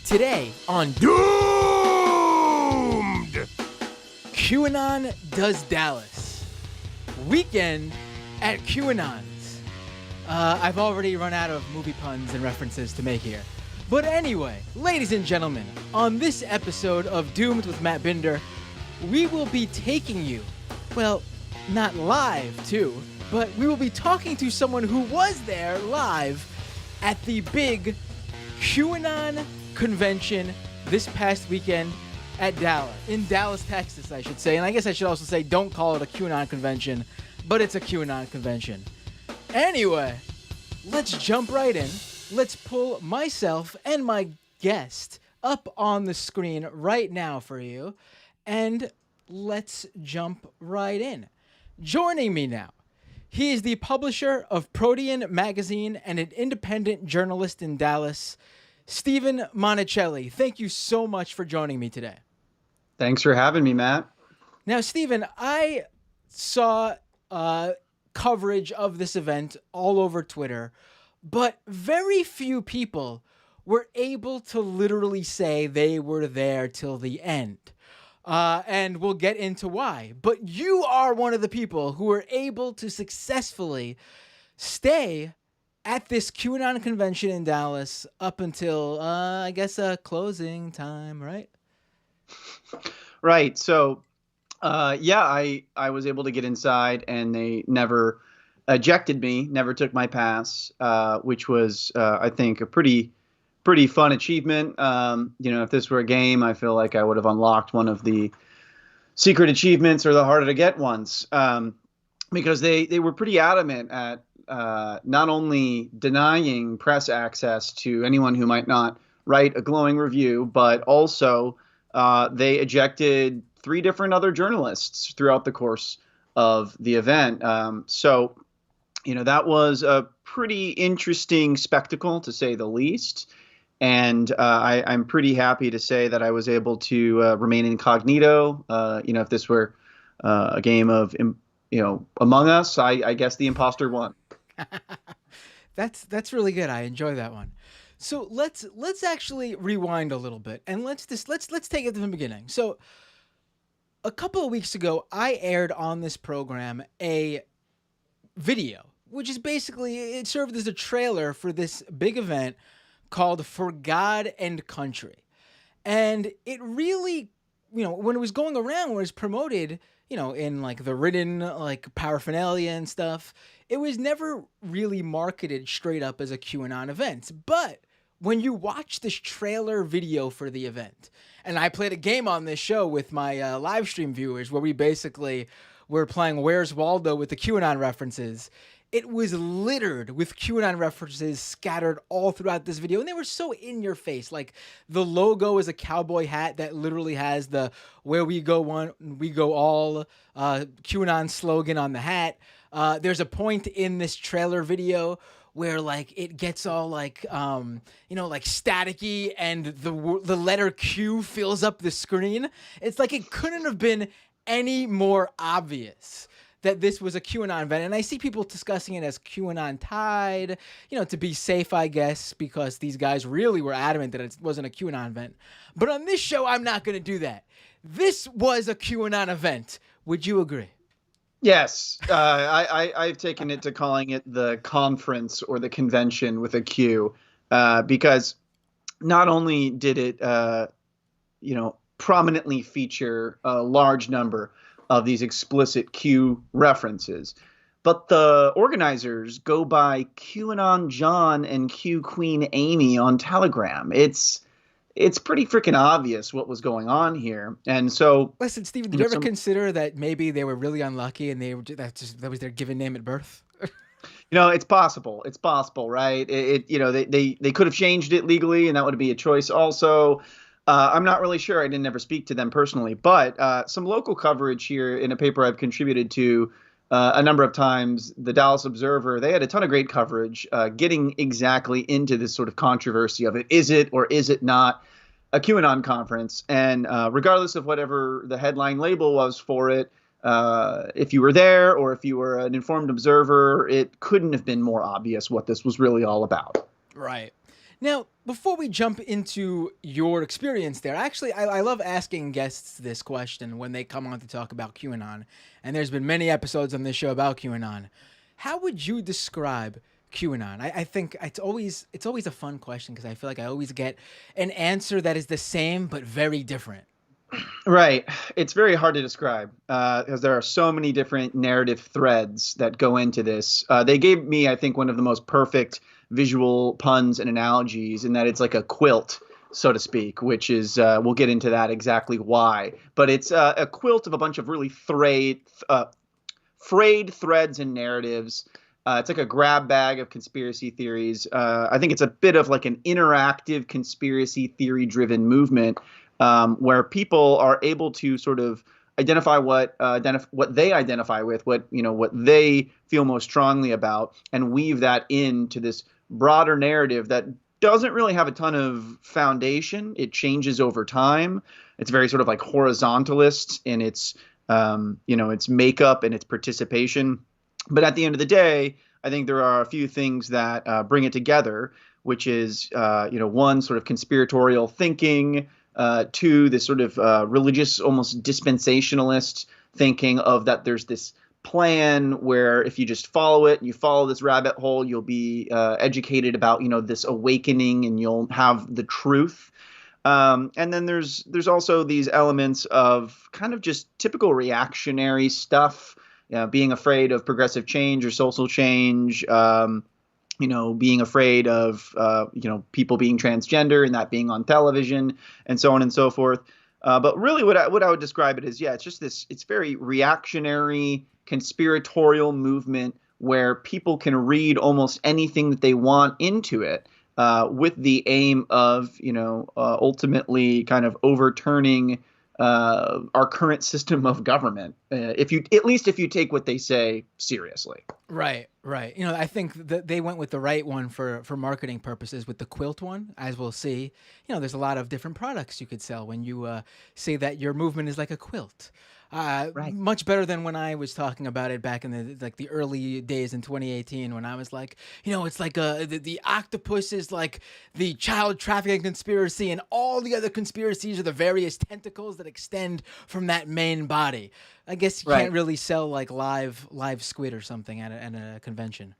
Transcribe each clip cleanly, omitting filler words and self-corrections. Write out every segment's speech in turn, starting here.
Today on Doomed! QAnon Does Dallas. Weekend at QAnon's. I've already run out of movie puns and references to make here. But anyway, ladies and gentlemen, on this episode of Doomed with Matt Binder, we will be taking you, well, not live too, but we will be talking to someone who was there live at the big QAnon convention this past weekend at in Dallas, Texas, I should say. And I guess I should also say don't call it a QAnon convention, but it's a QAnon convention. Anyway, let's jump right in. Let's pull myself and my guest up on the screen right now for you, and let's jump right in. Joining me now, he is the publisher of Protean Magazine and an independent journalist in Dallas, Stephen Monacelli. Thank you so much for joining me today. Thanks for having me, Matt. Now, Stephen, I saw coverage of this event all over Twitter, but very few people were able to literally say they were there till the end. And we'll get into why. But you are one of the people who were able to successfully stay at this QAnon convention in Dallas up until, I guess, closing time, right? Right. So, I was able to get inside, and they never ejected me, never took my pass, which was, I think, a pretty fun achievement. If this were a game, I feel like I would have unlocked one of the secret achievements or the harder to get ones, because they were pretty adamant at not only denying press access to anyone who might not write a glowing review, but also they ejected 3 different other journalists throughout the course of the event. So that was a pretty interesting spectacle, to say the least. And I'm pretty happy to say that I was able to remain incognito. If this were a game of, Among Us, I guess the imposter won. That's really good. I enjoy that one. So let's actually rewind a little bit, and let's take it from the beginning. So a couple of weeks ago, I aired on this program a video, which is basically, it served as a trailer for this big event called For God and Country. And it really, when it was going around, when it was promoted, in like the written like paraphernalia and stuff, it was never really marketed straight up as a QAnon event. But when you watch this trailer video for the event, and I played a game on this show with my live stream viewers where we basically were playing Where's Waldo with the QAnon references, it was littered with QAnon references scattered all throughout this video. And they were so in your face. Like the logo is a cowboy hat that literally has the "Where we go one, we go all" QAnon slogan on the hat. There's a point in this trailer video where like it gets all like, like staticky, and the letter Q fills up the screen. It's like it couldn't have been any more obvious that this was a QAnon event. And I see people discussing it as QAnon tied, to be safe, I guess, because these guys really were adamant that it wasn't a QAnon event. But on this show, I'm not going to do that. This was a QAnon event. Would you agree? Yes. I've taken it to calling it the conference or the convention with a Q, because not only did it, prominently feature a large number of these explicit Q references, but the organizers go by QAnon John and Q Queen Amy on Telegram. It's pretty freaking obvious what was going on here. And so, listen, Stephen, did you ever consider that maybe they were really unlucky and that was their given name at birth? It's possible. It's possible, right? They could have changed it legally, and that would be a choice also. I'm not really sure. I didn't ever speak to them personally, but some local coverage here in a paper I've contributed to a number of times, the Dallas Observer, they had a ton of great coverage getting exactly into this sort of controversy of it. Is it or is it not a QAnon conference? And regardless of whatever the headline label was for it, if you were there or if you were an informed observer, it couldn't have been more obvious what this was really all about. Right. Now, before we jump into your experience there, actually, I love asking guests this question when they come on to talk about QAnon. And there's been many episodes on this show about QAnon. How would you describe QAnon? I think it's always a fun question because I feel like I always get an answer that is the same but very different. Right. It's very hard to describe because there are so many different narrative threads that go into this. They gave me, I think, one of the most perfect visual puns and analogies in that it's like a quilt, so to speak, which is, we'll get into that exactly why. But it's a quilt of a bunch of really frayed threads and narratives. It's like a grab bag of conspiracy theories. I think it's a bit of like an interactive conspiracy theory driven movement where people are able to sort of identify what they identify with, what they feel most strongly about, and weave that into this broader narrative that doesn't really have a ton of foundation. It changes over time. It's very sort of like horizontalist in its makeup and its participation. But at the end of the day, I think there are a few things that bring it together, which is, one, sort of conspiratorial thinking, two, this sort of religious, almost dispensationalist thinking of that there's this plan where if you just follow it, you follow this rabbit hole, you'll be educated about, this awakening and you'll have the truth. And then there's also these elements of kind of just typical reactionary stuff, being afraid of progressive change or social change, being afraid of, people being transgender and that being on television and so on and so forth. But really what I would describe it as, it's just it's very reactionary, conspiratorial movement where people can read almost anything that they want into it. With the aim of, ultimately kind of overturning our current system of government, if you take what they say seriously. Right, right. I think that they went with the right one for marketing purposes with the quilt one, as we'll see. There's a lot of different products you could sell when you say that your movement is like a quilt. Right. Much better than when I was talking about it back in the early days in 2018 when I was like, it's like the octopus is like the child trafficking conspiracy and all the other conspiracies are the various tentacles that extend from that main body. I guess you can't really sell like live squid or something at a convention.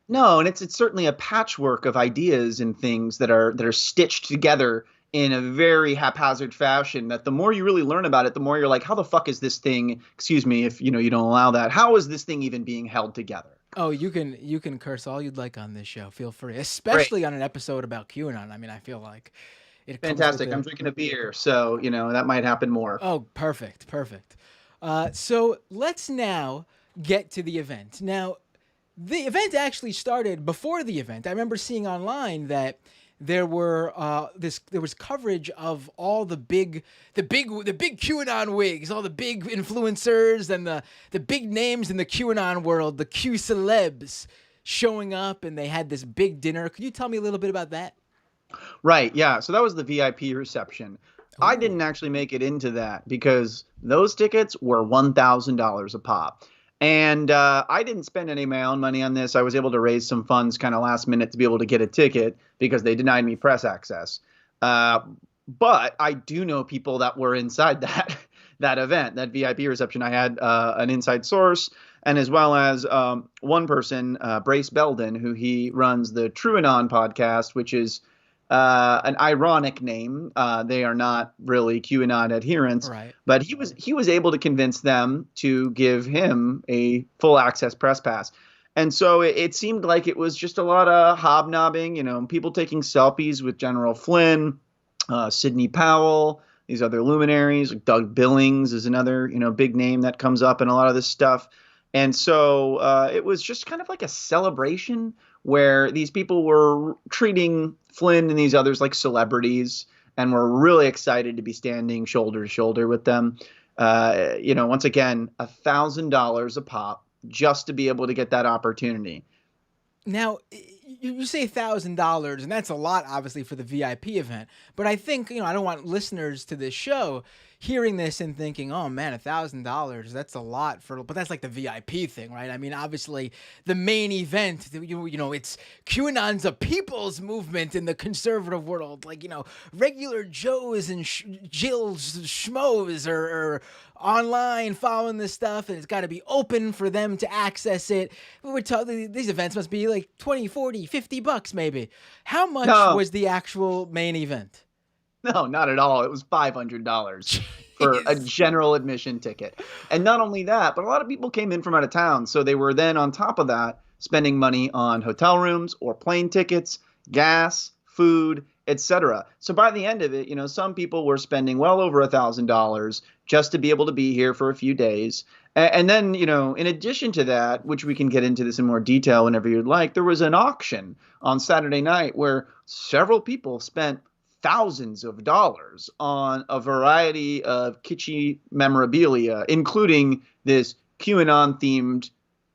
No, and it's certainly a patchwork of ideas and things that are stitched together in a very haphazard fashion that the more you really learn about it, the more you're like, how the fuck is this thing, excuse me if you don't allow that, how is this thing even being held together? Oh, you can curse all you'd like on this show. Feel free, Great. especially on an episode about QAnon. I mean, I feel like it comes with Fantastic. I'm drinking a beer, so that might happen more. Oh, perfect, perfect. So let's now get to the event. Now, the event actually started before the event. I remember seeing online that there was coverage of all the big QAnon wigs, all the big influencers and the big names in the QAnon world, the Q celebs showing up, and they had this big dinner. Could you tell me a little bit about that? Right. Yeah. So that was the VIP reception. I didn't actually make it into that because those tickets were $1,000 a pop. And I didn't spend any of my own money on this. I was able to raise some funds kind of last minute to be able to get a ticket because they denied me press access. But I do know people that were inside that event, that VIP reception. I had an inside source, and as well as one person, Brace Belden, who he runs the TrueAnon podcast, which is an ironic name. They are not really QAnon adherents, Right. but he was able to convince them to give him a full access press pass. And so it seemed like it was just a lot of hobnobbing, people taking selfies with General Flynn, Sidney Powell, these other luminaries. Like Doug Billings is another, big name that comes up in a lot of this stuff. And so it was just kind of like a celebration where these people were treating Flynn and these others like celebrities and were really excited to be standing shoulder to shoulder with them. Once again, $1,000 a pop just to be able to get that opportunity. Now, you say $1,000, and that's a lot, obviously, for the VIP event. But I think, I don't want listeners to this show hearing this and thinking, oh man, $1,000, that's a lot but that's like the VIP thing, right? I mean, obviously the main event, it's QAnon's a people's movement in the conservative world. Like, regular Joes and Jills, schmoes are online following this stuff, and it's got to be open for them to access it. These events must be like 20, 40, $50 maybe. How much was the actual main event? No, not at all. It was $500 for a general admission ticket. And not only that, but a lot of people came in from out of town. So they were then on top of that spending money on hotel rooms or plane tickets, gas, food, etc. So by the end of it, some people were spending well over $1,000 just to be able to be here for a few days. And then, in addition to that, which we can get into this in more detail whenever you'd like, there was an auction on Saturday night where several people spent thousands of dollars on a variety of kitschy memorabilia, including this QAnon themed,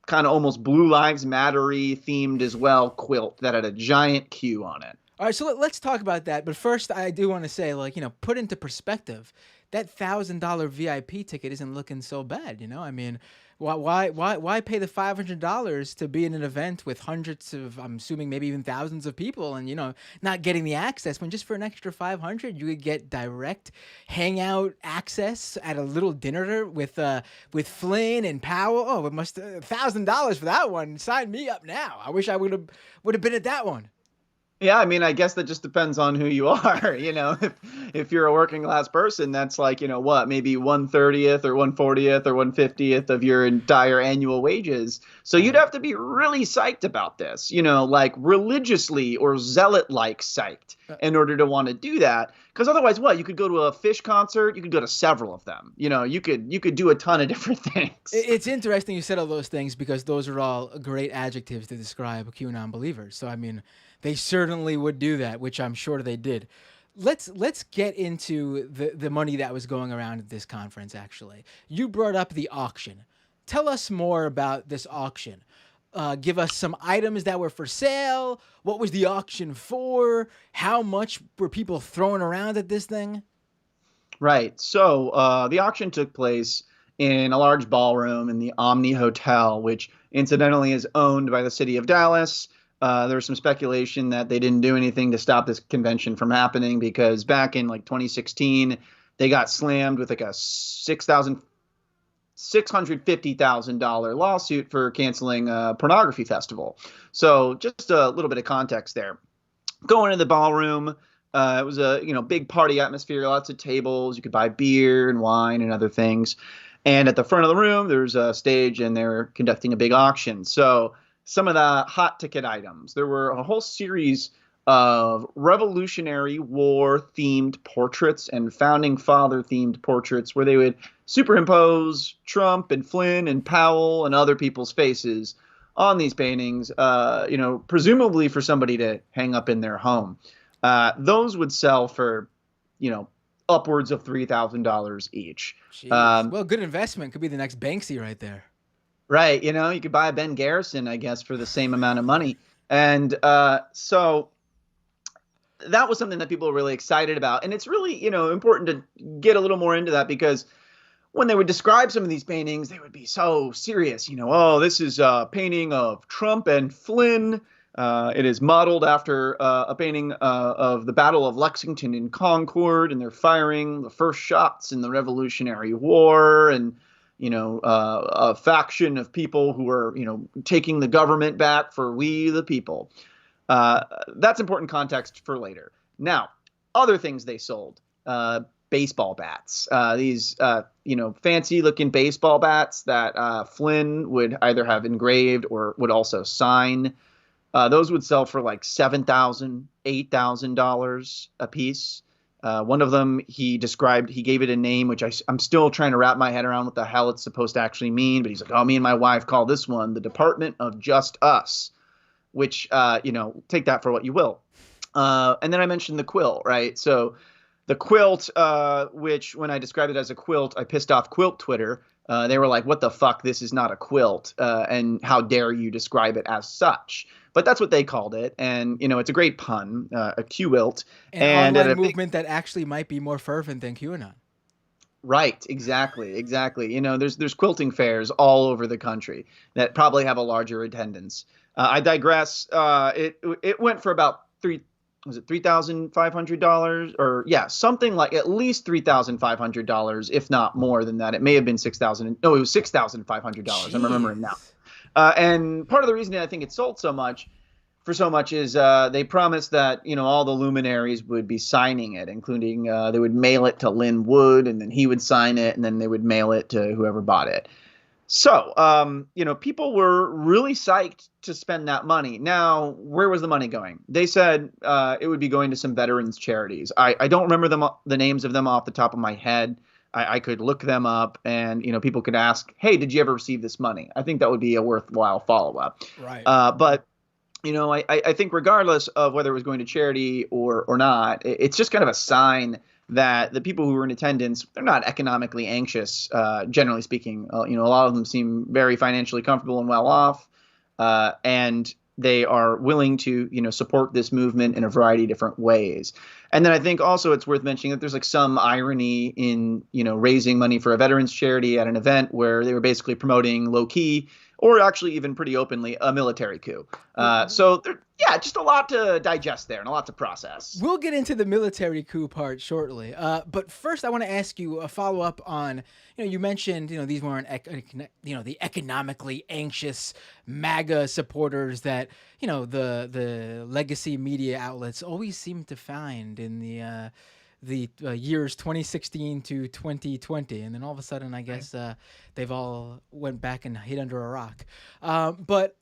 kind of almost Blue Lives Matter-y themed as well quilt that had a giant Q on it. All right, so let's talk about that. But first, I do want to say, put into perspective, that $1,000 VIP ticket isn't looking so bad. I mean, why pay the $500 to be in an event with hundreds of, I'm assuming maybe even thousands of people, and not getting the access when just for an extra $500 you could get direct hangout access at a little dinner with Flynn and Powell. Oh, it must $1,000 for that one. Sign me up now. I wish I would have been at that one. Yeah, I mean, I guess that just depends on who you are. If you're a working class person, that's like, maybe 1/30th or 1/40th or 1/50th of your entire annual wages. So you'd have to be really psyched about this, like religiously or zealot-like psyched in order to want to do that. Because otherwise, you could go to a Fish concert, you could go to several of them. You could do a ton of different things. It's interesting you said all those things because those are all great adjectives to describe QAnon believers. So I mean, they certainly would do that, which I'm sure they did. Let's get into the money that was going around at this conference, actually. You brought up the auction. Tell us more about this auction. Give us some items that were for sale. What was the auction for? How much were people throwing around at this thing? Right. So the auction took place in a large ballroom in the Omni Hotel, which incidentally is owned by the city of Dallas. There's some speculation that they didn't do anything to stop this convention from happening because back in 2016, they got slammed with like a $650,000 lawsuit for canceling a pornography festival. So just a little bit of context there. Going into the ballroom, it was a big party atmosphere, lots of tables. You could buy beer and wine and other things. And at the front of the room, there's a stage and they're conducting a big auction. So some of the hot ticket items. There were a whole series of Revolutionary War themed portraits and Founding Father themed portraits where they would superimpose Trump and Flynn and Powell and other people's faces on these paintings, presumably for somebody to hang up in their home. Those would sell for, upwards of $3,000 each. Well, good investment. Could be the next Banksy right there. Right. You could buy a Ben Garrison, I guess, for the same amount of money. And so that was something that people were really excited about. And it's really, important to get a little more into that because when they would describe some of these paintings, they would be so serious. This is a painting of Trump and Flynn. It is modeled after a painting of the Battle of Lexington and Concord, and they're firing the first shots in the Revolutionary War. And a faction of people who are, taking the government back for we the people. That's important context for later. Now, other things they sold, baseball bats, these, fancy looking baseball bats that Flynn would either have engraved or would also sign. Those would sell for like $7,000, $8,000 a piece. One of them he gave it a name, which I'm still trying to wrap my head around what the hell it's supposed to actually mean. But he's like, me and my wife call this one the Department of Just Us, which, take that for what you will. And then I mentioned the quilt, right? So the quilt, which when I described it as a quilt, I pissed off Quilt Twitter. They were like, what the fuck? This is not a quilt. And how dare you describe it as such? But that's what they called it. And, it's a great pun, a Q-wilt. An online movement that actually might be more fervent than QAnon. Right, exactly. You know, there's quilting fairs all over the country that probably have a larger attendance. I digress. It went for about was it $3,500, or yeah, something like at least $3,500, if not more than that. It may have been 6,000. No, it was $6,500. I'm remembering now. Jeez. And part of the reason I think it sold so much for so much is they promised that all the luminaries would be signing it, including they would mail it to Lynn Wood, and then he would sign it, and then they would mail it to whoever bought it. So people were really psyched to spend that money. Now, where was the money going? They said it would be going to some veterans charities. I don't remember the names of them off the top of my head. I could look them up, and people could ask, "Hey, did you ever receive this money?" I think that would be a worthwhile follow up. Right. But I think regardless of whether it was going to charity or not, it's just kind of a sign that the people who were in attendance, they're not economically anxious, generally speaking. A lot of them seem very financially comfortable and well off, and they are willing to, support this movement in a variety of different ways. And then I think also it's worth mentioning that there's like some irony in, raising money for a veterans charity at an event where they were basically promoting low key, or actually even pretty openly, a military coup. So just a lot to digest there and a lot to process. We'll get into the military coup part shortly. But first, I want to ask you a follow up on, you mentioned, these weren't, the economically anxious MAGA supporters that, the legacy media outlets always seem to find in the years 2016 to 2020, and then all of a sudden, I guess they've all went back and hid under a rock. But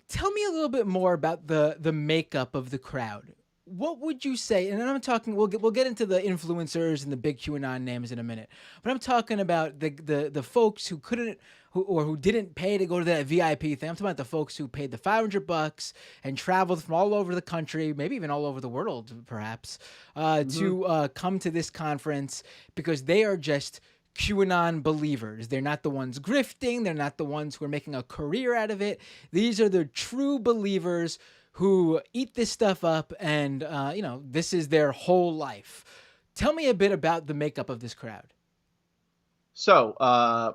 tell me a little bit more about the makeup of the crowd. What would you say? And I'm talking. We'll get into the influencers and the big QAnon names in a minute. But I'm talking about the folks who couldn't who didn't pay to go to that VIP thing. I'm talking about the folks who paid the $500 and traveled from all over the country, maybe even all over the world, perhaps, to come to this conference because they are just QAnon believers. They're not the ones grifting. They're not the ones who are making a career out of it. These are the true believers who eat this stuff up and, this is their whole life. Tell me a bit about the makeup of this crowd. So,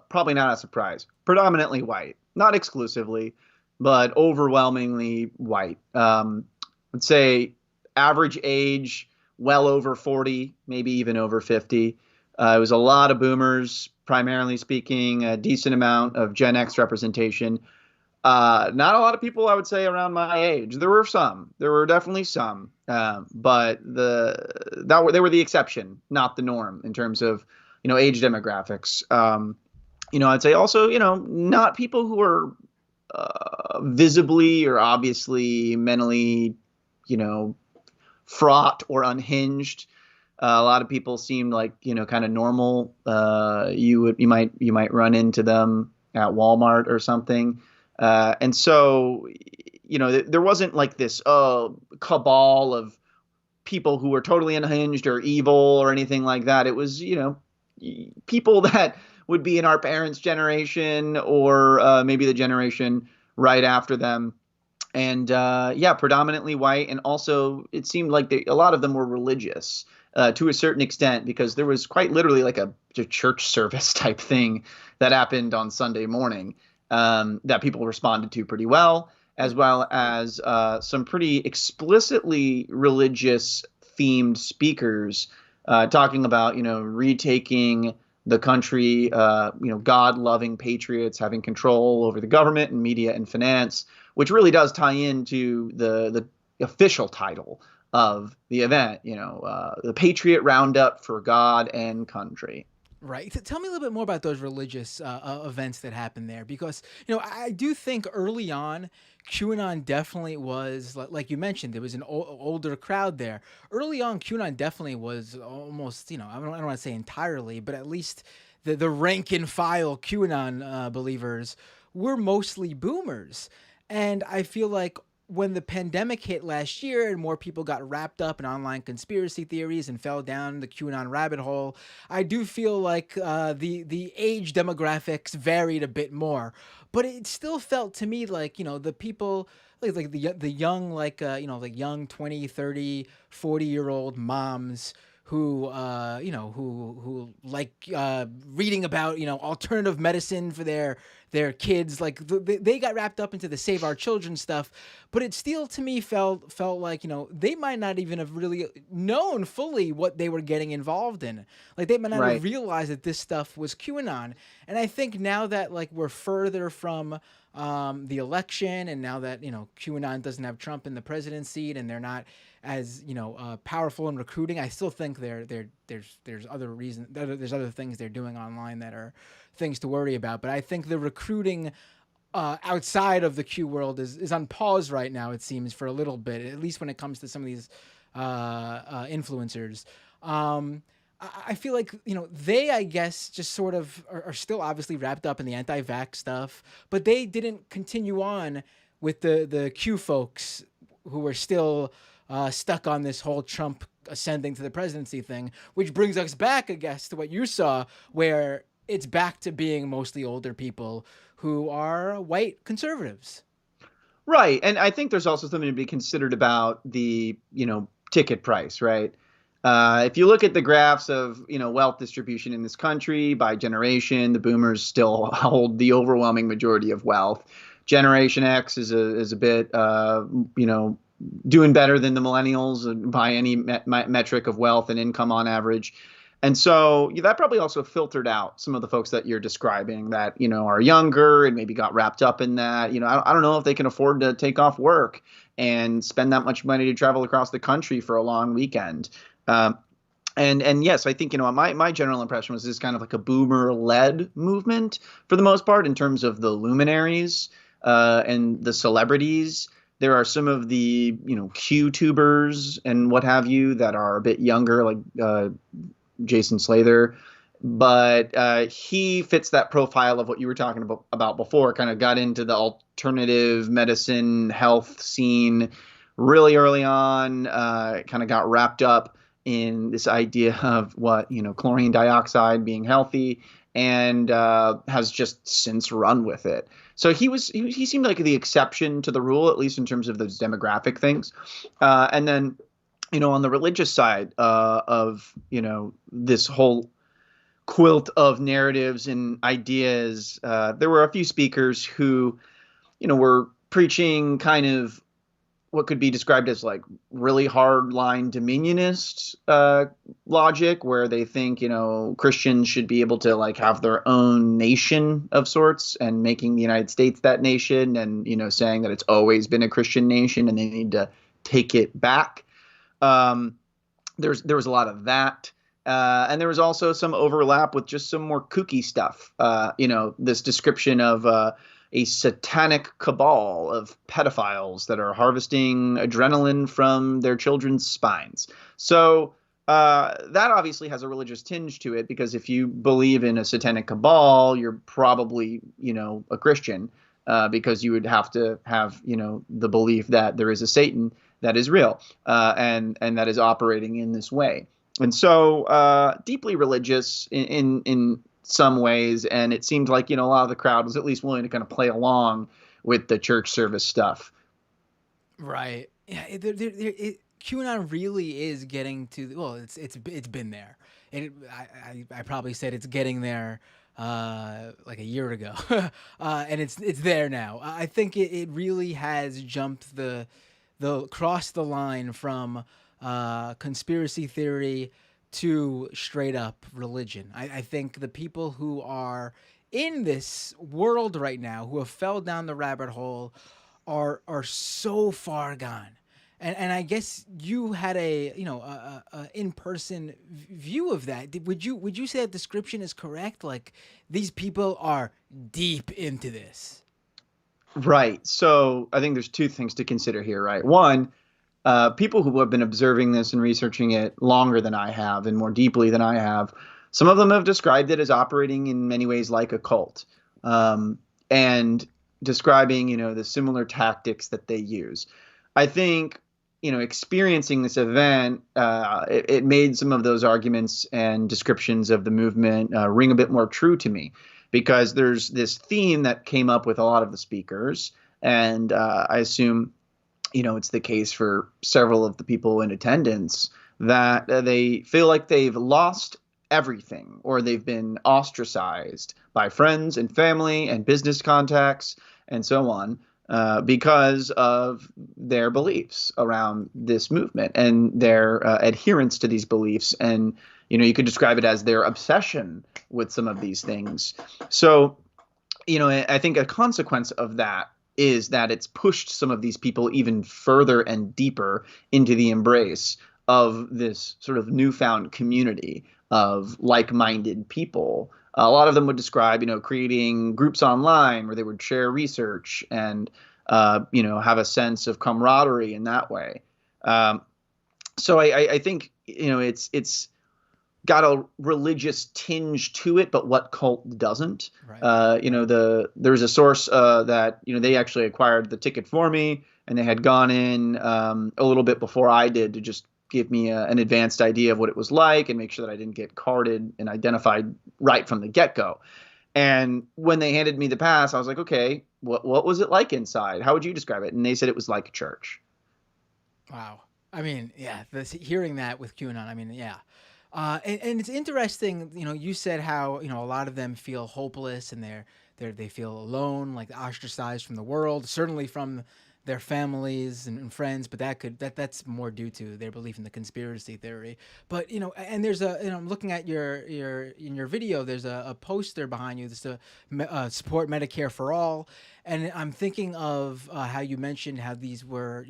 probably not a surprise. Predominantly white. Not exclusively, but overwhelmingly white. Let's say average age, well over 40, maybe even over 50. It was a lot of boomers, primarily speaking, a decent amount of Gen X representation. Not a lot of people, I would say, around my age. There were some. There were definitely some. But they were the exception, not the norm in terms of, age demographics. I'd say also, not people who are visibly or obviously mentally, fraught or unhinged. A lot of people seemed like, kind of normal. You might run into them at Walmart or something. And so, there wasn't like this cabal of people who were totally unhinged or evil or anything like that. It was, people that would be in our parents' generation or maybe the generation right after them. And predominantly white. And also it seemed like a lot of them were religious to a certain extent, because there was quite literally like a church service type thing that happened on Sunday morning that people responded to pretty well as some pretty explicitly religious themed speakers talking about, retaking the country, God-loving patriots having control over the government and media and finance, which really does tie into the official title of the event, the Patriot Roundup for God and Country. Right. Tell me a little bit more about those religious events that happened there, because, I do think early on, QAnon definitely was, like you mentioned, there was an older crowd there. Early on, QAnon definitely was almost, I don't want to say entirely, but at least the rank and file QAnon believers were mostly boomers. And I feel like when the pandemic hit last year and more people got wrapped up in online conspiracy theories and fell down the QAnon rabbit hole, I do feel like the age demographics varied a bit more. But it still felt to me like, the people like the young, like young 20, 30, 40-year-old moms who like reading about alternative medicine for their kids. Like they got wrapped up into the Save Our Children stuff, but it still to me felt like they might not even have really known fully what they were getting involved in. Like they might not have Right. realized that this stuff was QAnon. And I think now that like we're further from the election, and now that QAnon doesn't have Trump in the presidency seat, and they're not as powerful in recruiting, I still think there's other reasons, there's other things they're doing online that are things to worry about. But I think the recruiting outside of the Q world is on pause right now. It seems for a little bit, at least when it comes to some of these influencers. I feel like they, I guess, just sort of are still obviously wrapped up in the anti-vax stuff, but they didn't continue on with the Q folks who were still stuck on this whole Trump ascending to the presidency thing, which brings us back, I guess, to what you saw, where it's back to being mostly older people who are white conservatives. Right. And I think there's also something to be considered about the, ticket price, right? If you look at the graphs of, wealth distribution in this country by generation, the boomers still hold the overwhelming majority of wealth. Generation X is a bit, doing better than the millennials by any metric of wealth and income on average. And so that probably also filtered out some of the folks that you're describing that, are younger and maybe got wrapped up in that. I don't know if they can afford to take off work and spend that much money to travel across the country for a long weekend. And yes, I think, my general impression was this kind of like a boomer led movement for the most part in terms of the luminaries and the celebrities. There are some of the, Q-tubers and what have you that are a bit younger, like Jason Slather, but he fits that profile of what you were talking about before. Kind of got into the alternative medicine health scene really early on. Kind of got wrapped up in this idea of what chlorine dioxide being healthy, and has just since run with it. So he seemed like the exception to the rule, at least in terms of those demographic things, and then. On the religious side of, this whole quilt of narratives and ideas, there were a few speakers who, were preaching kind of what could be described as like really hard line dominionist logic, where they think, Christians should be able to like have their own nation of sorts, and making the United States that nation, and, saying that it's always been a Christian nation and they need to take it back. There was a lot of that. And there was also some overlap with just some more kooky stuff. This description of a satanic cabal of pedophiles that are harvesting adrenaline from their children's spines. So that obviously has a religious tinge to it, because if you believe in a satanic cabal, you're probably, a Christian, because you would have to have, the belief that there is a Satan that is real, and that is operating in this way. And so deeply religious in some ways. And it seemed like, a lot of the crowd was at least willing to kind of play along with the church service stuff. Right. Yeah. QAnon really is getting to, well, it's been there. I probably said it's getting there like a year ago, and it's there now. I think it really has jumped crossed the line from conspiracy theory to straight up religion. I think the people who are in this world right now, who have fell down the rabbit hole, are so far gone. And I guess you had a in-person view of that. Would you say that description is correct? Like, these people are deep into this. Right. So I think there's two things to consider here, right? One, people who have been observing this and researching it longer than I have and more deeply than I have, some of them have described it as operating in many ways like a cult, and describing, the similar tactics that they use. I think, experiencing this event, it made some of those arguments and descriptions of the movement ring a bit more true to me, because there's this theme that came up with a lot of the speakers. And I assume, it's the case for several of the people in attendance, that they feel like they've lost everything, or they've been ostracized by friends and family and business contacts and so on, because of their beliefs around this movement and their adherence to these beliefs. And, you could describe it as their obsession with some of these things. So, I think a consequence of that is that it's pushed some of these people even further and deeper into the embrace of this sort of newfound community of like-minded people. A lot of them would describe, creating groups online where they would share research and, have a sense of camaraderie in that way. So I think, it's got a religious tinge to it, but what cult doesn't? Right. There's a source that, they actually acquired the ticket for me, and they had gone in a little bit before I did to just give me an advanced idea of what it was like and make sure that I didn't get carded and identified right from the get-go. And when they handed me the pass, I was like, okay, what was it like inside? How would you describe it? And they said it was like a church. Wow. I mean, yeah, hearing that with QAnon, I mean, yeah. And it's interesting, you said how, a lot of them feel hopeless and they feel alone, like ostracized from the world, certainly from their families and friends, but that's more due to their belief in the conspiracy theory. But, and there's I'm looking at in your video, there's a poster behind you that's to support Medicare for all. And I'm thinking of how you mentioned how these were,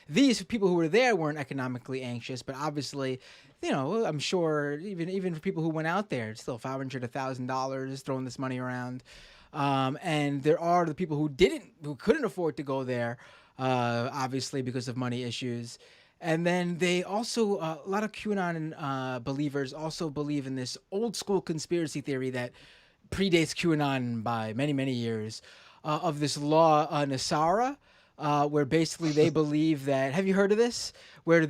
these people who were there weren't economically anxious, but obviously, I'm sure even for people who went out there, it's still $500 to $1,000 throwing this money around. And there are the people who couldn't afford to go there, obviously because of money issues. And then they also, a lot of QAnon believers also believe in this old school conspiracy theory that predates QAnon by many, many years, of this law, Nasara, where basically they believe that, have you heard of this? Where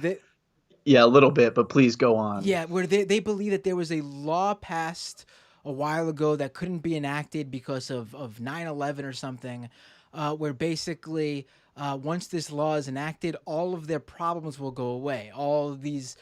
Yeah, a little bit, but please go on. yeah, where they believe that there was a law passed a while ago that couldn't be enacted because of 9/11 or something, where basically once this law is enacted, all of their problems will go away. All of these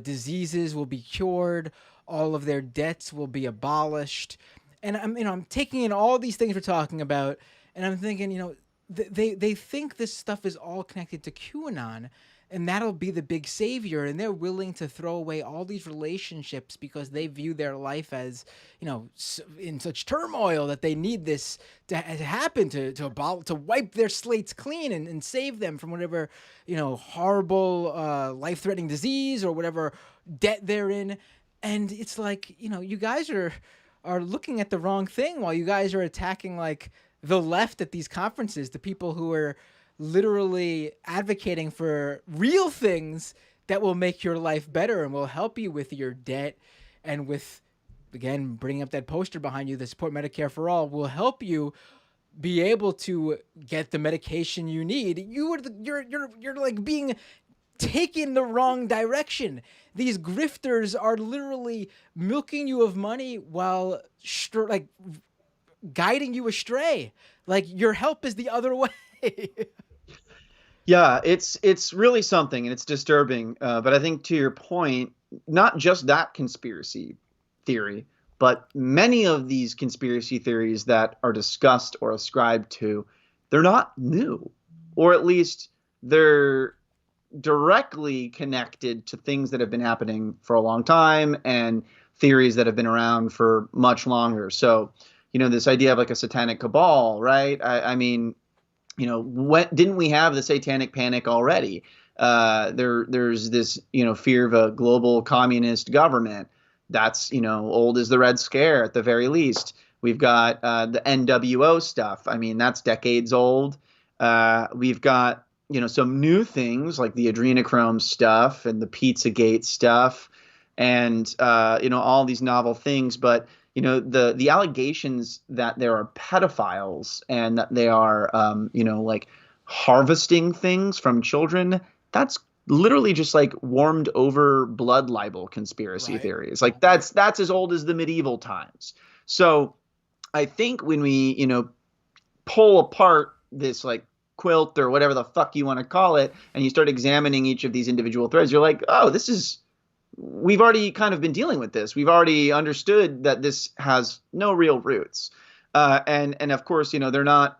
diseases will be cured. All of their debts will be abolished. And I'm taking in all these things we're talking about, and I'm thinking, they think this stuff is all connected to QAnon, and that'll be the big savior, and they're willing to throw away all these relationships because they view their life as, in such turmoil that they need this to happen to wipe their slates clean and save them from whatever, horrible life-threatening disease or whatever debt they're in. And it's like, you guys are looking at the wrong thing while you guys are attacking like the left at these conferences, the people who are literally advocating for real things that will make your life better and will help you with your debt, and with, again, bringing up that poster behind you, the Support Medicare for All, will help you be able to get the medication you need. You're like being taken the wrong direction. These grifters are literally milking you of money while like guiding you astray. Like your help is the other way. Yeah, it's really something, and it's disturbing. But I think to your point, not just that conspiracy theory, but many of these conspiracy theories that are discussed or ascribed to, they're not new, or at least they're directly connected to things that have been happening for a long time and theories that have been around for much longer. So, this idea of like a satanic cabal, right? I mean, when didn't we have the satanic panic already? There's this, fear of a global communist government that's, old as the Red Scare at the very least. We've got the NWO stuff. I mean, that's decades old. We've got, some new things like the adrenochrome stuff and the Pizzagate stuff and, all these novel things. But, the allegations that there are pedophiles and that they are, like harvesting things from children, that's literally just like warmed over blood libel conspiracy theories. Like that's as old as the medieval times. So I think when we, pull apart this like quilt or whatever the fuck you want to call it, and you start examining each of these individual threads, you're like, oh, this is we've already kind of been dealing with this. We've already understood that this has no real roots. And of course, they're not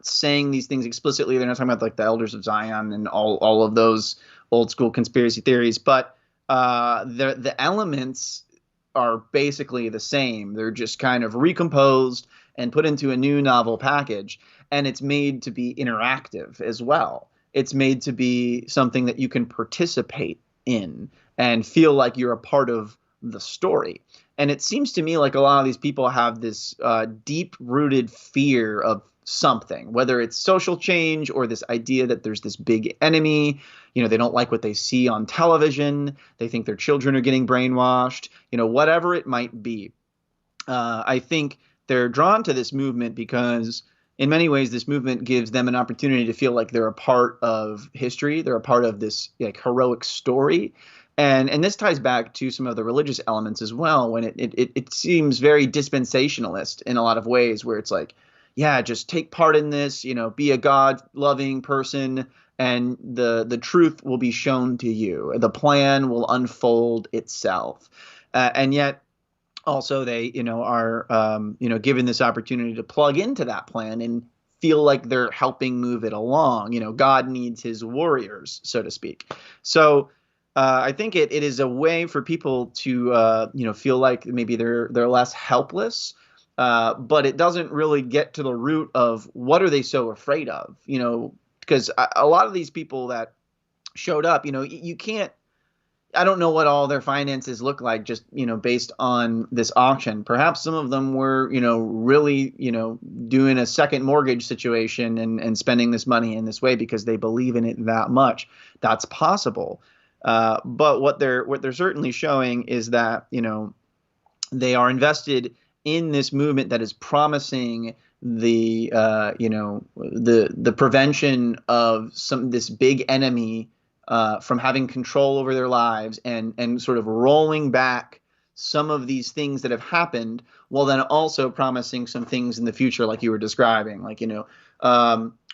saying these things explicitly. They're not talking about like the Elders of Zion and all of those old school conspiracy theories, but the elements are basically the same. They're just kind of recomposed and put into a new novel package, and it's made to be interactive as well. It's made to be something that you can participate in and feel like you're a part of the story. And it seems to me like a lot of these people have this deep-rooted fear of something, whether it's social change or this idea that there's this big enemy. They don't like what they see on television. They think their children are getting brainwashed, whatever it might be. I think they're drawn to this movement because in many ways, this movement gives them an opportunity to feel like they're a part of history. They're a part of this like heroic story. And this ties back to some of the religious elements as well, when it seems very dispensationalist in a lot of ways, where it's like, yeah, just take part in this, be a God-loving person, and the truth will be shown to you. The plan will unfold itself. And yet also they, are, given this opportunity to plug into that plan and feel like they're helping move it along. God needs his warriors, so to speak. So I think it is a way for people to, feel like maybe they're less helpless. But it doesn't really get to the root of what are they so afraid of, because a lot of these people that showed up, you can't, I don't know what all their finances look like just, based on this auction. Perhaps some of them were, really, doing a second mortgage situation and spending this money in this way because they believe in it that much. That's possible. But what they're certainly showing is that, they are invested in this movement that is promising the prevention of this big enemy from having control over their lives and sort of rolling back some of these things that have happened, while then also promising some things in the future, like you were describing. Like,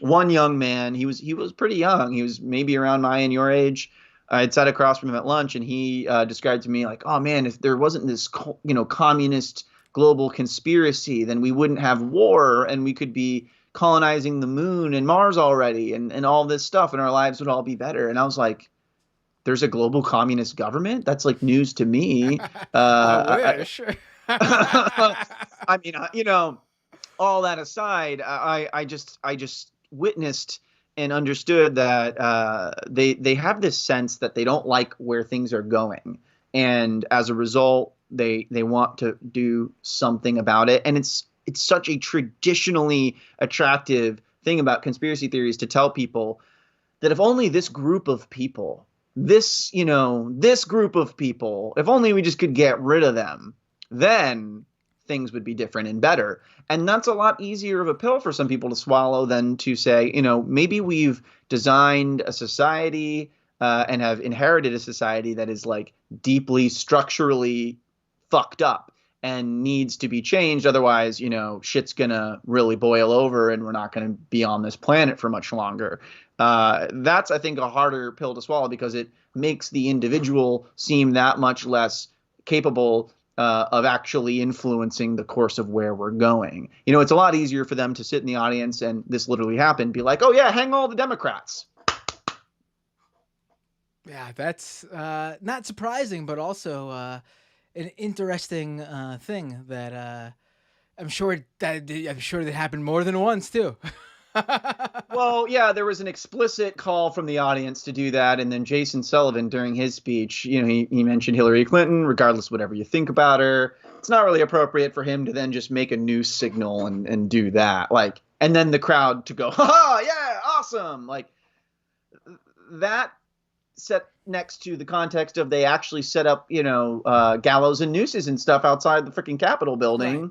one young man, he was pretty young. He was maybe around my and your age. I had sat across from him at lunch, and he described to me like, oh man, if there wasn't this, communist global conspiracy, then we wouldn't have war, and we could be colonizing the moon and Mars already, and all this stuff, and our lives would all be better. And I was like, there's a global communist government? That's like news to me. I wish. I mean, all that aside, I just witnessed and understood that they have this sense that they don't like where things are going, and as a result, they want to do something about it. And it's such a traditionally attractive thing about conspiracy theories to tell people that if only this group of people, this group of people, if only we just could get rid of them, then things would be different and better. And that's a lot easier of a pill for some people to swallow than to say, maybe we've designed a society and have inherited a society that is like deeply structurally fucked up and needs to be changed. Otherwise, shit's gonna really boil over and we're not gonna be on this planet for much longer. That's, I think, a harder pill to swallow because it makes the individual seem that much less capable of actually influencing the course of where we're going. It's a lot easier for them to sit in the audience, and this literally happened, be like, oh yeah, hang all the Democrats. Yeah, that's not surprising, but also an interesting thing that I'm sure that happened more than once too. Well, yeah, there was an explicit call from the audience to do that, and then Jason Sullivan, during his speech, he mentioned Hillary Clinton. Regardless of whatever you think about her, it's not really appropriate for him to then just make a news signal and do that, like, and then the crowd to go, ha, yeah, awesome, like that. Set next to the context of they actually set up, gallows and nooses and stuff outside the freaking Capitol building. Right.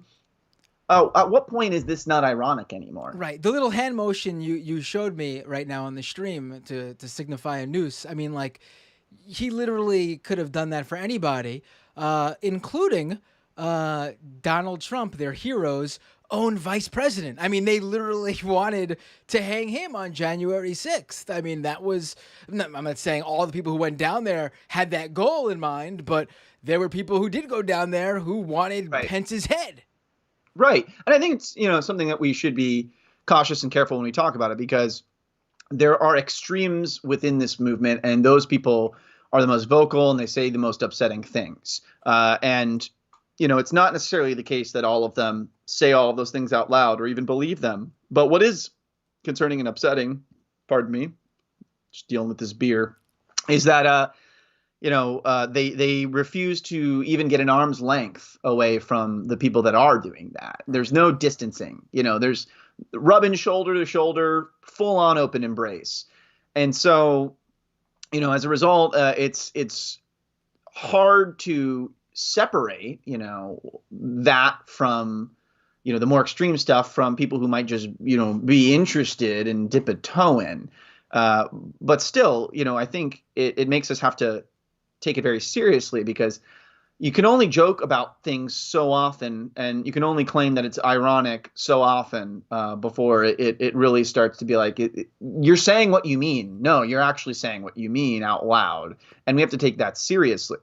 Oh, at what point is this not ironic anymore? Right. The little hand motion you showed me right now on the stream to signify a noose. I mean, like, he literally could have done that for anybody, including Donald Trump, their hero's own vice president. I mean, they literally wanted to hang him on January 6th. I mean, that was, I'm not saying all the people who went down there had that goal in mind, but there were people who did go down there who wanted Right. Pence's head. Right. And I think it's, something that we should be cautious and careful when we talk about it, because there are extremes within this movement, and those people are the most vocal and they say the most upsetting things. And it's not necessarily the case that all of them say all of those things out loud or even believe them. But what is concerning and upsetting, pardon me, just dealing with this beer, is that they refuse to even get an arm's length away from the people that are doing that. There's no distancing. There's rubbing shoulder to shoulder, full on open embrace. And so, as a result, it's hard to separate, that from, the more extreme stuff from people who might just, be interested and dip a toe in. But still, I think it makes us have to take it very seriously, because you can only joke about things so often, and you can only claim that it's ironic so often before it really starts to be like, you're saying what you mean. No, you're actually saying what you mean out loud. And we have to take that seriously.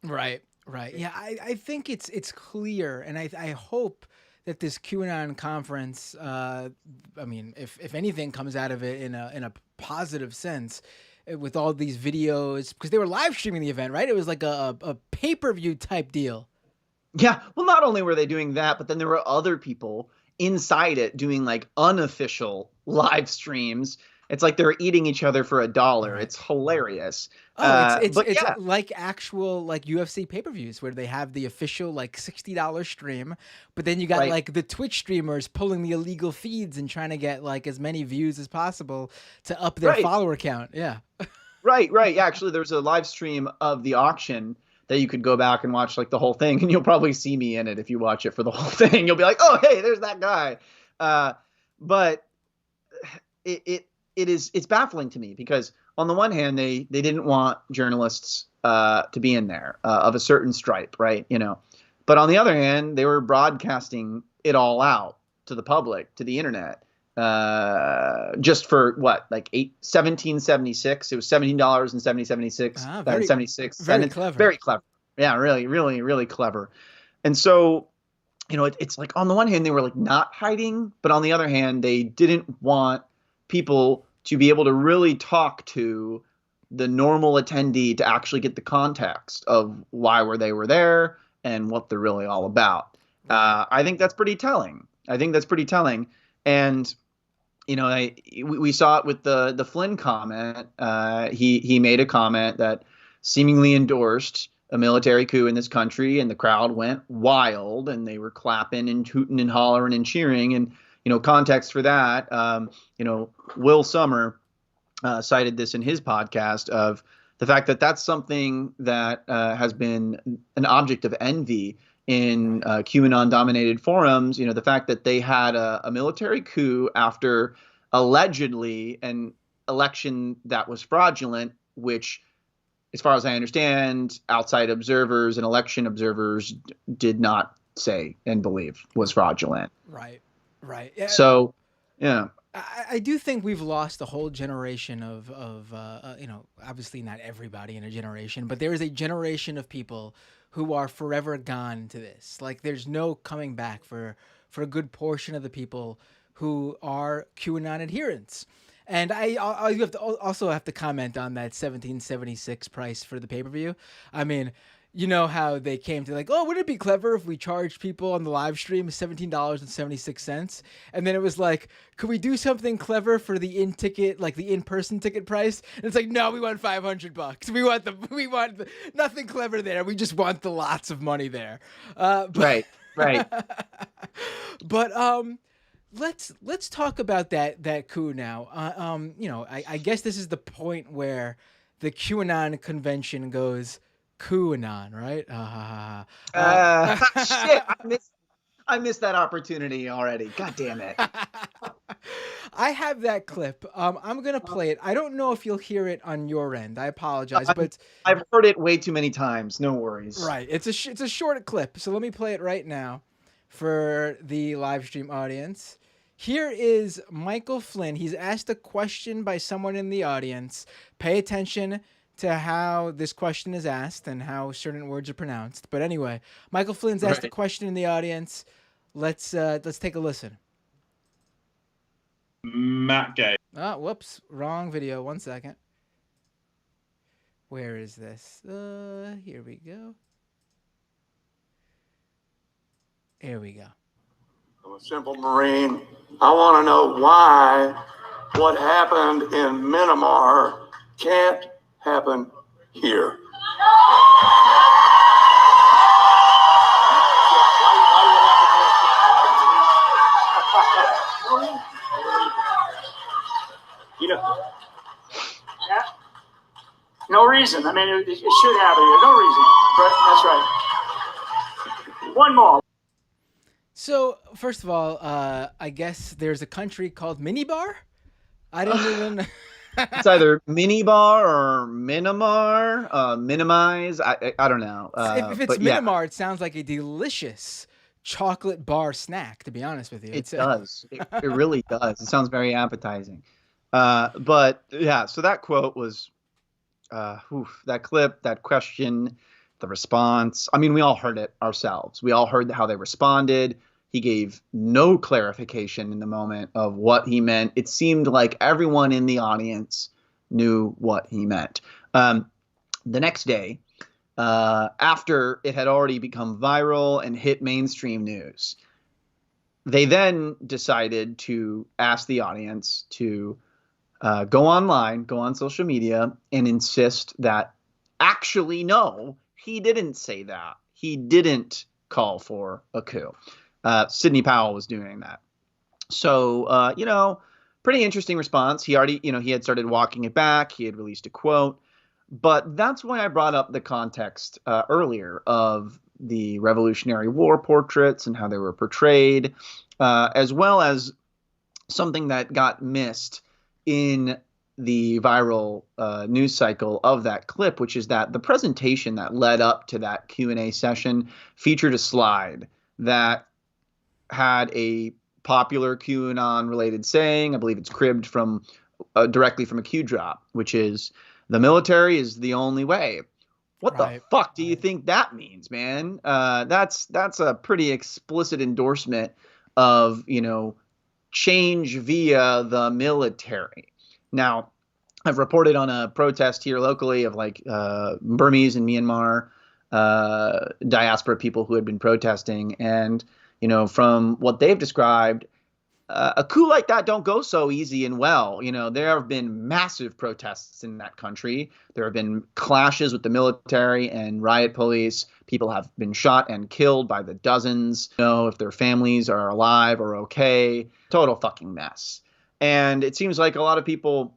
Right. Right. Yeah, I think it's clear, and I hope that this QAnon conference, I mean, if anything comes out of it in a positive sense, with all these videos, because they were live streaming the event, right? It was like a pay-per-view type deal. Yeah. Well, not only were they doing that, but then there were other people inside it doing like unofficial live streams. It's like they're eating each other for $1. Right. It's hilarious. Oh, it's But it's yeah, like actual like UFC pay-per-views where they have the official like $60 stream, but then you got right. like the Twitch streamers pulling the illegal feeds and trying to get like as many views as possible to up their Right. follower count. Yeah. Right. Right. Yeah, actually, there's a live stream of the auction that you could go back and watch like the whole thing, and you'll probably see me in it if you watch it for the whole thing. You'll be like, oh, hey, there's that guy. But it's baffling to me, because on the one hand, they didn't want journalists to be in there of a certain stripe, right? But on the other hand, they were broadcasting it all out to the public, to the internet, just for what, like 1776. It was $17.76. Very 76 very cents. clever. Very clever. Yeah, really, really, really clever. And so, it's like on the one hand they were like not hiding, but on the other hand they didn't want people to be able to really talk to the normal attendee to actually get the context of why they were there and what they're really all about. I think that's pretty telling. And we saw it with the Flynn comment. He made a comment that seemingly endorsed a military coup in this country, and the crowd went wild, and they were clapping and hooting and hollering and cheering. And context for that, Will Sommer cited this in his podcast of the fact that that's something that has been an object of envy in QAnon-dominated forums. The fact that they had a military coup after allegedly an election that was fraudulent, which, as far as I understand, outside observers and election observers did not say and believe was fraudulent. Right. Right. Yeah. So, yeah. I do think we've lost a whole generation of obviously not everybody in a generation, but there is a generation of people who are forever gone to this. Like, there's no coming back for a good portion of the people who are QAnon adherents. And I also have to comment on that 1776 price for the pay-per-view. I mean, you know how they came to like, oh, wouldn't it be clever if we charged people on the live stream $17.76? And then it was like, could we do something clever for the in-ticket, like the in-person ticket price? And it's like, no, we want $500. We want nothing clever there. We just want the lots of money there. Right. But let's talk about that coup now. I guess this is the point where the QAnon convention goes QAnon, right? Shit, I missed that opportunity already. God damn it. I have that clip. I'm gonna play it. I don't know if you'll hear it on your end. I apologize, but I've heard it way too many times. No worries. right, it's a short clip. So let me play it right now for the live stream audience. Here is Michael Flynn. He's asked a question by someone in the audience. Pay attention to how this question is asked and how certain words are pronounced. But anyway, Michael Flynn's asked a question in the audience. Let's take a listen. Matt Gay. Oh, whoops, wrong video. 1 second. Where is this? Here we go. Here we go. I'm a simple Marine. I want to know why what happened in Myanmar can't happen here. You know, no reason. I mean, it should happen here. No reason. That's right. One more. So, first of all, I guess there's a country called Minibar. I didn't even. It's either minibar or minimar, minimize. I don't know. If it's Minibar, it sounds like a delicious chocolate bar snack, to be honest with you. It does. It really does. It sounds very appetizing. But yeah, so that quote was, that clip, that question, the response. I mean, we all heard it ourselves. We all heard how they responded. He gave no clarification in the moment of what he meant. It seemed like everyone in the audience knew what he meant. The next day, after it had already become viral and hit mainstream news, they then decided to ask the audience to go online, go on social media, and insist that actually, no, he didn't say that. He didn't call for a coup. Sidney Powell was doing that. So, pretty interesting response. He already, he had started walking it back. He had released a quote. But that's why I brought up the context earlier of the Revolutionary War portraits and how they were portrayed, as well as something that got missed in the viral news cycle of that clip, which is that the presentation that led up to that Q&A session featured a slide that had a popular QAnon related saying. I believe it's cribbed from directly from a Q drop, which is the military is the only way. What the fuck do you think that means, man? That's a pretty explicit endorsement of, change via the military. Now, I've reported on a protest here locally of Burmese and Myanmar diaspora people who had been protesting. And, from what they've described, a coup like that don't go so easy and well. There have been massive protests in that country. There have been clashes with the military and riot police. People have been shot and killed by the dozens. If their families are alive or okay. Total fucking mess. And it seems like a lot of people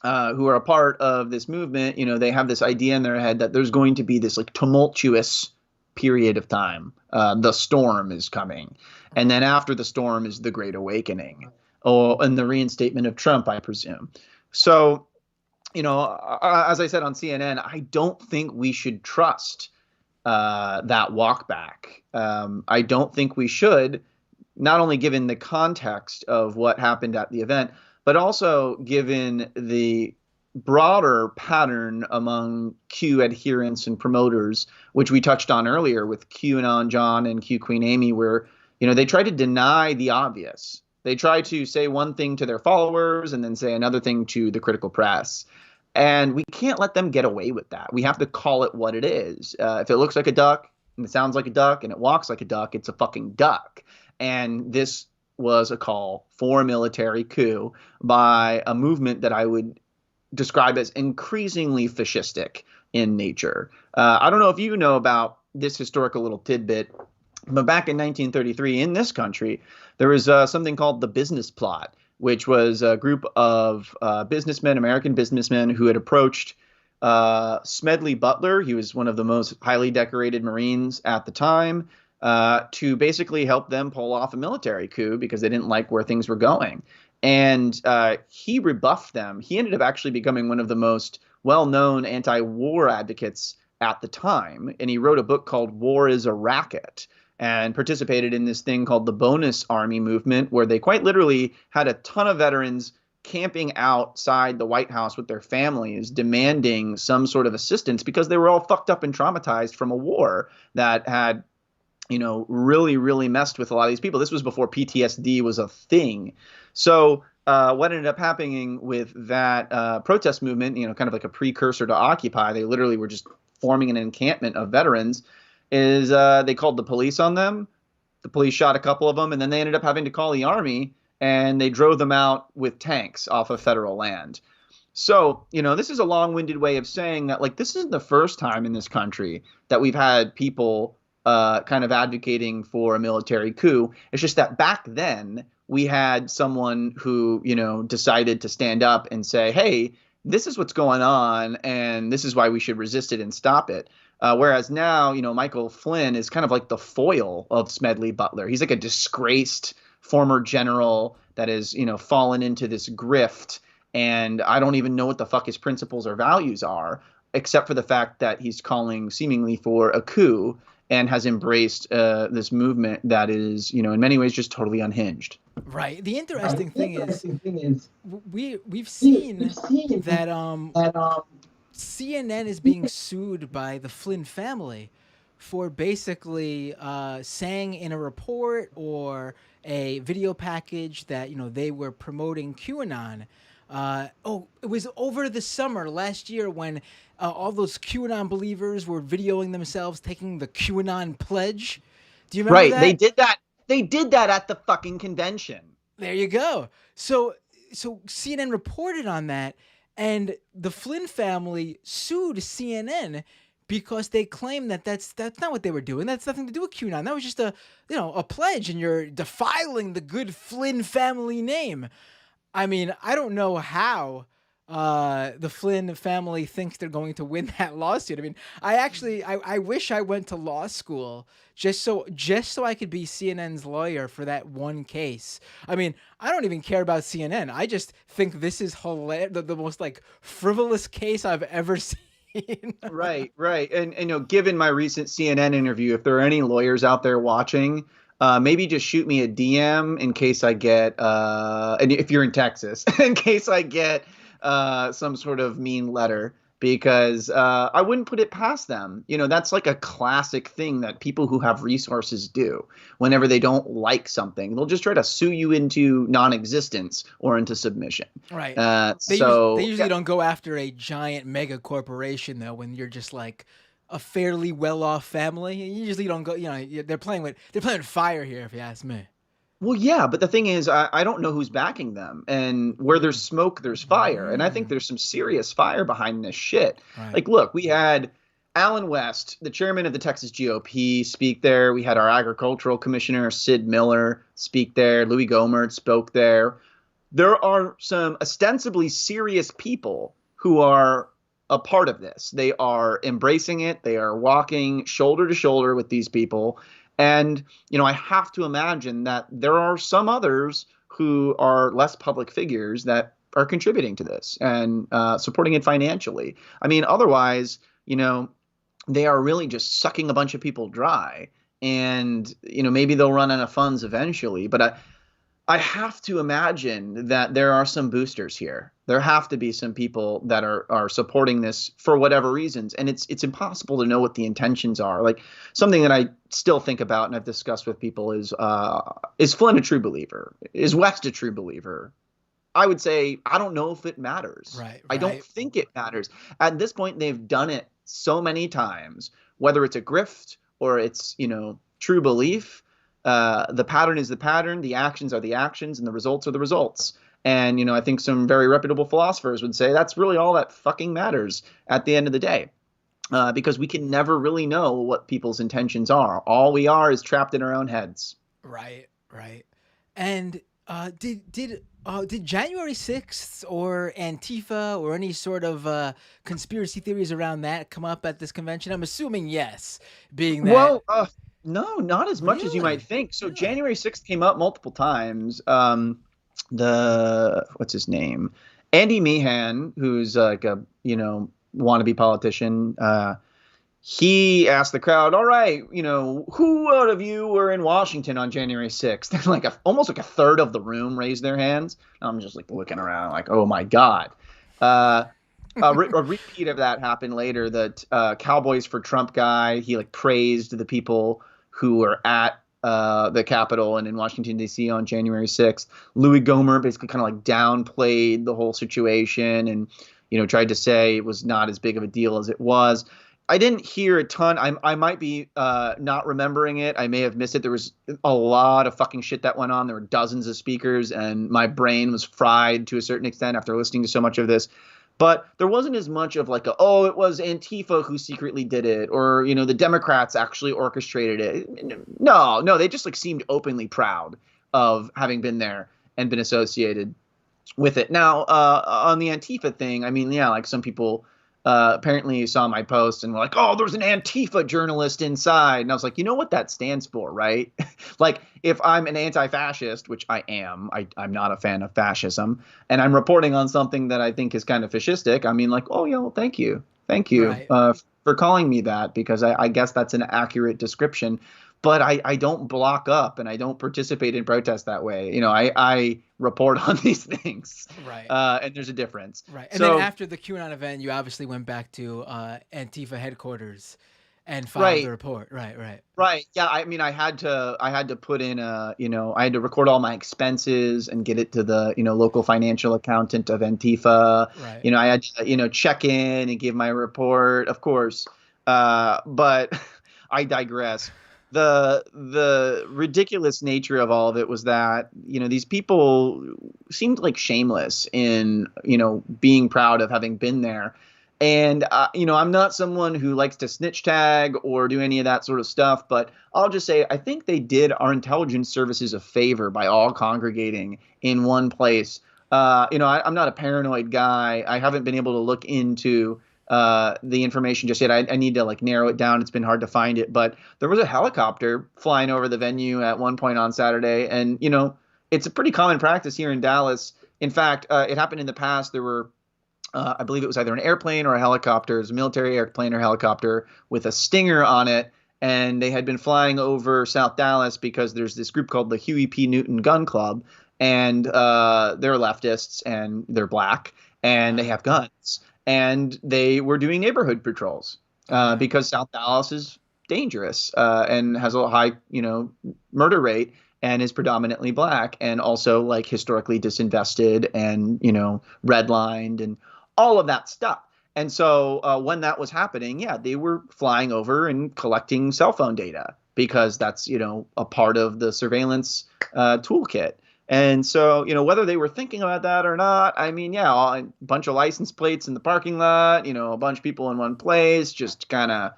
who are a part of this movement, they have this idea in their head that there's going to be this tumultuous period of time. The storm is coming. And then after the storm is the Great Awakening, and the reinstatement of Trump, I presume. So, as I said on CNN, I don't think we should trust that walk back. I don't think we should, not only given the context of what happened at the event, but also given the broader pattern among Q adherents and promoters, which we touched on earlier with QAnon John and Q Queen Amy, where, they try to deny the obvious. They try to say one thing to their followers and then say another thing to the critical press. And we can't let them get away with that. We have to call it what it is. If it looks like a duck and it sounds like a duck and it walks like a duck, it's a fucking duck. And this was a call for a military coup by a movement that I would describe as increasingly fascistic in nature. I don't know if you know about this historical little tidbit, but back in 1933 in this country, there was something called the Business Plot, which was a group of businessmen, American businessmen, who had approached Smedley Butler. He was one of the most highly decorated Marines at the time. to basically help them pull off a military coup because they didn't like where things were going. And he rebuffed them. He ended up actually becoming one of the most well-known anti-war advocates at the time. And he wrote a book called War is a Racket and participated in this thing called the Bonus Army movement, where they quite literally had a ton of veterans camping outside the White House with their families, demanding some sort of assistance because they were all fucked up and traumatized from a war that had, really, really messed with a lot of these people. This was before PTSD was a thing. So what ended up happening with that protest movement, kind of like a precursor to Occupy, they literally were just forming an encampment of veterans, is they called the police on them. The police shot a couple of them, and then they ended up having to call the army, and they drove them out with tanks off of federal land. So, this is a long-winded way of saying that, like, this isn't the first time in this country that we've had people kind of advocating for a military coup. It's just that back then we had someone who, decided to stand up and say, hey, this is what's going on, and this is why we should resist it and stop it. Whereas now, Michael Flynn is kind of like the foil of Smedley Butler. He's like a disgraced former general that has, fallen into this grift. And I don't even know what the fuck his principles or values are, except for the fact that he's calling seemingly for a coup and has embraced this movement that is, in many ways just totally unhinged. Right. The interesting thing is we've seen that CNN is being sued by the Flynn family for basically saying in a report or a video package that they were promoting QAnon. It was over the summer last year when all those QAnon believers were videoing themselves taking the QAnon pledge. Do you remember that? Right. They did that at the fucking convention. There you go. So CNN reported on that, and the Flynn family sued CNN because they claim that that's not what they were doing. That's nothing to do with QAnon. That was just a pledge, and you're defiling the good Flynn family name. I mean, I don't know how the Flynn family thinks they're going to win that lawsuit. I mean, I wish I went to law school just so I could be CNN's lawyer for that one case. I mean, I don't even care about CNN. I just think this is hilarious, the most like frivolous case I've ever seen. Right. And given my recent CNN interview, if there are any lawyers out there watching, maybe just shoot me a DM in case I get, and if you're in Texas, in case I get some sort of mean letter, because I wouldn't put it past them. That's like a classic thing that people who have resources do whenever they don't like something. They'll just try to sue you into non-existence or into submission. Right. They They usually don't go after a giant mega corporation, though, when you're just like a fairly well-off family. You usually don't go, they're playing with fire here, if you ask me. Well, yeah, but the thing is, I don't know who's backing them, and where there's smoke, there's fire. And I think there's some serious fire behind this shit. Right. Like, look, we had Alan West, the chairman of the Texas GOP, speak there. We had our agricultural commissioner, Sid Miller, speak there. Louis Gohmert spoke there. There are some ostensibly serious people who are a part of this. They are embracing it. They are walking shoulder to shoulder with these people. And, I have to imagine that there are some others who are less public figures that are contributing to this and supporting it financially. I mean, otherwise, they are really just sucking a bunch of people dry. And, maybe they'll run out of funds eventually. But I have to imagine that there are some boosters here. There have to be some people that are supporting this for whatever reasons. And it's impossible to know what the intentions are. Like, something that I still think about and I've discussed with people is Flynn a true believer? Is West a true believer? I would say, I don't know if it matters. Right. I don't think it matters. At this point, they've done it so many times, whether it's a grift or it's, true belief. The pattern is the pattern, the actions are the actions, and the results are the results. And, I think some very reputable philosophers would say that's really all that fucking matters at the end of the day, because we can never really know what people's intentions are. All we are is trapped in our own heads. Right. And did January 6th or Antifa or any sort of conspiracy theories around that come up at this convention? I'm assuming yes, being that. Well, No, not as much as you might Really? think. So Really? January 6th came up multiple times. What's his name? Andy Meehan, who's like a, wannabe politician. He asked the crowd, all right, who out of you were in Washington on January 6th? And like almost like a third of the room raised their hands. And I'm just like looking around like, oh my God. Uh, a repeat of that happened later. That Cowboys for Trump guy, he like praised the people who were at the Capitol and in Washington D.C. on January 6th. Louis Gohmert basically kind of like downplayed the whole situation and tried to say it was not as big of a deal as it was. I didn't hear a ton. I might be not remembering it. I may have missed it. There was a lot of fucking shit that went on. There were dozens of speakers, and my brain was fried to a certain extent after listening to so much of this. But there wasn't as much of like, it was Antifa who secretly did it, or, the Democrats actually orchestrated it. No, they just like seemed openly proud of having been there and been associated with it. Now, on the Antifa thing, I mean, yeah, like some people apparently saw my post and were like, oh, there's an Antifa journalist inside. And I was like, you know what that stands for, right? Like, if I'm an anti-fascist, which I am, I'm not a fan of fascism, and I'm reporting on something that I think is kind of fascistic, I mean, like, oh, yeah, well, thank you. Thank you for calling me that, because I guess that's an accurate description. But I don't block up and I don't participate in protests that way. I report on these things. Right. And there's a difference. Right. And then after the QAnon event, you obviously went back to Antifa headquarters and filed the report. Right. Yeah. I mean, I had to put in I had to record all my expenses and get it to the, local financial accountant of Antifa. Right. I had to, check in and give my report, of course. But I digress. The ridiculous nature of all of it was that, these people seemed like shameless in, being proud of having been there. And, I'm not someone who likes to snitch tag or do any of that sort of stuff, but I'll just say I think they did our intelligence services a favor by all congregating in one place. I'm not a paranoid guy. I haven't been able to look into the information just yet. I need to like narrow it down. It's been hard to find it, but there was a helicopter flying over the venue at one point on Saturday. And, it's a pretty common practice here in Dallas. In fact, it happened in the past. There were, I believe it was either an airplane or a helicopter. It was a military airplane or helicopter with a stinger on it. And they had been flying over South Dallas because there's this group called the Huey P. Newton Gun Club. And they're leftists and they're black and they have guns. And they were doing neighborhood patrols because South Dallas is dangerous and has a high, murder rate and is predominantly black and also like historically disinvested and, redlined and all of that stuff. And so when that was happening, they were flying over and collecting cell phone data because that's, a part of the surveillance toolkit. And so, whether they were thinking about that or not, I mean, a bunch of license plates in the parking lot, a bunch of people in one place, just kind of,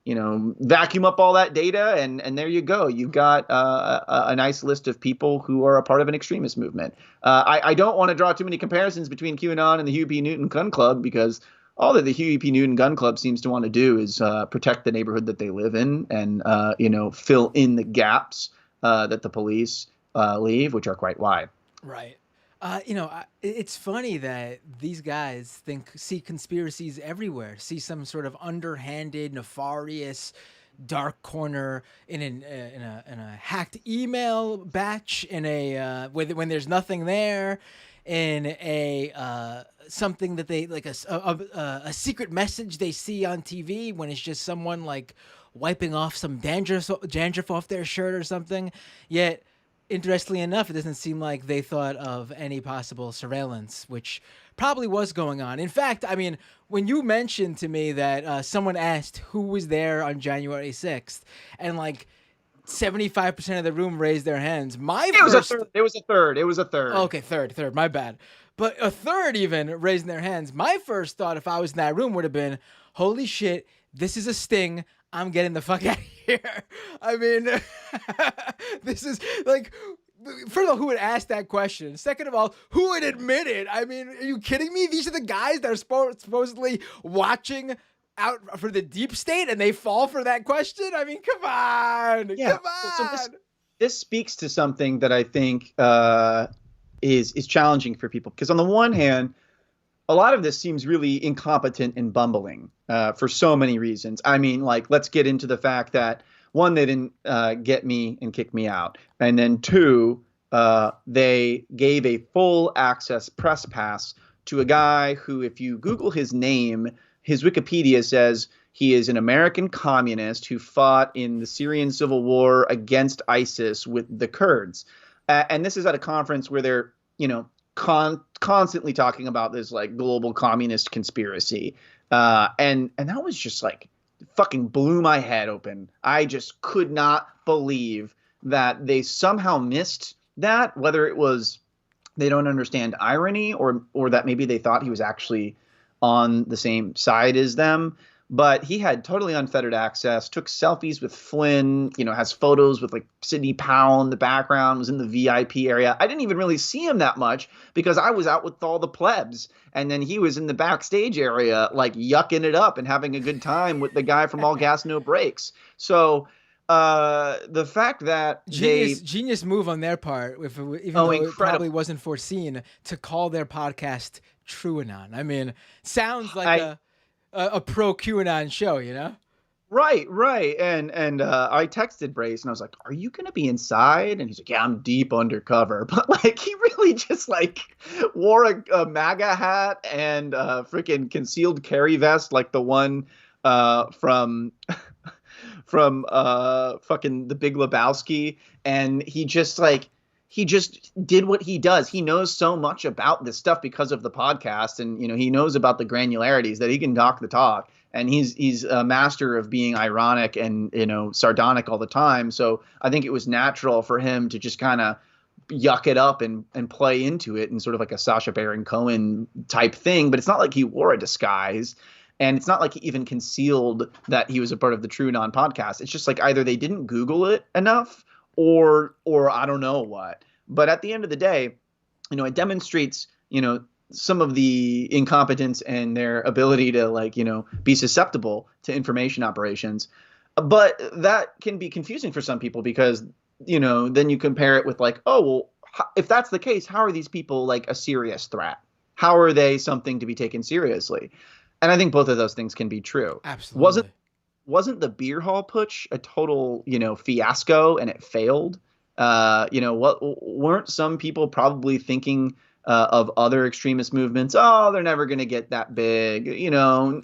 vacuum up all that data. And there you go. You've got a nice list of people who are a part of an extremist movement. I don't want to draw too many comparisons between QAnon and the Huey P. Newton Gun Club because all that the Huey P. Newton Gun Club seems to want to do is protect the neighborhood that they live in and, fill in the gaps that the police leave, which are quite wide. Right. It's funny that these guys see conspiracies everywhere, see some sort of underhanded, nefarious, dark corner in a hacked email batch, in a when there's nothing there, in a something that they like a secret message they see on TV when it's just someone like wiping off some dandruff off their shirt or something. Yet, interestingly enough, it doesn't seem like they thought of any possible surveillance, which probably was going on. In fact, I mean, when you mentioned to me that someone asked who was there on January 6th, and like 75% of the room raised their hands, It was a third. Okay, third. My bad. But a third even raising their hands. My first thought, if I was in that room, would have been, "Holy shit, this is a sting. I'm getting the fuck out of here." I mean, this is like, first of all, who would ask that question? Second of all, who would admit it? I mean, are you kidding me? These are the guys that are supposedly watching out for the deep state and they fall for that question? I mean, come on. Yeah. Come on. So this speaks to something that I think is challenging for people, because on the one hand, a lot of this seems really incompetent and bumbling for so many reasons. I mean, like, let's get into the fact that, one, they didn't get me and kick me out. And then two, they gave a full access press pass to a guy who, if you Google his name, his Wikipedia says he is an American communist who fought in the Syrian civil war against ISIS with the Kurds. And this is at a conference where they're, constantly talking about this like global communist conspiracy. And that was just like fucking blew my head open. I just could not believe that they somehow missed that, whether it was they don't understand irony or that maybe they thought he was actually on the same side as them. But he had totally unfettered access, took selfies with Flynn, has photos with like Sidney Powell in the background, was in the VIP area. I didn't even really see him that much because I was out with all the plebs. And then he was in the backstage area, like yucking it up and having a good time with the guy from All Gas, No Brakes. So the fact that genius move on their part, even though it probably wasn't foreseen, to call their podcast TrueAnon. I mean, sounds like a pro QAnon show, Right. And I texted Brace and I was like, "Are you gonna be inside?" And he's like, "Yeah, I'm deep undercover." But like, he really just like wore a MAGA hat and a freaking concealed carry vest, like the one from fucking The Big Lebowski, and he just did what he does. He knows so much about this stuff because of the podcast, and he knows about the granularities that he can talk the talk, and he's a master of being ironic and sardonic all the time. So I think it was natural for him to just kind of yuck it up and play into it in sort of like a Sacha Baron Cohen type thing. But it's not like he wore a disguise. And it's not like he even concealed that he was a part of the TrueAnon podcast. It's just like either they didn't Google it enough or I don't know what. But at the end of the day, it demonstrates, some of the incompetence and their ability to be susceptible to information operations. But that can be confusing for some people because, then you compare it with like, oh, well, if that's the case, how are these people like a serious threat? How are they something to be taken seriously? And I think both of those things can be true. Absolutely. Wasn't the beer hall putsch a total, fiasco and it failed? Weren't some people probably thinking of other extremist movements? Oh, they're never going to get that big.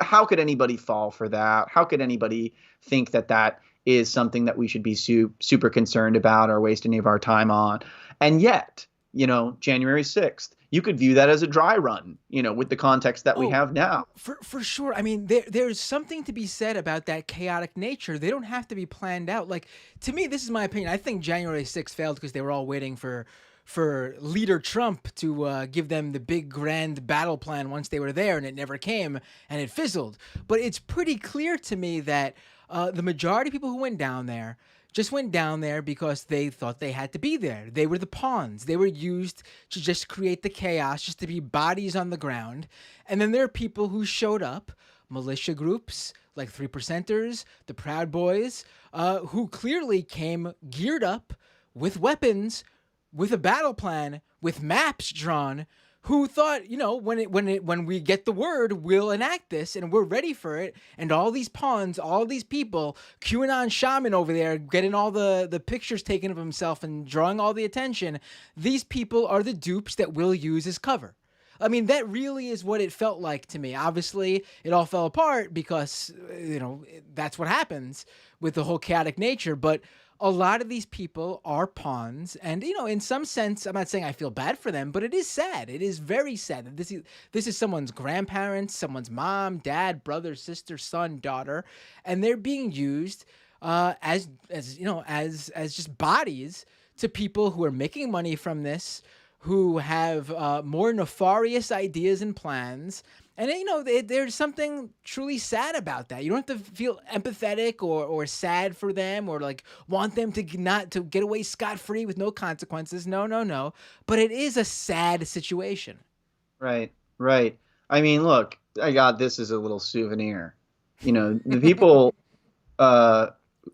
How could anybody fall for that? How could anybody think that is something that we should be super concerned about or waste any of our time on? And yet, January 6th, you could view that as a dry run, with the context that we have now. For sure. I mean, there's something to be said about that chaotic nature. They don't have to be planned out. Like, to me, this is my opinion. I think January 6th failed because they were all waiting for leader Trump to give them the big grand battle plan once they were there, and it never came and it fizzled. But it's pretty clear to me that the majority of people who went down there just went down there because they thought they had to be there. They were the pawns. They were used to just create the chaos, just to be bodies on the ground. And then there are people who showed up, militia groups like 3%ers, the Proud Boys, who clearly came geared up with weapons, with a battle plan, with maps drawn, who thought, when we get the word, we'll enact this and we're ready for it. And all these pawns, all these people, QAnon shaman over there getting all the pictures taken of himself and drawing all the attention. These people are the dupes that we'll use as cover. I mean, that really is what it felt like to me. Obviously, it all fell apart because, that's what happens with the whole chaotic nature. But a lot of these people are pawns. And, in some sense, I'm not saying I feel bad for them, but it is sad. It is very sad that this is someone's grandparents, someone's mom, dad, brother, sister, son, daughter, and they're being used as just bodies to people who are making money from this, who have more nefarious ideas and plans. And, there's something truly sad about that. You don't have to feel empathetic or sad for them or like want them to not to get away scot-free with no consequences. No. But it is a sad situation. Right. I mean, look, I got this as a little souvenir. The people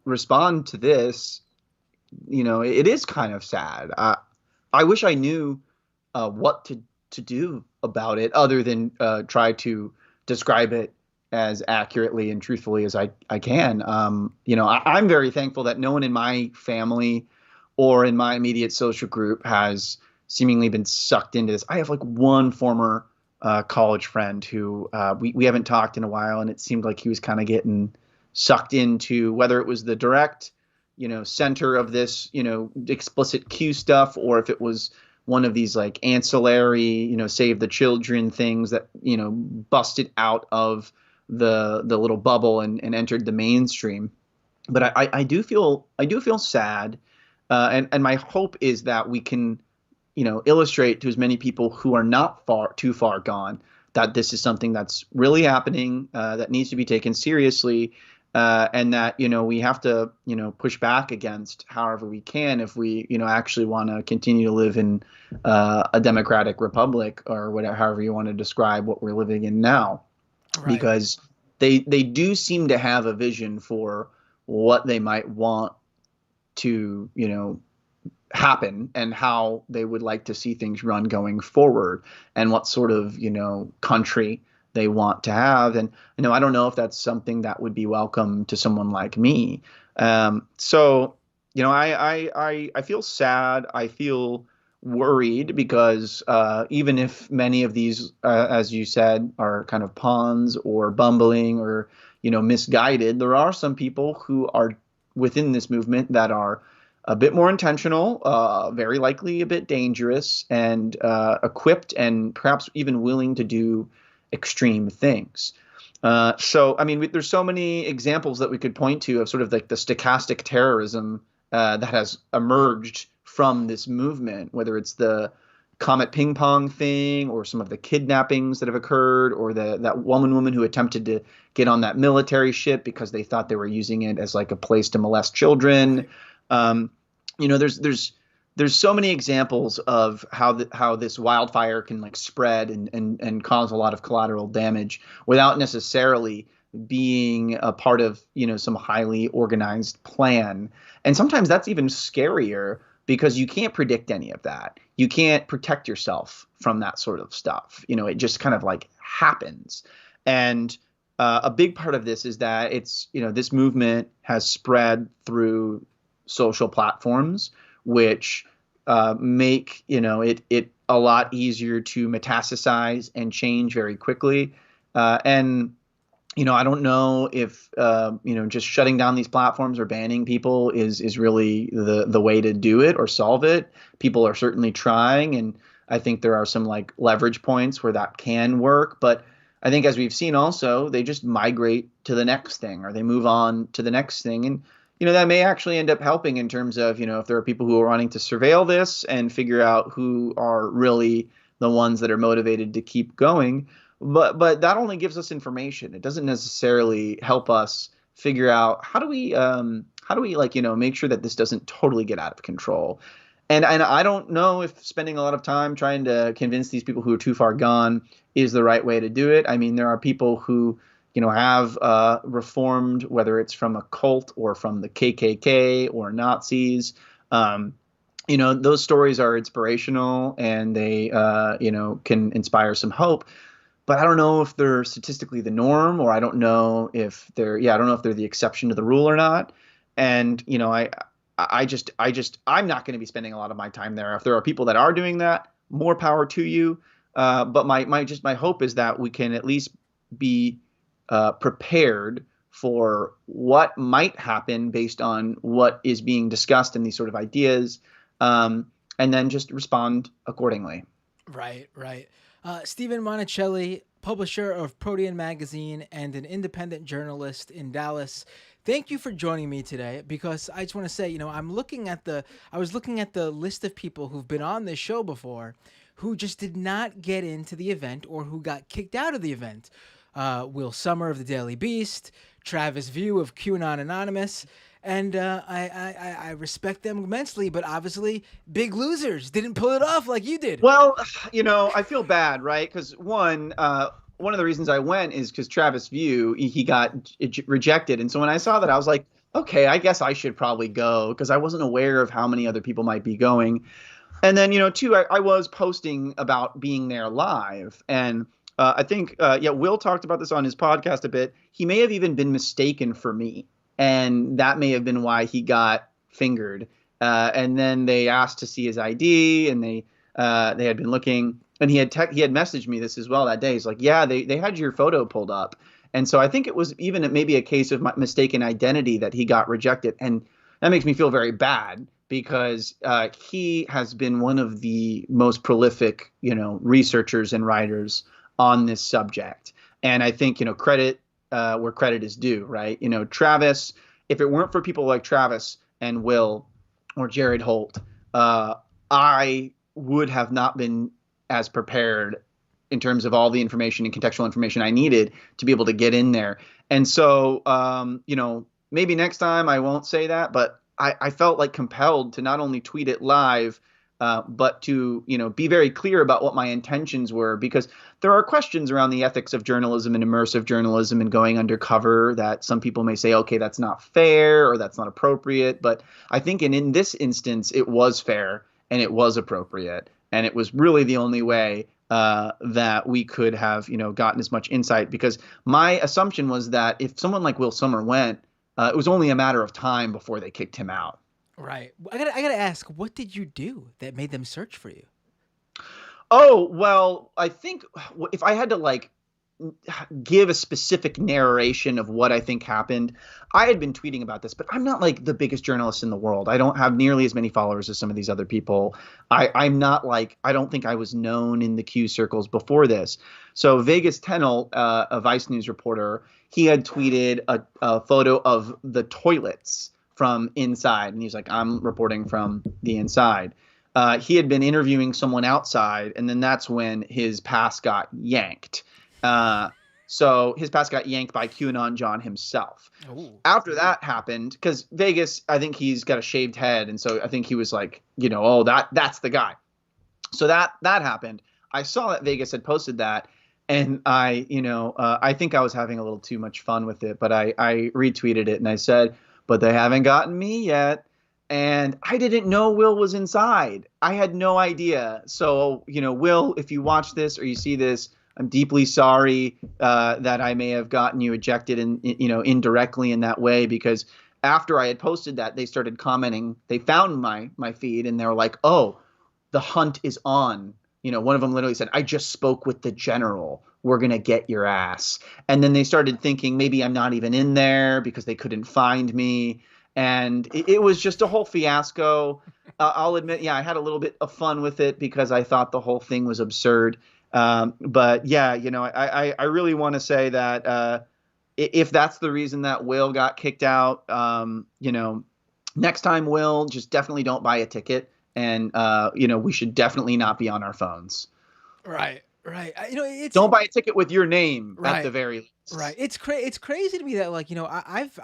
respond to this. It is kind of sad. I wish I knew what to do about it other than try to describe it as accurately and truthfully as I can. I'm very thankful that no one in my family or in my immediate social group has seemingly been sucked into this. I have like one former college friend who we haven't talked in a while, and it seemed like he was kind of getting sucked into whether it was the direct, center of this, explicit Q stuff, or if it was one of these like ancillary, save the children things that, busted out of the little bubble and entered the mainstream. But I do feel sad. And my hope is that we can, illustrate to as many people who are not too far gone that this is something that's really happening, that needs to be taken seriously, and that, we have to, push back against however we can if we, actually want to continue to live in a democratic republic, or whatever, however you want to describe what we're living in now. Right. Because they do seem to have a vision for what they might want to, happen, and how they would like to see things run going forward, and what sort of, country they want to have. And, I don't know if that's something that would be welcome to someone like me. So, I feel sad. I feel worried because even if many of these, as you said, are kind of pawns or bumbling or, misguided, there are some people who are within this movement that are a bit more intentional, very likely a bit dangerous, and equipped and perhaps even willing to do extreme things. So, I mean, there's so many examples that we could point to of sort of like the stochastic terrorism that has emerged from this movement, whether it's the Comet Ping Pong thing, or some of the kidnappings that have occurred, or that woman who attempted to get on that military ship because they thought they were using it as like a place to molest children. There's so many examples of how this wildfire can like spread and cause a lot of collateral damage without necessarily being a part of, some highly organized plan. And sometimes that's even scarier because you can't predict any of that. You can't protect yourself from that sort of stuff. It just kind of like happens. And a big part of this is that it's, this movement has spread through social platforms, which make it a lot easier to metastasize and change very quickly. And I don't know if just shutting down these platforms or banning people is really the way to do it or solve it. People are certainly trying, and I think there are some like leverage points where that can work. But I think, as we've seen also, they just migrate to the next thing, or they move on to the next thing. And that may actually end up helping in terms of, if there are people who are wanting to surveil this and figure out who are really the ones that are motivated to keep going. But that only gives us information. It doesn't necessarily help us figure out how do we like, make sure that this doesn't totally get out of control. And I don't know if spending a lot of time trying to convince these people who are too far gone is the right way to do it. I mean, there are people who have reformed, whether it's from a cult or from the KKK or Nazis. Those stories are inspirational, and they, can inspire some hope. But I don't know if they're statistically the norm, or I don't know if they're the exception to the rule or not. And, I'm not going to be spending a lot of my time there. If there are people that are doing that, more power to you. But my hope is that we can at least be prepared for what might happen based on what is being discussed in these sort of ideas, and then just respond accordingly. Right. Stephen Monacelli, publisher of Protean Magazine and an independent journalist in Dallas, thank you for joining me today, because I just want to say, I was looking at the list of people who've been on this show before who just did not get into the event, or who got kicked out of the event. Will Summer of the Daily Beast, Travis View of QAnon Anonymous, and I respect them immensely, but obviously big losers, didn't pull it off like you did. Well, I feel bad, right? Because one, one of the reasons I went is because Travis View, he got rejected. And so when I saw that, I was like, okay, I guess I should probably go, because I wasn't aware of how many other people might be going. And then, too, I was posting about being there live. And I think, Will talked about this on his podcast a bit. He may have even been mistaken for me. And that may have been why he got fingered. And then they asked to see his ID, and they had been looking. And he had messaged me this as well that day. He's like, yeah, they had your photo pulled up. And so I think it was even maybe a case of mistaken identity that he got rejected. And that makes me feel very bad, because he has been one of the most prolific, researchers and writers on this subject. And I think, credit where credit is due, right? Travis, if it weren't for people like Travis and Will or Jared Holt, I would have not been as prepared in terms of all the information and contextual information I needed to be able to get in there. And so, maybe next time I won't say that, but I felt like compelled to not only tweet it live, but to, be very clear about what my intentions were, because there are questions around the ethics of journalism and immersive journalism and going undercover that some people may say, okay, that's not fair or that's not appropriate. But I think in this instance, it was fair and it was appropriate. And it was really the only way that we could have, gotten as much insight, because my assumption was that if someone like Will Sommer went, it was only a matter of time before they kicked him out. Right. I gotta ask, what did you do that made them search for you? Oh, well, I think if I had to give a specific narration of what I think happened, I had been tweeting about this, but I'm not like the biggest journalist in the world. I don't have nearly as many followers as some of these other people. I'm not I don't think I was known in the Q circles before this. So Vegas Tennell, a Vice News reporter, he had tweeted a photo of the toilets from inside. And he's like, I'm reporting from the inside. He had been interviewing someone outside, and then that's when his pass got yanked. So his pass got yanked by QAnon John himself. Ooh. After that happened, because Vegas, I think he's got a shaved head. And so I think he was like, oh, that's the guy. So that happened. I saw that Vegas had posted that. And I think I was having a little too much fun with it, but I retweeted it and I said, but they haven't gotten me yet. And I didn't know Will was inside. I had no idea. So, Will, if you watch this or you see this, I'm deeply sorry that I may have gotten you ejected indirectly in that way, because after I had posted that, they started commenting. They found my feed and they were like, oh, the hunt is on. One of them literally said, I just spoke with the general. We're going to get your ass. And then they started thinking maybe I'm not even in there because they couldn't find me. And it was just a whole fiasco. I'll admit, I had a little bit of fun with it because I thought the whole thing was absurd. But yeah, I really want to say that if that's the reason that Will got kicked out, next time, Will, just definitely don't buy a ticket. And, we should definitely not be on our phones. Right. Don't buy a ticket with your name at the very least. Right. It's crazy to me that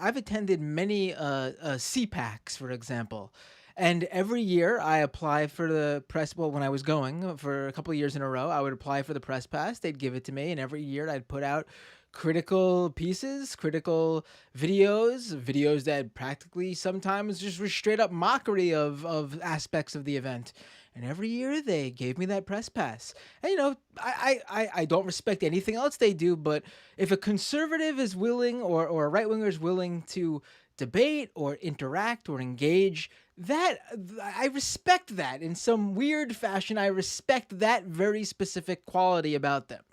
I've attended many CPACs, for example. And every year I apply for the press. Well, when I was going for a couple of years in a row, I would apply for the press pass. They'd give it to me. And every year I'd put out critical pieces, critical videos that practically sometimes just were straight up mockery of aspects of the event. And every year they gave me that press pass. And, I don't respect anything else they do, but if a conservative is willing or a right-winger is willing to debate or interact or engage, that I respect that in some weird fashion. I respect that very specific quality about them.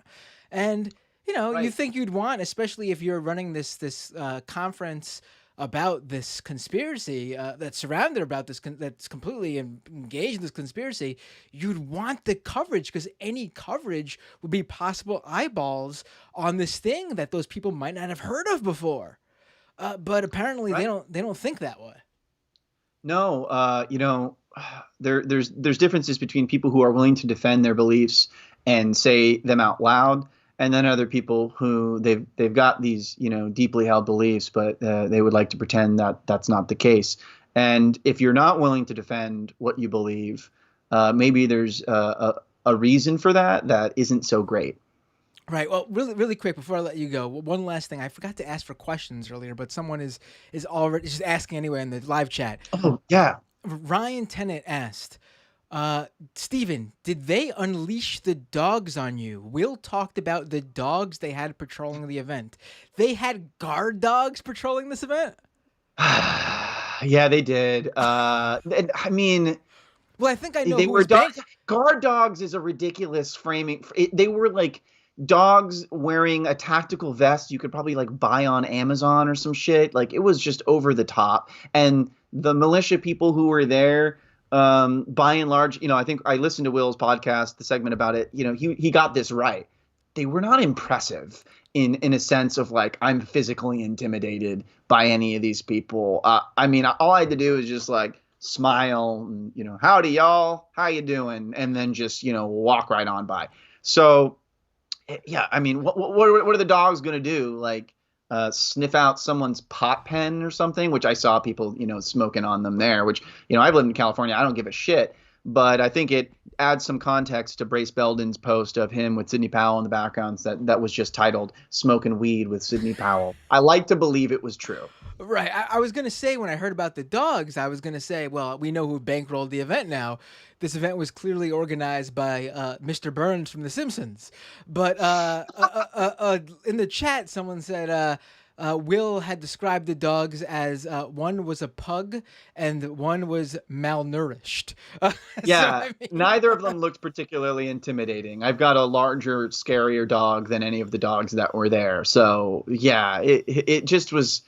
And, right. You think you'd want, especially if you're running this conference about this conspiracy that's surrounded about this, that's completely engaged in this conspiracy, you'd want the coverage, because any coverage would be possible eyeballs on this thing that those people might not have heard of before. But apparently right. they don't think that way. No, there's differences between people who are willing to defend their beliefs and say them out loud, and then other people who they've got these, deeply held beliefs, but they would like to pretend that that's not the case. And if you're not willing to defend what you believe, maybe there's a reason for that isn't so great. Right. Well, really, really quick before I let you go, one last thing. I forgot to ask for questions earlier, but someone is already just asking anyway in the live chat. Oh yeah. Ryan Tennant asked, Steven, did they unleash the dogs on you? Will talked about the dogs they had patrolling the event. They had guard dogs patrolling this event? Yeah, they did. And, I mean, Well, I think I know they who were was bank. guard dogs is a ridiculous framing. They were like dogs wearing a tactical vest you could probably like buy on Amazon or some shit. Like it was just over the top. And the militia people who were there, by and large, I think I listened to Will's podcast, the segment about it. He got this right. They were not impressive in a sense of like I'm physically intimidated by any of these people. I mean, all I had to do is just like smile and howdy y'all, how you doing, and then just walk right on by. So yeah, I mean, what are the dogs gonna do, like sniff out someone's pot pen or something, which I saw people smoking on them there, which I've lived in California, I don't give a shit. But I think it adds some context to Brace Belden's post of him with Sidney Powell in the background that was just titled "Smoking Weed with Sidney Powell." I like to believe it was true. Right. I was going to say, when I heard about the dogs, I was going to say, well, we know who bankrolled the event now. This event was clearly organized by Mr. Burns from The Simpsons. But in the chat, someone said Will had described the dogs as one was a pug and one was malnourished. Yeah, So, I mean, neither of them looked particularly intimidating. I've got a larger, scarier dog than any of the dogs that were there. So yeah, it just was.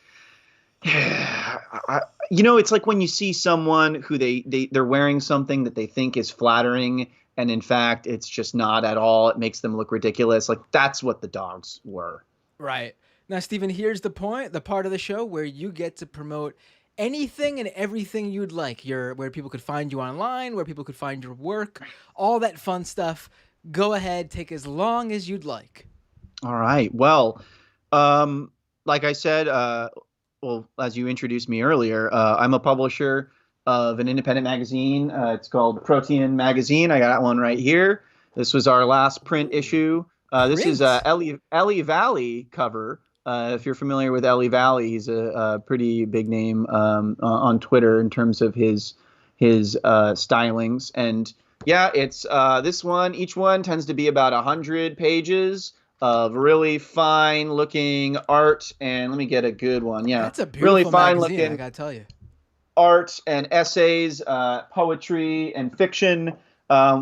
It's like when you see someone who they're wearing something that they think is flattering, and in fact it's just not at all. It makes them look ridiculous. Like that's what the dogs were. right. Now, Stephen, here's the part of the show where you get to promote anything and everything you'd like. Where people could find you online, where people could find your work, all that fun stuff. Go ahead, take as long as you'd like. All right. Well, like I said, well, as you introduced me earlier, I'm a publisher of an independent magazine. It's called Protean Magazine. I got one right here. This was our last print issue. This is Ellie Valley cover. If you're familiar with Ellie Valley, he's a pretty big name on Twitter in terms of his stylings. And yeah, it's this one. Each one tends to be about 100 pages of really fine looking art. And let me get a good one. Yeah, that's a beautiful really fine magazine, looking. I gotta tell you. Art and essays, poetry and fiction.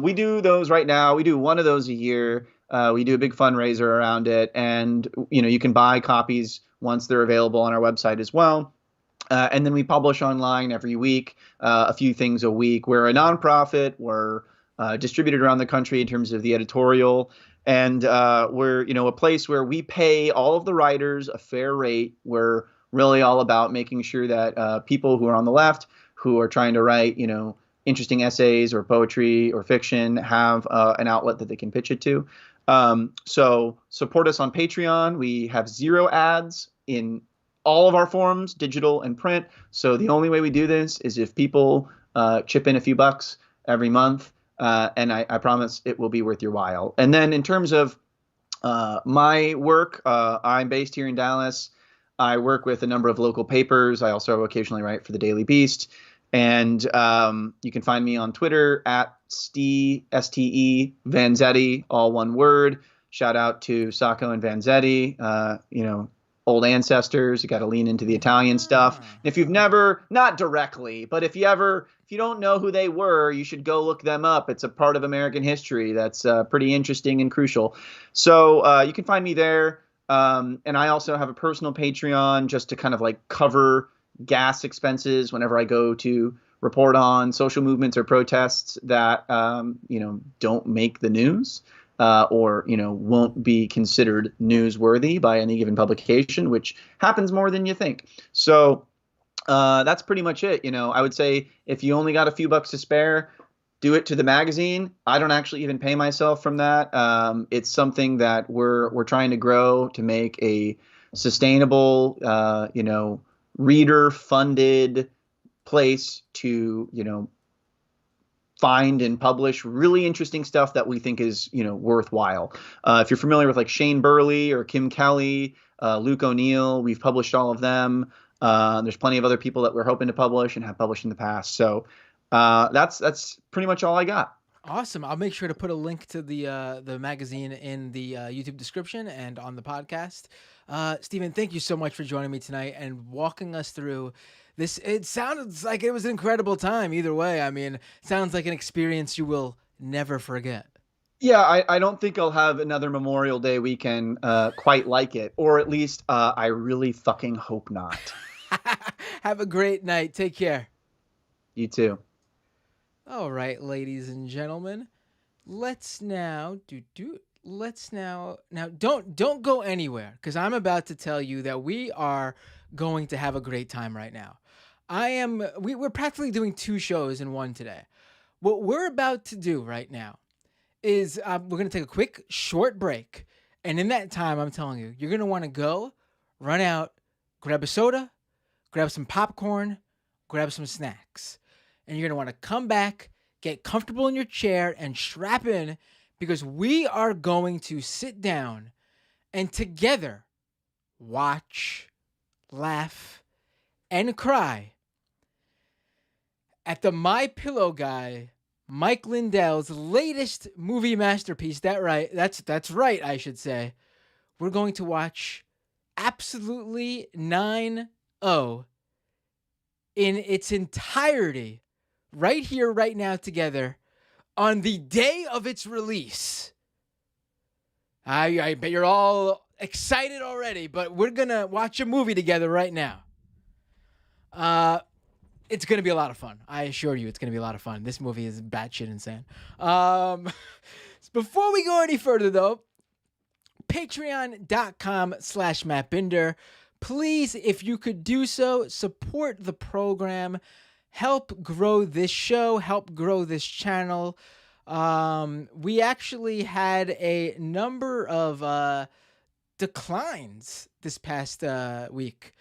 We do those right now. We do one of those a year. We do a big fundraiser around it, and you can buy copies once they're available on our website as well. And then we publish online every week, a few things a week. We're a nonprofit. We're distributed around the country in terms of the editorial, and we're a place where we pay all of the writers a fair rate. We're really all about making sure that people who are on the left, who are trying to write interesting essays or poetry or fiction, have an outlet that they can pitch it to. So support us on Patreon. We have 0 ads in all of our forms, digital and print. So the only way we do this is if people chip in a few bucks every month. And I promise it will be worth your while. And then in terms of my work, I'm based here in Dallas. I work with a number of local papers. I also occasionally write for the Daily Beast. And you can find me on Twitter at Ste Vanzetti, all one word. Shout out to Sacco and Vanzetti, old ancestors. You got to lean into the Italian stuff. And if you've never, not directly, but if you don't know who they were, you should go look them up. It's a part of American history that's pretty interesting and crucial. So you can find me there. And I also have a personal Patreon just to kind of like cover gas expenses whenever I go to report on social movements or protests that, don't make the news, or, won't be considered newsworthy by any given publication, which happens more than you think. So that's pretty much it. I would say if you only got a few bucks to spare, do it to the magazine. I don't actually even pay myself from that. It's something that we're trying to grow to make a sustainable, reader funded place to, find and publish really interesting stuff that we think is, worthwhile. If you're familiar with like Shane Burley or Kim Kelly, Luke O'Neill, we've published all of them. There's plenty of other people that we're hoping to publish and have published in the past. So that's pretty much all I got. Awesome. I'll make sure to put a link to the magazine in the YouTube description and on the podcast. Stephen, thank you so much for joining me tonight and walking us through this. It sounds like it was an incredible time either way. I mean, it sounds like an experience you will never forget. Yeah, I don't think I'll have another Memorial Day weekend quite like it, or at least I really fucking hope not. Have a great night. Take care. You too. All right, ladies and gentlemen, let's now don't go anywhere, because I'm about to tell you that we are going to have a great time right now. We're practically doing 2 shows in one today. What we're about to do right now is we're going to take a quick short break, and in that time, I'm telling you, you're going to want to go run out, grab a soda, grab some popcorn, grab some snacks. And you're going to want to come back, get comfortable in your chair, and strap in, because we are going to sit down and together watch, laugh, and cry at the My Pillow guy, Mike Lindell's latest movie masterpiece. That's right, I should say. We're going to watch Absolutely 9/0 in its entirety, right here, right now, together, on the day of its release. I bet you're all excited already, but we're going to watch a movie together right now. It's going to be a lot of fun. I assure you it's going to be a lot of fun. This movie is batshit insane. Before we go any further, though, patreon.com/MattBinder. Please, if you could do so, support the program. Help grow this show, help grow this channel. We actually had a number of declines this past week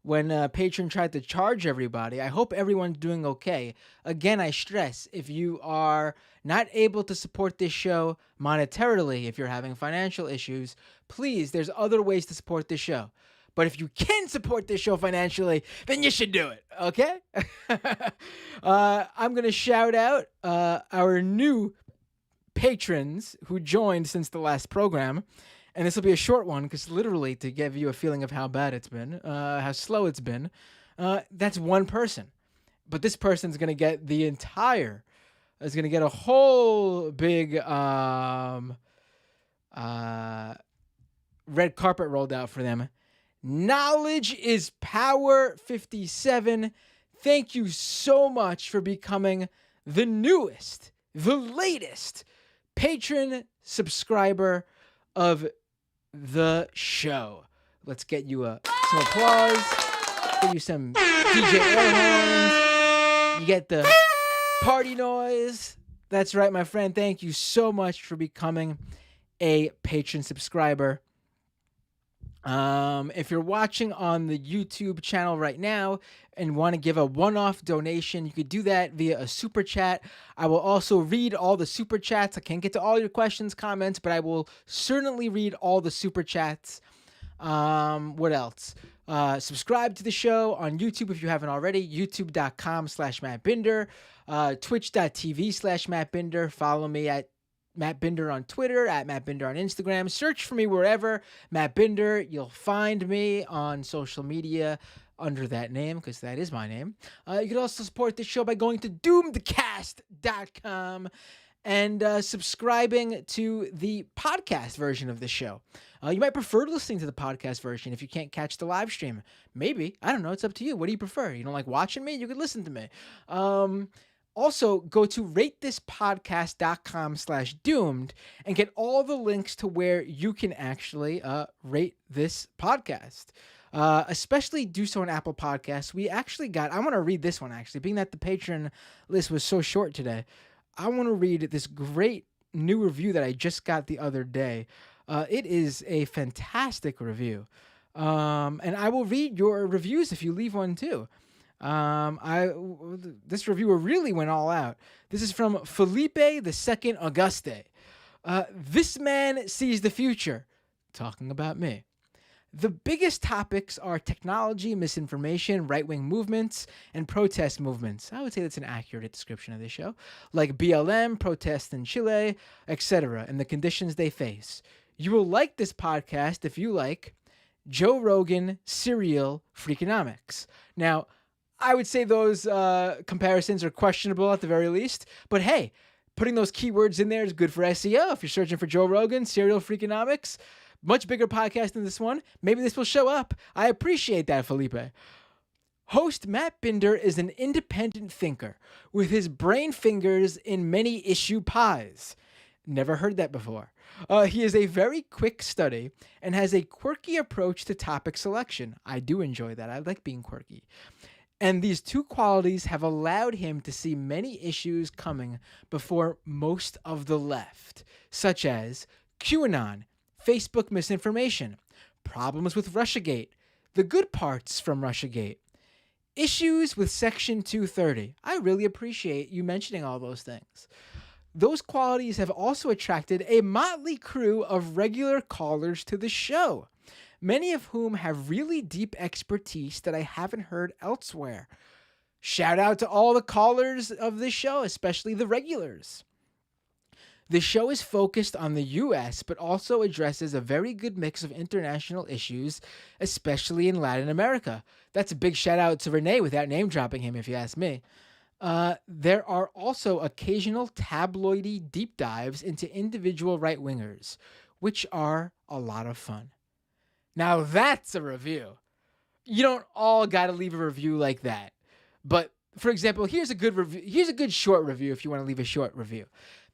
when Patreon tried to charge everybody. I hope everyone's doing okay. Again, I stress, if you are not able to support this show monetarily, if you're having financial issues, please, there's other ways to support this show. But if you can support this show financially, then you should do it, okay? I'm going to shout out our new patrons who joined since the last program. And this will be a short one, because literally, to give you a feeling of how bad it's been, how slow it's been, that's one person. But this person's going to get is going to get a whole big red carpet rolled out for them. Knowledge is Power 57. Thank you so much for becoming the newest, the latest patron subscriber of the show. Let's get you some applause. Give you some DJ air horns. You get the party noise. That's right, my friend. Thank you so much for becoming a patron subscriber. If you're watching on the YouTube channel right now and want to give a one-off donation, you could do that via a super chat. I will also read all the super chats. I can't get to all your questions, comments, but I will certainly read all the super chats. What else? Subscribe to the show on YouTube if you haven't already. YouTube.com/MattBinder. Twitch.tv/MattBinder. Follow me at Matt Binder on Twitter, at Matt Binder on Instagram. Search for me wherever, Matt Binder. You'll find me on social media under that name, because that is my name. You can also support this show by going to doomedcast.com and subscribing to the podcast version of the show. You might prefer listening to the podcast version if you can't catch the live stream. Maybe. I don't know. It's up to you. What do you prefer? You don't like watching me? You can listen to me. Also, go to ratethispodcast.com/doomed and get all the links to where you can actually rate this podcast. Especially do so on Apple Podcasts. We actually got, I want to read this one actually, being that the patron list was so short today. I want to read this great new review that I just got the other day. It is a fantastic review. And I will read your reviews if you leave one too. This reviewer really went all out. This is from Felipe II Auguste. This man sees the future. Talking about me. The biggest topics are technology, misinformation, right-wing movements, and protest movements. I would say that's an accurate description of this show. Like BLM, protests in Chile, etc., and the conditions they face. You will like this podcast if you like Joe Rogan, Serial, Freakonomics. Now, I would say those comparisons are questionable at the very least, but hey, putting those keywords in there is good for SEO. If you're searching for Joe Rogan, Serial, Freakonomics, much bigger podcast than this one, maybe this will show up. I appreciate that, Felipe. Host Matt Binder is an independent thinker with his brain fingers in many issue pies. Never heard that before. He is a very quick study and has a quirky approach to topic selection. I do enjoy that. I like being quirky. And these two qualities have allowed him to see many issues coming before most of the left, such as QAnon, Facebook misinformation, problems with Russiagate, the good parts from Russiagate, issues with Section 230. I really appreciate you mentioning all those things. Those qualities have also attracted a motley crew of regular callers to the show, many of whom have really deep expertise that I haven't heard elsewhere. Shout out to all the callers of this show, especially the regulars. The show is focused on the US, but also addresses a very good mix of international issues, especially in Latin America. That's a big shout out to Renee without name dropping him, if you ask me. There are also occasional tabloidy deep dives into individual right-wingers, which are a lot of fun. Now that's a review. You don't all got to leave a review like that. But for example, here's a good review. Here's a good short review if you want to leave a short review.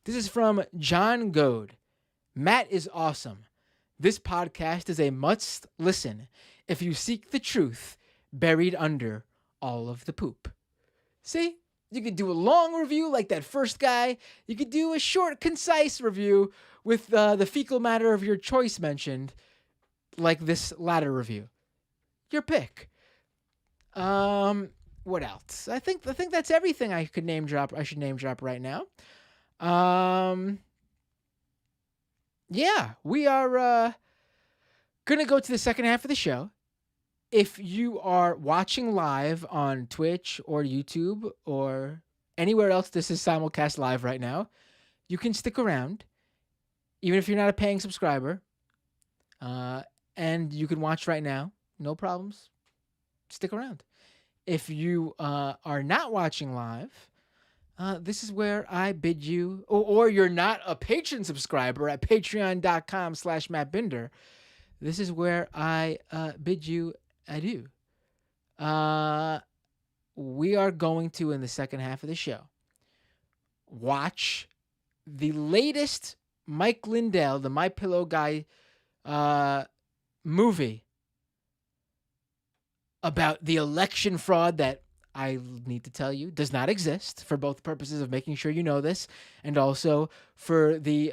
This is from John Goad. Matt is awesome. This podcast is a must listen if you seek the truth buried under all of the poop. See? You could do a long review like that first guy. You could do a short, concise review with the fecal matter of your choice mentioned, like this latter review. Your pick. What else? I think that's everything I could name drop. I should name drop right now. Yeah, we are gonna go to the second half of the show. If you are watching live on Twitch or YouTube or anywhere else this is simulcast live right now, you can stick around, even if you're not a paying subscriber. And you can watch right now, no problems. Stick around. If you are not watching live, this is where I bid you, or you're not a patron subscriber at patreon.com/MattBinder, this is where I bid you adieu. We are going to, in the second half of the show, watch the latest Mike Lindell, the My Pillow guy movie about the election fraud that I need to tell you does not exist, for both purposes of making sure you know this and also for the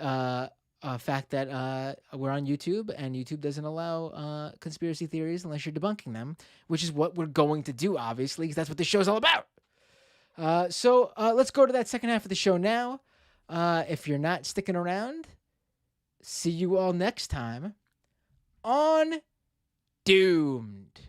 fact that we're on YouTube and YouTube doesn't allow conspiracy theories unless you're debunking them, which is what we're going to do, obviously, because that's what this show's all about. So let's go to that second half of the show now. If you're not sticking around, see you all next time on Doomed.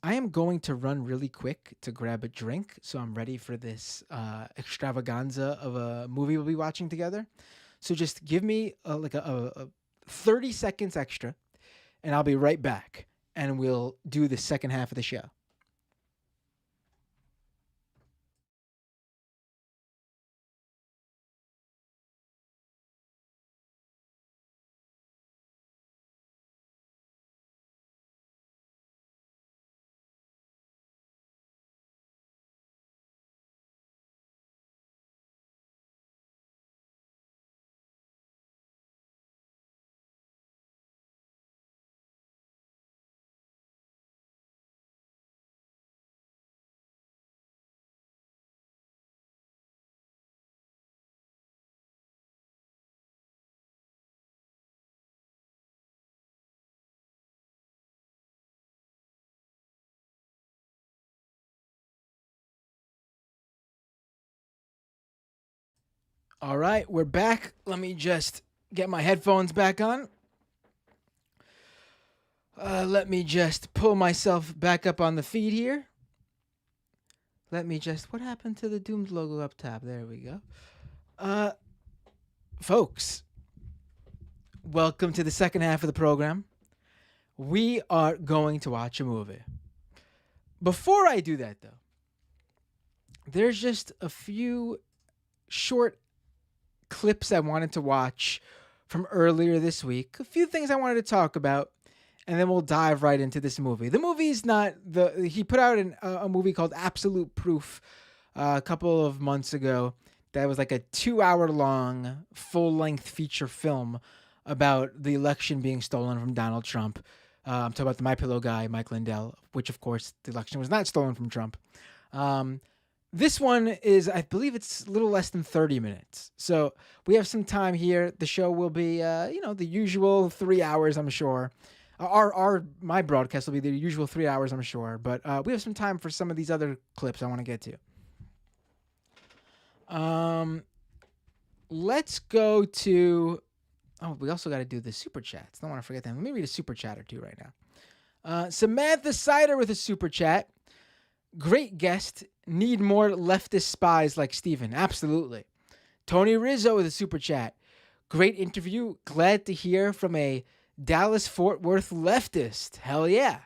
I am going to run really quick to grab a drink, so I'm ready for this extravaganza of a movie we'll be watching together. So just give me like a 30 seconds extra, and I'll be right back, and we'll do the second half of the show. All right, we're back. Let me just get my headphones back on. Let me just pull myself back up on the feed here. What happened to the Doomed logo up top? There we go. Folks, welcome to the second half of the program. We are going to watch a movie. Before I do that, though, there's just a few short clips I wanted to watch from earlier this week. A few things I wanted to talk about, and then we'll dive right into this movie. The movie's not the... He put out a movie called Absolute Proof a couple of months ago. That was like a 2-hour-long, full-length feature film about the election being stolen from Donald Trump. I'm talking about the MyPillow guy, Mike Lindell, which, of course, the election was not stolen from Trump. This one is, I believe it's a little less than 30 minutes. So we have some time here. The show will be, the usual 3 hours, I'm sure. My broadcast will be the usual 3 hours, I'm sure. But we have some time for some of these other clips I want to get to. Let's go to... Oh, we also got to do the super chats. Don't want to forget them. Let me read a super chat or two right now. Samantha Sider with a super chat. Great guest. Need more leftist spies like Steven. Absolutely. Tony Rizzo with a super chat. Great interview. Glad to hear from a Dallas-Fort Worth leftist. Hell yeah.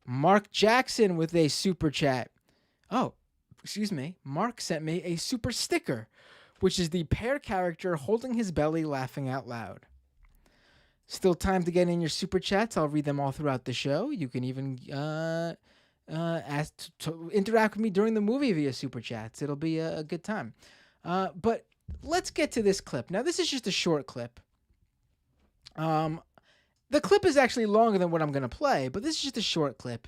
Mark Jackson with a super chat. Oh, excuse me. Mark sent me a super sticker, which is the pear character holding his belly laughing out loud. Still time to get in your super chats. I'll read them all throughout the show. You can even ask to interact with me during the movie via super chats. It'll be a good time. But let's get to this clip. Now, this is just a short clip. The clip is actually longer than what I'm going to play, but this is just a short clip.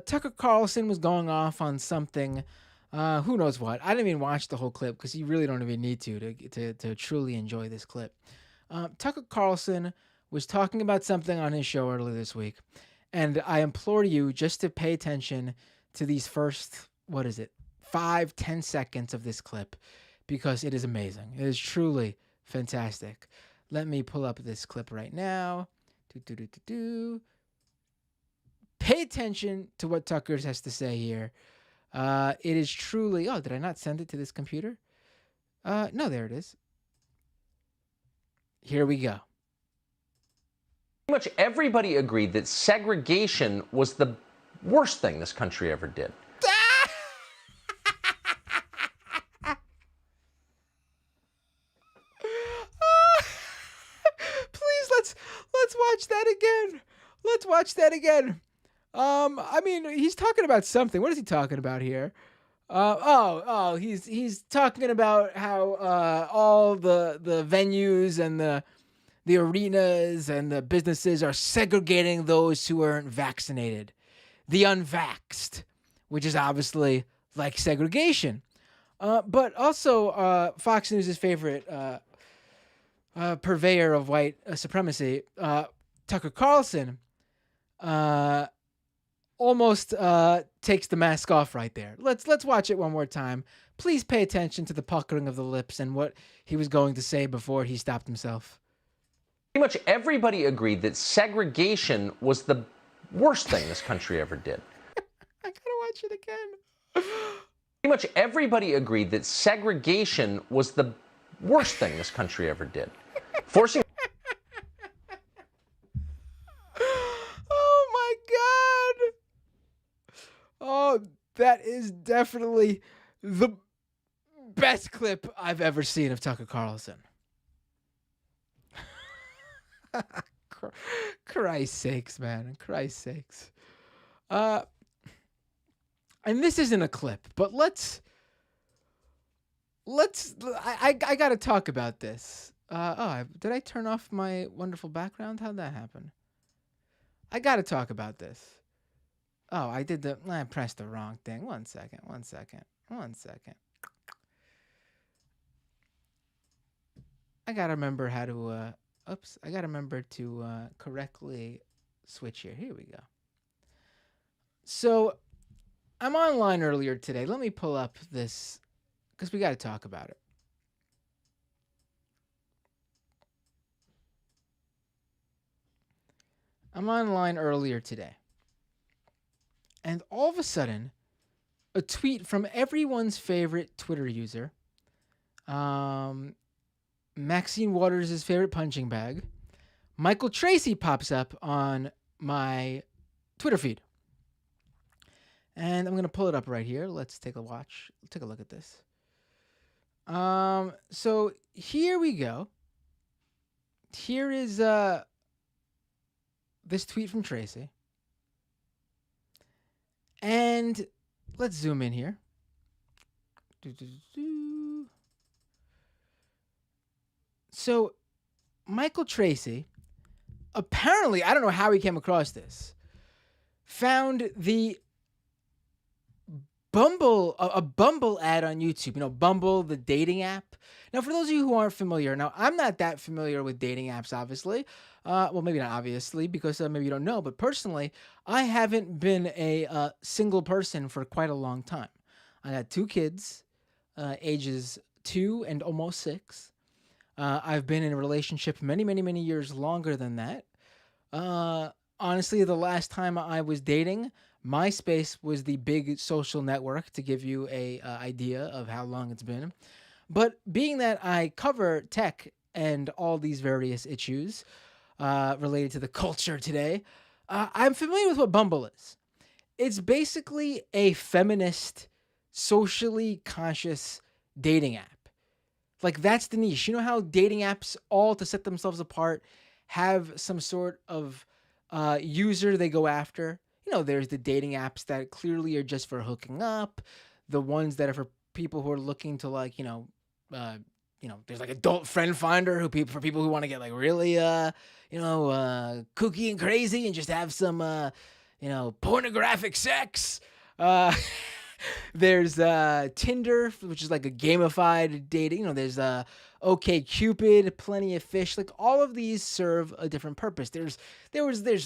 Tucker Carlson was going off on something... who knows what? I didn't even watch the whole clip because you really don't even need to truly enjoy this clip. Tucker Carlson was talking about something on his show earlier this week, and I implore you just to pay attention to these first, 5-10 seconds of this clip, because it is amazing. It is truly fantastic. Let me pull up this clip right now. Pay attention to what Tucker has to say here. It is truly... Oh, did I not send it to this computer? No, there it is. Here we go. Pretty much everybody agreed that segregation was the worst thing this country ever did. Please, let's watch that again. Let's watch that again. I mean, he's talking about something. What is he talking about here? He's talking about how all the venues and the arenas and the businesses are segregating those who aren't vaccinated, the unvaxxed, which is obviously like segregation. But also Fox News' favorite purveyor of white supremacy, Tucker Carlson, almost takes the mask off right there. Let's watch it one more time. Please pay attention to the puckering of the lips and what he was going to say before he stopped himself. Pretty much everybody agreed that segregation was the worst thing this country ever did. I gotta watch it again. Pretty much everybody agreed that segregation was the worst thing this country ever did. Forcing... Oh my God. Oh, that is definitely the best clip I've ever seen of Tucker Carlson. Christ's sakes, man. Christ's sakes. And this isn't a clip, but I gotta talk about this. Did I turn off my wonderful background? How'd that happen? I gotta talk about this. Oh, I pressed the wrong thing. One second. I gotta remember how to, I gotta remember to correctly switch here. Here we go. So, I'm online earlier today. Let me pull up this, because we gotta talk about it. I'm online earlier today. And all of a sudden, a tweet from everyone's favorite Twitter user, Maxine Waters' favorite punching bag, Michael Tracy, pops up on my Twitter feed. And I'm going to pull it up right here. Let's take a look at this. So here we go. Here is this tweet from Tracy. And let's zoom in here. So Michael Tracy, apparently, I don't know how he came across this, found the a Bumble ad on YouTube. You know, Bumble, the dating app. Now, for those of you who aren't familiar, now I'm not that familiar with dating apps, obviously. Well, maybe not obviously, because maybe you don't know. But personally, I haven't been a single person for quite a long time. I got 2 kids, ages 2 and almost 6. I've been in a relationship many, many, many years longer than that. Honestly, the last time I was dating, MySpace was the big social network, to give you a idea of how long it's been. But being that I cover tech and all these various issues related to the culture today, I'm familiar with what Bumble is. It's basically a feminist, socially conscious dating app. Like, that's the niche. You know how dating apps, all to set themselves apart, have some sort of user they go after? You know, there's the dating apps that clearly are just for hooking up, the ones that are for people who are looking to, like, there's like adult friend finder for people who want to get like really kooky and crazy and just have some pornographic sex. There's Tinder, which is like a gamified dating. You know, there's OkCupid, Plenty of Fish. Like, all of these serve a different purpose. There's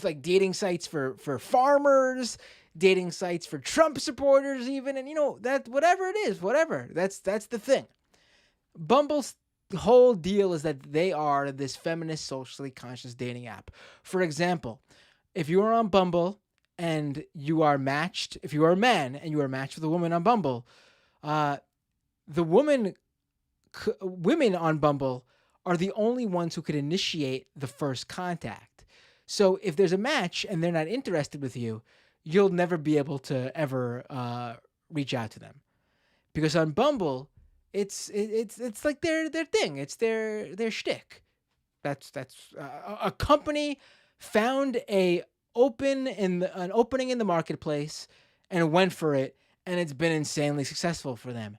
like dating sites for farmers, dating sites for Trump supporters, even, and that whatever it is, that's the thing. Bumble's whole deal is that they are this feminist, socially conscious dating app. For example, if you are on Bumble and you are matched, if you are a man and you are matched with a woman on Bumble, the women on Bumble are the only ones who could initiate the first contact. So if there's a match and they're not interested with you, you'll never be able to ever reach out to them, because on Bumble, it's like their thing. It's their shtick. That's a company found an opening in the marketplace and went for it, and it's been insanely successful for them.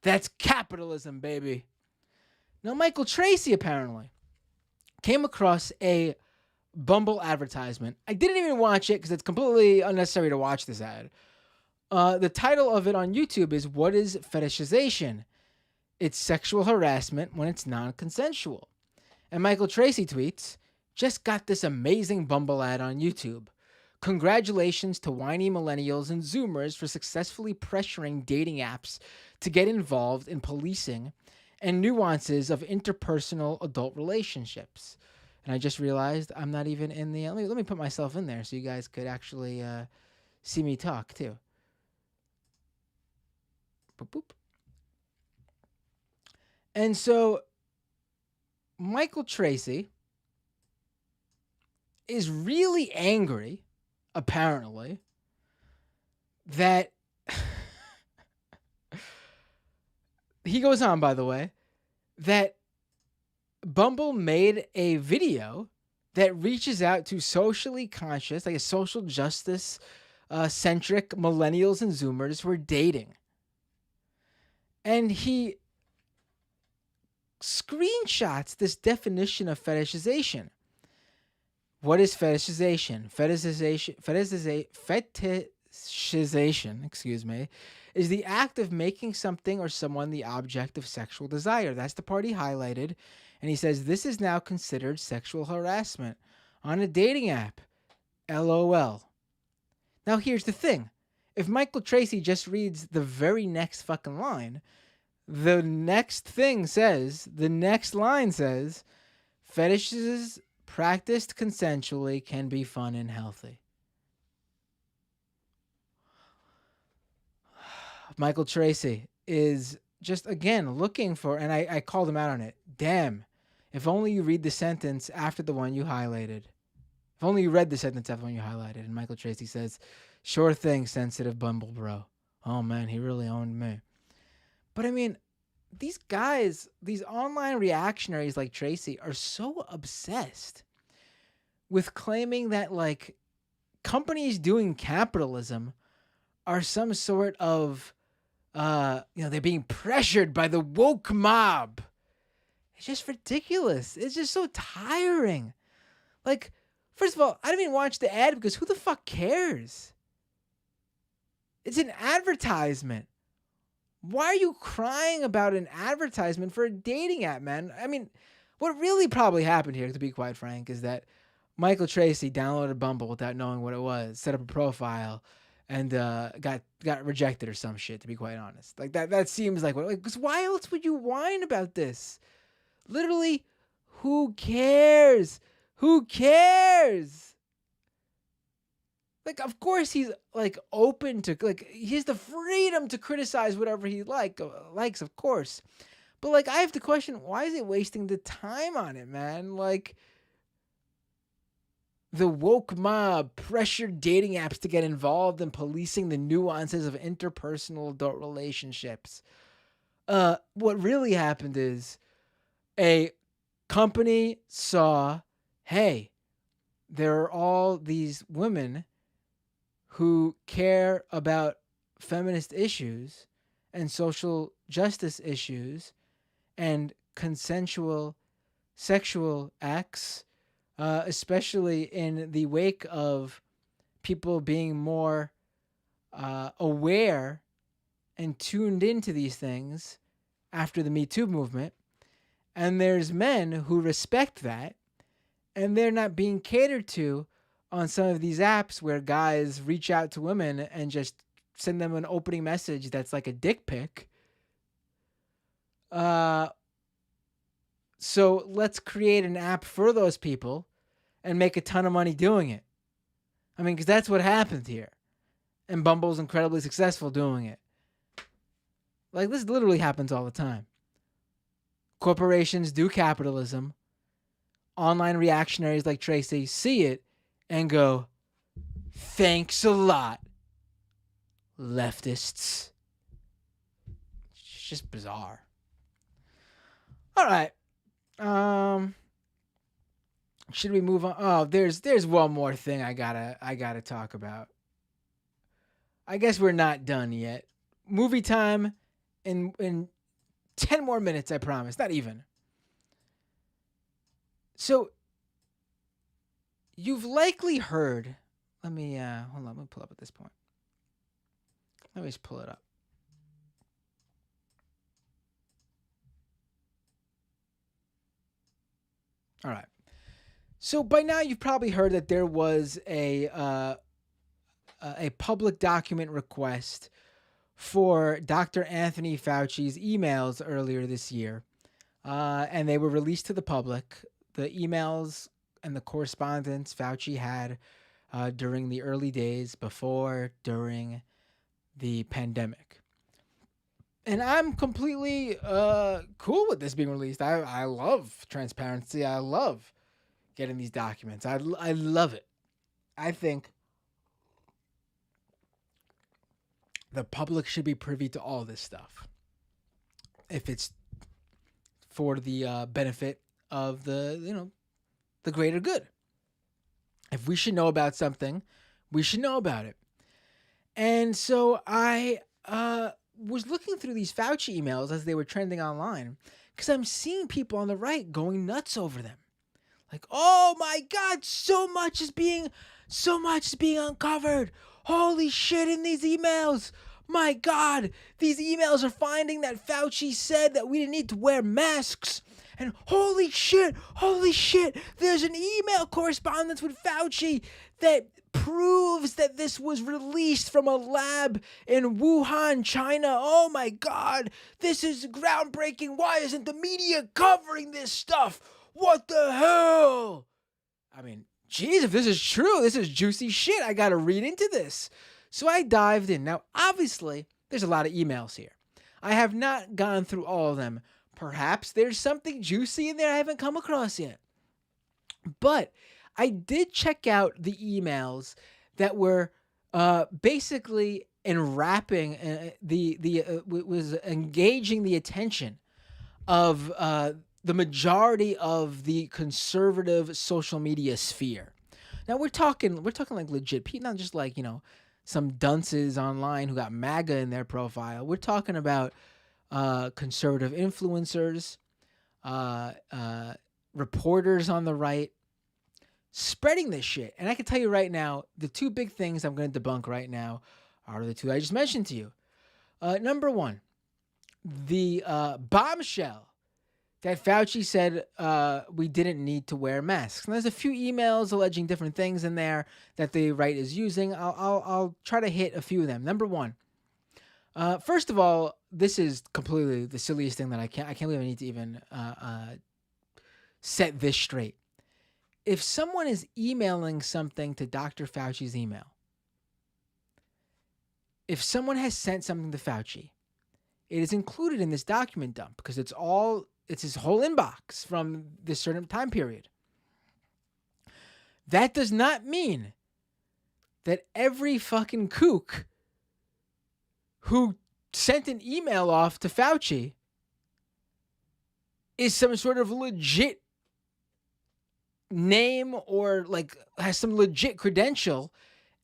That's capitalism, baby. Now, Michael Tracy apparently came across a Bumble advertisement. I didn't even watch it because it's completely unnecessary to watch this ad. The title of it on YouTube is "What is Fetishization? It's sexual harassment when it's non-consensual." And Michael Tracy tweets, "Just got this amazing Bumble ad on YouTube. Congratulations to whiny millennials and Zoomers for successfully pressuring dating apps to get involved in policing and nuances of interpersonal adult relationships." And I just realized I'm not even in the... Let me put myself in there so you guys could actually see me talk too. Boop, boop. And so Michael Tracy is really angry, apparently, that he goes on, by the way, that Bumble made a video that reaches out to socially conscious, like a social justice centric millennials and Zoomers who are dating. And he screenshots this definition of fetishization. What is fetishization? Fetishization, is the act of making something or someone the object of sexual desire. That's the part he highlighted. And he says, this is now considered sexual harassment on a dating app. LOL. Now, here's the thing. If Michael Tracy just reads the very next fucking line, the next line says, fetishes practiced consensually, can be fun and healthy. Michael Tracy is just, again, looking for, and I called him out on it. Damn, if only you read the sentence after the one you highlighted. If only you read the sentence after the one you highlighted. And Michael Tracy says, sure thing, sensitive Bumble Bro. Oh, man, he really owned me. But, I mean, these guys, these online reactionaries like Tracy are so obsessed with claiming that, like, companies doing capitalism are some sort of, they're being pressured by the woke mob. It's just ridiculous. It's just so tiring. Like, first of all, I didn't even watch the ad because who the fuck cares? It's an advertisement. Why are you crying about an advertisement for a dating app, man? I mean, what really probably happened here, to be quite frank, is that Michael Tracy downloaded Bumble without knowing what it was, set up a profile, and got rejected or some shit, to be quite honest. Like, that seems like what, like, because why else would you whine about this? Literally, who cares? Who cares? Like, of course he's, like, open to, like, he has the freedom to criticize whatever he likes, of course. But, like, I have to question, why is he wasting the time on it, man? Like, the woke mob pressured dating apps to get involved in policing the nuances of interpersonal adult relationships. What really happened is a company saw, hey, there are all these women who care about feminist issues and social justice issues and consensual sexual acts, especially in the wake of people being more aware and tuned into these things after the Me Too movement. And there's men who respect that, and they're not being catered to on some of these apps where guys reach out to women and just send them an opening message that's like a dick pic. So let's create an app for those people and make a ton of money doing it. I mean, because that's what happened here. And Bumble's incredibly successful doing it. Like, this literally happens all the time. Corporations do capitalism. Online reactionaries like Tracy see it and go, thanks a lot, leftists. It's just bizarre. All right. Should we move on? Oh, there's one more thing I gotta talk about. I guess we're not done yet. Movie time in 10 more minutes, I promise. Not even. So, you've likely heard, let me hold on, let me pull up at this point. Let me just pull it up. All right. So by now you've probably heard that there was a public document request for Dr. Anthony Fauci's emails earlier this year, and they were released to the public. The emails and the correspondence Fauci had during the early days before, during the pandemic. And I'm completely cool with this being released. I love transparency. I love getting these documents. I love it. I think the public should be privy to all this stuff if it's for the benefit of the greater good. If we should know about something, we should know about it. And so I was looking through these Fauci emails as they were trending online because I'm seeing people on the right going nuts over them. Like, oh my God, so much is being uncovered. Holy shit in these emails. My God, these emails are finding that Fauci said that we didn't need to wear masks. And holy shit, there's an email correspondence with Fauci that proves that this was released from a lab in Wuhan, China. Oh my God, this is groundbreaking. Why isn't the media covering this stuff? What the hell? I mean, geez, if this is true, this is juicy shit. I got to read into this. So I dived in. Now, obviously, there's a lot of emails here. I have not gone through all of them. Perhaps there's something juicy in there I haven't come across yet. But I did check out the emails that were basically enwrapping was engaging the attention of the majority of the conservative social media sphere. Now we're talking like legit people, not just like, some dunces online who got MAGA in their profile. We're talking about conservative influencers, reporters on the right, spreading this shit. And I can tell you right now, the two big things I'm going to debunk right now are the two I just mentioned to you. Number one, the bombshell that Fauci said we didn't need to wear masks. And there's a few emails alleging different things in there that the right is using. I'll try to hit a few of them. Number one, first of all, this is completely the silliest thing that I can't believe I need to even set this straight. If someone is emailing something to Dr. Fauci's email, if someone has sent something to Fauci, it is included in this document dump because it's his whole inbox from this certain time period. That does not mean that every fucking kook who sent an email off to Fauci is some sort of legit name or like has some legit credential,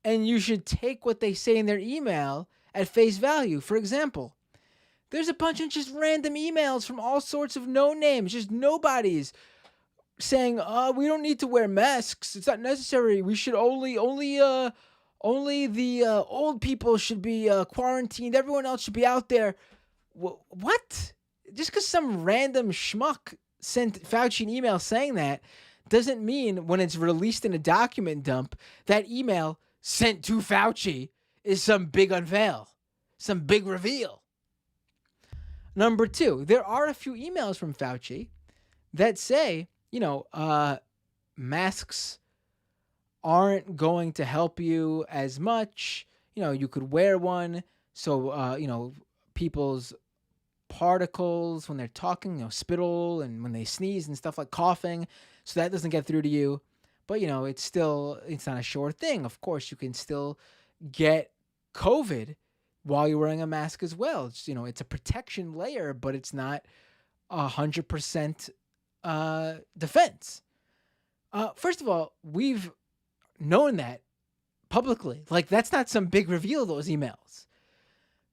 and you should take what they say in their email at face value. For example, there's a bunch of just random emails from all sorts of no names, just nobodies, saying, we don't need to wear masks. It's not necessary. We should only the old people should be quarantined. Everyone else should be out there. What? Just because some random schmuck sent Fauci an email saying that doesn't mean when it's released in a document dump, that email sent to Fauci is some big unveil, some big reveal. Number two, there are a few emails from Fauci that say, masks aren't going to help you as much. You could wear one. So, people's particles when they're talking, spittle and when they sneeze and stuff like coughing. So that doesn't get through to you. But, it's not a sure thing. Of course, you can still get COVID while you're wearing a mask as well. It's a protection layer, but it's not 100% defense. First of all, we've known that publicly. Like, that's not some big reveal, those emails.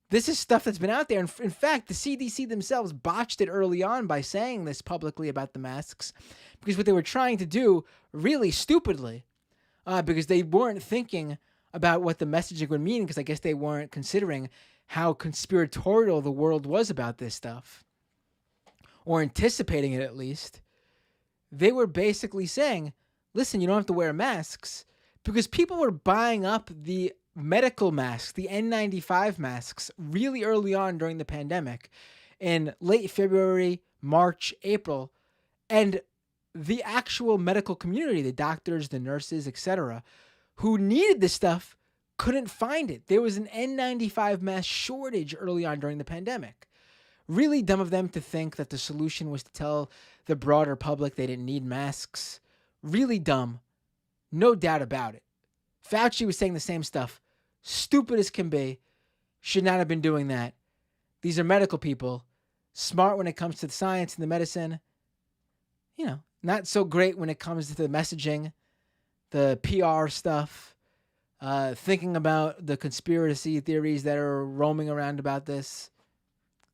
This is stuff that's been out there. And in fact, the CDC themselves botched it early on by saying this publicly about the masks, because what they were trying to do really stupidly, because they weren't thinking about what the messaging would mean, because I guess they weren't considering how conspiratorial the world was about this stuff, or anticipating it at least. They were basically saying, listen, you don't have to wear masks, because people were buying up the medical masks, the N95 masks, really early on during the pandemic, in late February, March, April, and the actual medical community, the doctors, the nurses, etc., who needed this stuff couldn't find it. There was an N95 mask shortage early on during the pandemic. Really dumb of them to think that the solution was to tell the broader public they didn't need masks. Really dumb. No doubt about it. Fauci was saying the same stuff. Stupid as can be. Should not have been doing that. These are medical people. Smart when it comes to the science and the medicine. Not so great when it comes to the messaging, the PR stuff, thinking about the conspiracy theories that are roaming around about this.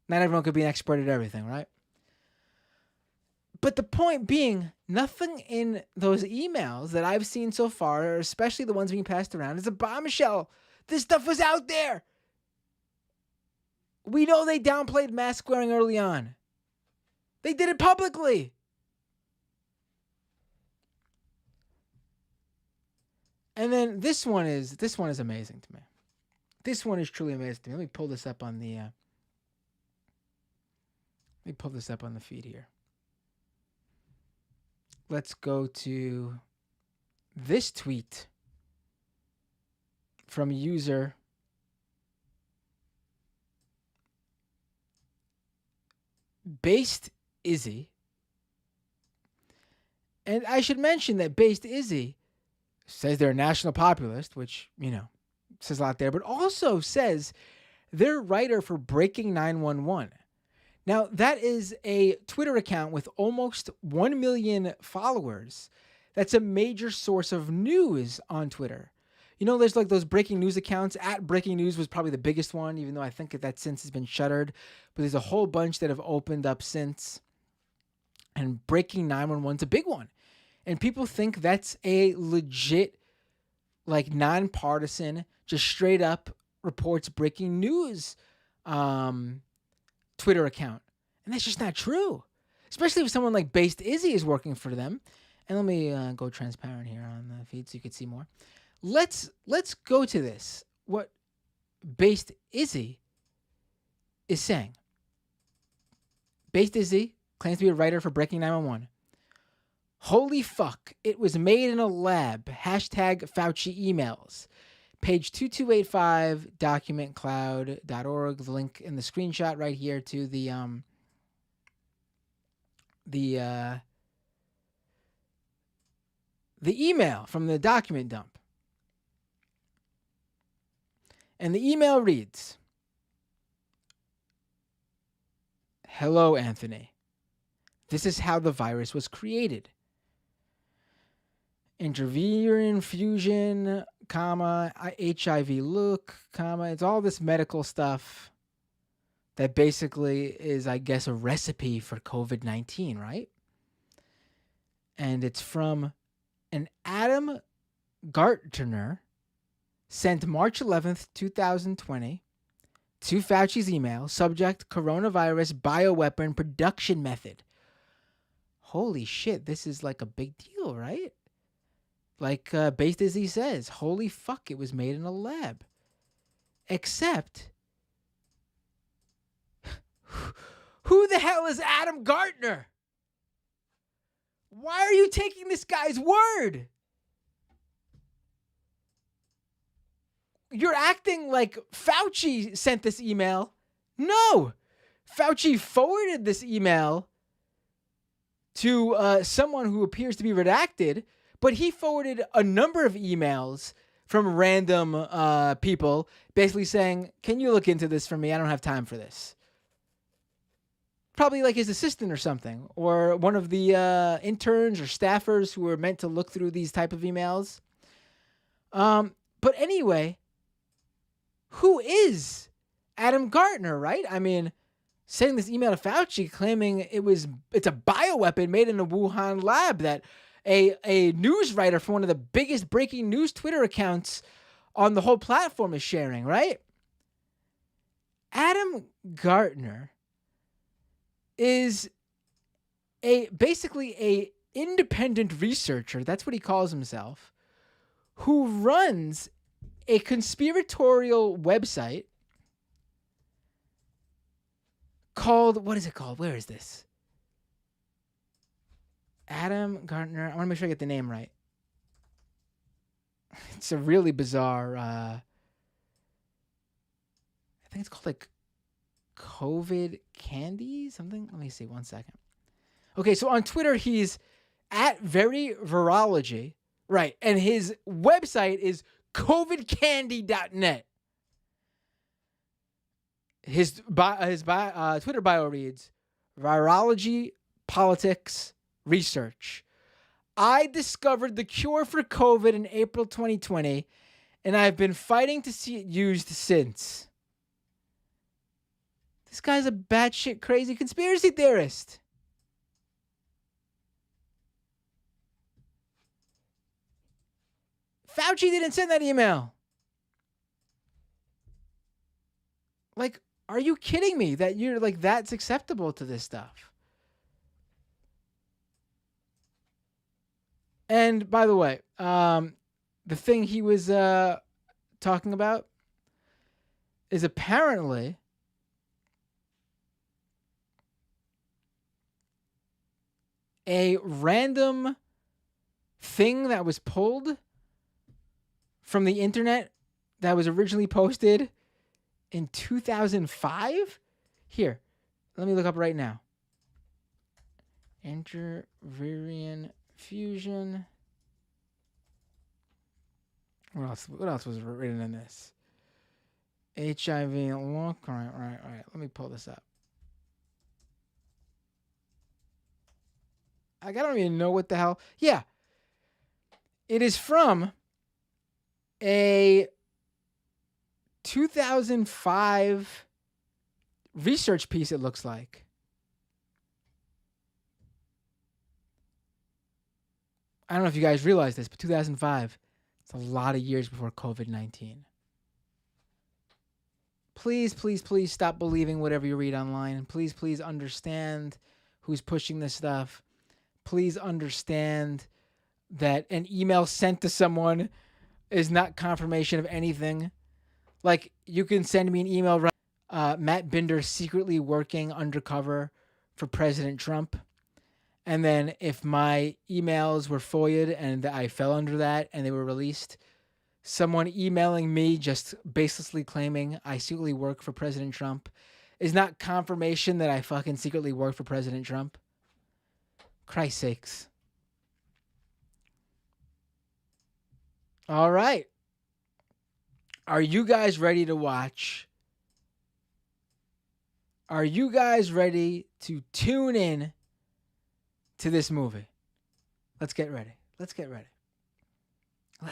Not everyone could be an expert at everything, right? But the point being, nothing in those emails that I've seen so far, especially the ones being passed around, is a bombshell. This stuff was out there. We know they downplayed mask wearing early on. They did it publicly. And then this one is amazing to me. This one is truly amazing to me. Let me pull this up on the feed here. Let's go to this tweet from user Based Izzy. And I should mention that Based Izzy says they're a national populist, which, says a lot there, but also says they're writer for Breaking 911. Now, that is a Twitter account with almost 1 million followers. That's a major source of news on Twitter. There's like those breaking news accounts. At Breaking News was probably the biggest one, even though I think that since has been shuttered. But there's a whole bunch that have opened up since. And Breaking 911's a big one. And people think that's a legit, like nonpartisan, just straight up reports breaking news Twitter account. And that's just not true. Especially if someone like Based Izzy is working for them. And let me go transparent here on the feed so you can see more. Let's go to this. What Based Izzy is saying. Based Izzy claims to be a writer for Breaking 911. Holy fuck, it was made in a lab. Hashtag Fauci emails. Page 2285, documentcloud.org. The link in the screenshot right here to the email from the document dump. And the email reads, "Hello, Anthony. This is how the virus was created. Intravenous infusion, HIV look, it's all this medical stuff that basically is, I guess, a recipe for COVID-19, right? And it's from an Adam Gartner sent March 11th, 2020 to Fauci's email, subject coronavirus bioweapon production method." Holy shit, this is like a big deal, right? Like Based as he says, holy fuck, it was made in a lab. Except, who the hell is Adam Gartner? Why are you taking this guy's word? You're acting like Fauci sent this email. No, Fauci forwarded this email to someone who appears to be redacted, but he forwarded a number of emails from random people basically saying, can you look into this for me? I don't have time for this. Probably like his assistant or something, or one of the interns or staffers who were meant to look through these type of emails. But anyway, who is Adam Gartner, right? I mean, sending this email to Fauci claiming it's a bioweapon made in a Wuhan lab that a news writer for one of the biggest breaking news Twitter accounts on the whole platform is sharing, right? Adam Gartner is basically a independent researcher, that's what he calls himself, who runs a conspiratorial website called, what is it called? Where is this? Adam Gartner. I want to make sure I get the name right. It's a really bizarre, I think it's called like COVID Candy, something. Let me see, 1 second. Okay, so on Twitter, he's at Very Virology, right? And his website is covidcandy.net. His Twitter bio reads, Virology, Politics, Research. I discovered the cure for COVID in April 2020, and I've been fighting to see it used since. This guy's a batshit crazy conspiracy theorist. Fauci didn't send that email. Like, are you kidding me that you're like that's acceptable to this stuff? And by the way, the thing he was talking about is apparently a random thing that was pulled from the internet that was originally posted in 2005? Here, let me look up right now. Intervirian fusion. What else was written in this? HIV, look, right. Let me pull this up. I don't even know what the hell. Yeah. It is from a 2005 research piece, it looks like. I don't know if you guys realize this, but 2005, it's a lot of years before COVID-19. Please stop believing whatever you read online. Please understand who's pushing this stuff. Please understand that an email sent to someone is not confirmation of anything. Like, you can send me an email, Matt Binder secretly working undercover for President Trump. And then if my emails were FOIA'd and I fell under that and they were released, someone emailing me just baselessly claiming I secretly work for President Trump is not confirmation that I fucking secretly work for President Trump. Christ's sakes. All right. Are you guys ready to watch? Are you guys ready to tune in to this movie? Let's get ready. Let's get ready to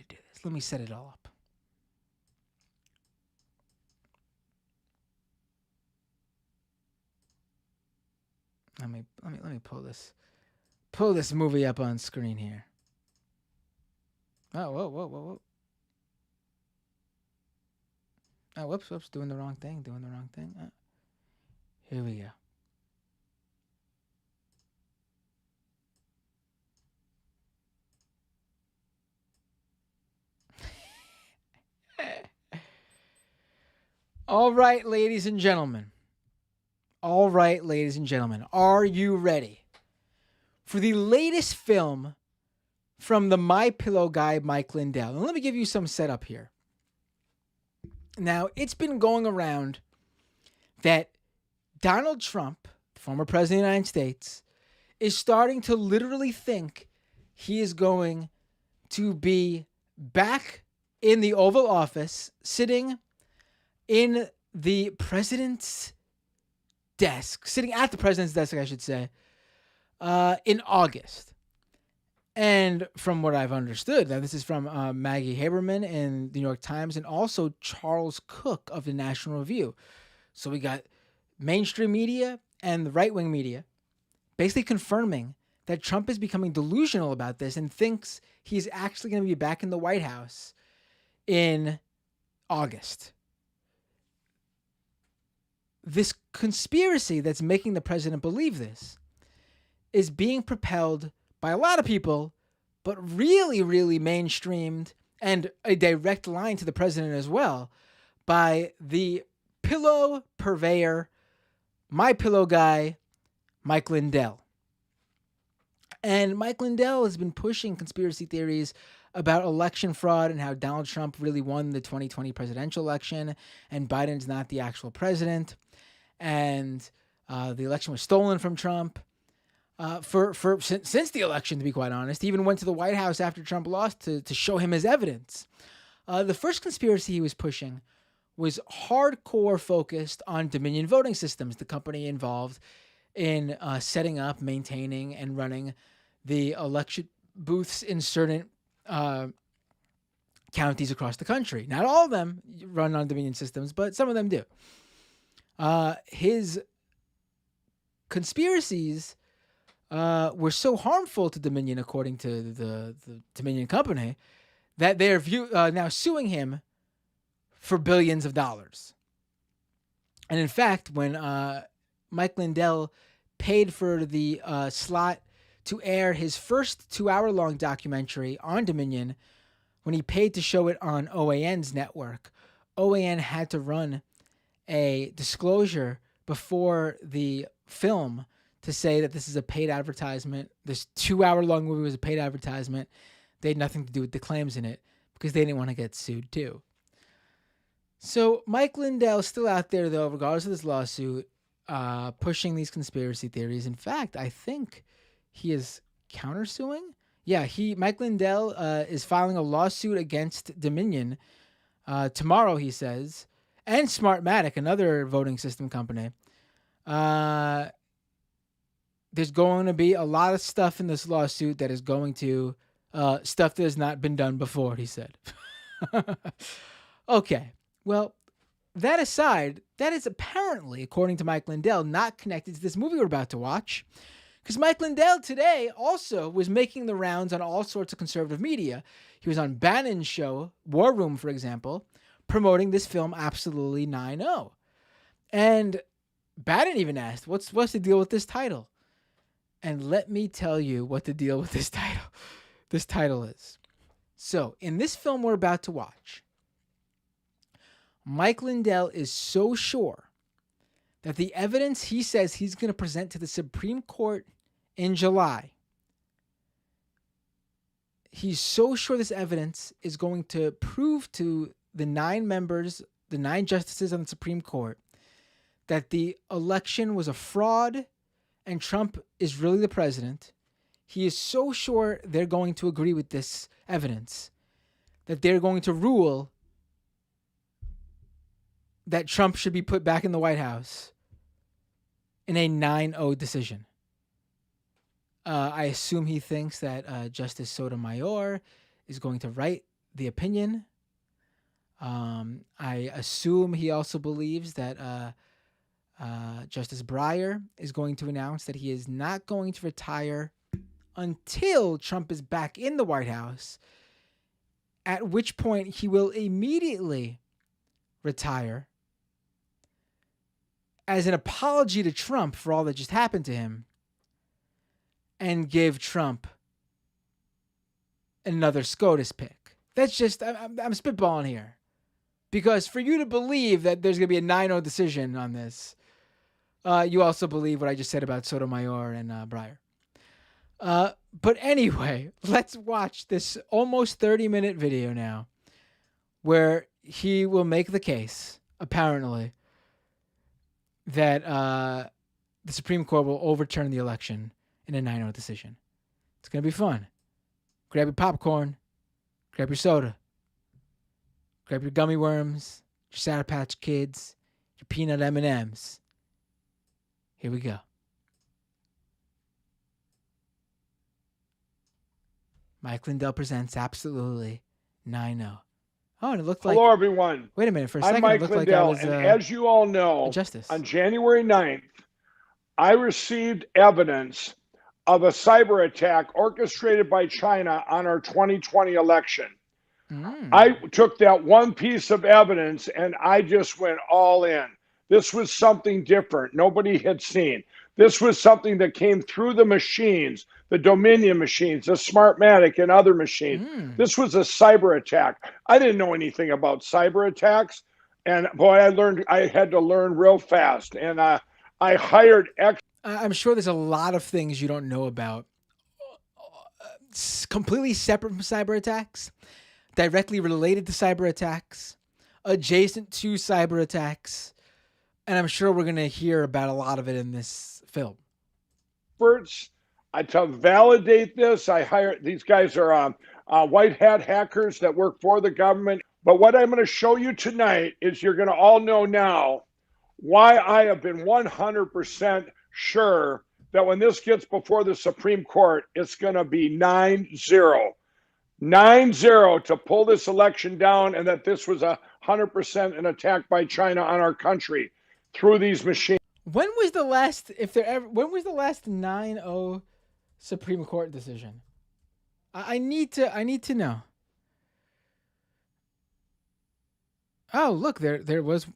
do this. Let me set it all up. Let me pull this movie up on screen here. Oh, whoa. Oh, whoops, doing the wrong thing. Here we go. All right, ladies and gentlemen. Are you ready for the latest film from the My Pillow guy, Mike Lindell? And let me give you some setup here. Now, it's been going around that Donald Trump, former president of the United States, is starting to literally think he is going to be back in the Oval Office, sitting in the president's desk, sitting at the president's desk, I should say, in August. And from what I've understood, now this is from Maggie Haberman in the New York Times and also Charles Cook of the National Review. So we got mainstream media and the right-wing media basically confirming that Trump is becoming delusional about this and thinks he's actually going to be back in the White House in August. This conspiracy that's making the president believe this is being propelled by a lot of people, but really, really mainstreamed and a direct line to the president as well by the pillow purveyor, My Pillow guy, Mike Lindell. And Mike Lindell has been pushing conspiracy theories about election fraud and how Donald Trump really won the 2020 presidential election and Biden's not the actual president. And the election was stolen from Trump. Since the election, to be quite honest. He even went to the White House after Trump lost to show him his evidence. The first conspiracy he was pushing was hardcore focused on Dominion Voting Systems, the company involved in setting up, maintaining, and running the election booths in certain counties across the country. Not all of them run on Dominion systems, but some of them do. His conspiracies were so harmful to Dominion, according to the Dominion company, that they're now suing him for billions of dollars. And in fact, when Mike Lindell paid for the slot to air his first 2-hour-long documentary on Dominion, when he paid to show it on OAN's network, OAN had to run a disclosure before the film to say that this is a paid advertisement. This 2-hour-long movie was a paid advertisement. They had nothing to do with the claims in it because they didn't want to get sued too. So Mike Lindell's still out there, though, regardless of this lawsuit, pushing these conspiracy theories. In fact, I think he is countersuing. Yeah, Mike Lindell is filing a lawsuit against Dominion tomorrow, he says, and Smartmatic, another voting system company. There's going to be a lot of stuff in this lawsuit that is going to stuff that has not been done before, he said. Okay. Well, that aside, that is apparently, according to Mike Lindell, not connected to this movie we're about to watch. Because Mike Lindell today also was making the rounds on all sorts of conservative media. He was on Bannon's show, War Room, for example, promoting this film Absolutely 9-0. And Bannon even asked, what's the deal with this title? And let me tell you what the deal with this title is. So, in this film we're about to watch, Mike Lindell is so sure that the evidence he says he's going to present to the Supreme Court in July, he's so sure this evidence is going to prove to the 9 justices on the Supreme Court, that the election was a fraud and Trump is really the president. He is so sure they're going to agree with this evidence that they're going to rule that Trump should be put back in the White House in a 9-0 decision. I assume he thinks that Justice Sotomayor is going to write the opinion. I assume he also believes that Justice Breyer is going to announce that he is not going to retire until Trump is back in the White House, at which point he will immediately retire as an apology to Trump for all that just happened to him, and give Trump another SCOTUS pick. That's just, I'm spitballing here. Because for you to believe that there's going to be a 9-0 decision on this, you also believe what I just said about Sotomayor and Breyer. But anyway, let's watch this almost 30-minute video now where he will make the case, apparently, that the Supreme Court will overturn the election in a 9-0 decision. It's going to be fun. Grab your popcorn. Grab your soda. Grab your gummy worms, your Sour Patch Kids, your peanut M&Ms. Here we go. Mike Lindell presents Absolutely 9-0. Oh, and it looked like... Hello, everyone. Wait a minute. For a I'm second, Mike it looked Lindell, like I was... and as you all know, Justice. on January 9th, I received evidence of a cyber attack orchestrated by China on our 2020 election. I took that one piece of evidence and I just went all in. This was something different nobody had seen. This was something that came through the machines, the Dominion machines, the Smartmatic and other machines. This was a cyber attack. I didn't know anything about cyber attacks. And boy, I had to learn real fast. And I hired I'm sure there's a lot of things you don't know about. Completely separate from cyber attacks, directly related to cyber attacks, adjacent to cyber attacks, and I'm sure we're going to hear about a lot of it in this film. experts. To validate this, I hired, these guys are white hat hackers that work for the government. But what I'm going to show you tonight is you're going to all know now why I have been 100% sure that when this gets before the Supreme Court, it's going to be 9-0. 9-0 to pull this election down, and that this was 100% an attack by China on our country through these machines. When was the last, when was the last 9-0 Supreme Court decision? I need to know. Oh, look, there was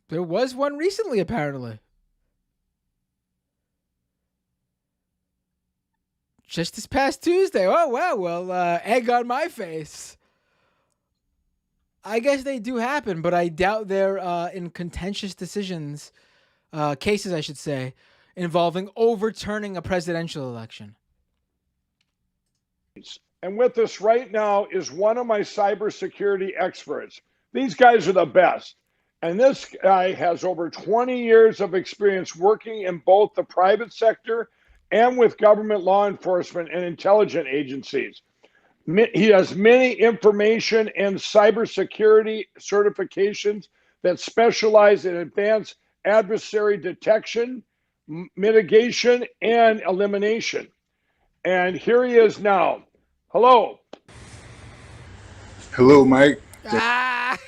one recently, apparently. Just this past Tuesday. Oh, wow. Well, egg on my face. I guess they do happen, but I doubt they're in contentious cases, I should say, involving overturning a presidential election. And with us right now is one of my cybersecurity experts. These guys are the best. And this guy has over 20 years of experience working in both the private sector and with government law enforcement and intelligence agencies. He has many information and cybersecurity certifications that specialize in advanced adversary detection, mitigation, and elimination. And here he is now. Hello. Hello, Mike. Ah!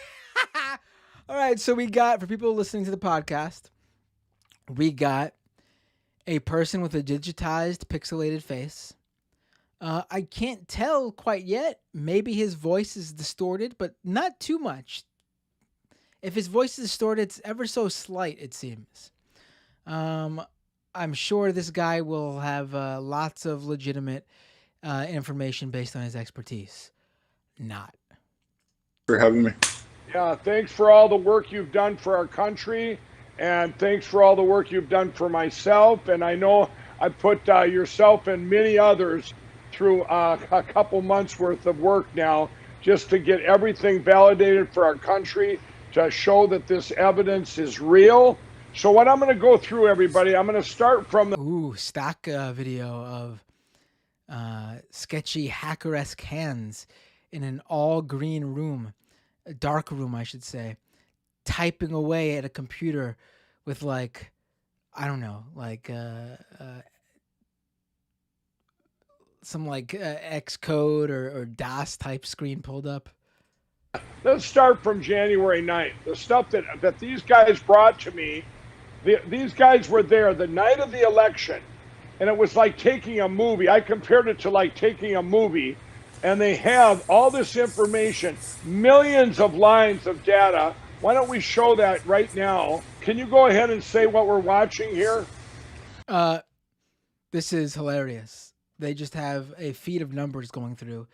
All right, so we got, for people listening to the podcast, we got a person with a digitized, pixelated face. I can't tell quite yet. Maybe his voice is distorted, but not too much. If his voice is distorted, it's ever so slight, it seems. I'm sure this guy will have lots of legitimate information based on his expertise. Not. For having me. Yeah, thanks for all the work you've done for our country, and thanks for all the work you've done for myself. And I know I put yourself and many others through a couple months worth of work now just to get everything validated for our country, to show that this evidence is real. So what I'm going to go through, everybody, I'm going to start from the stock video of sketchy hacker-esque hands in an all-green room, a dark room, I should say, typing away at a computer with, like, I don't know, like some like Xcode or DOS type screen pulled up. Let's start from January 9th. The stuff that these guys brought to me, these guys were there the night of the election, and it was like taking a movie. I compared it to like taking a movie, and they have all this information, millions of lines of data. Why don't we show that right now? Can you go ahead and say what we're watching here? This is hilarious. They just have a feed of numbers going through.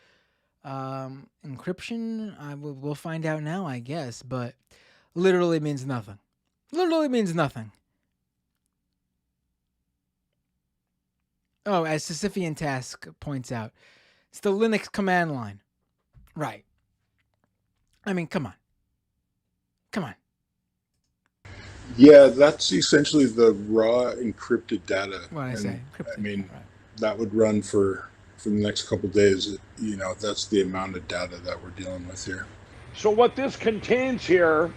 Encryption, we'll find out now, I guess, but literally means nothing. Literally means nothing. Oh, as Sisyphean Task points out, it's the Linux command line. Right. I mean, come on. Come on. Yeah, that's essentially the raw encrypted data. What I say? I mean, right. That would run for the next couple of days. You know, that's the amount of data that we're dealing with here. So what this contains here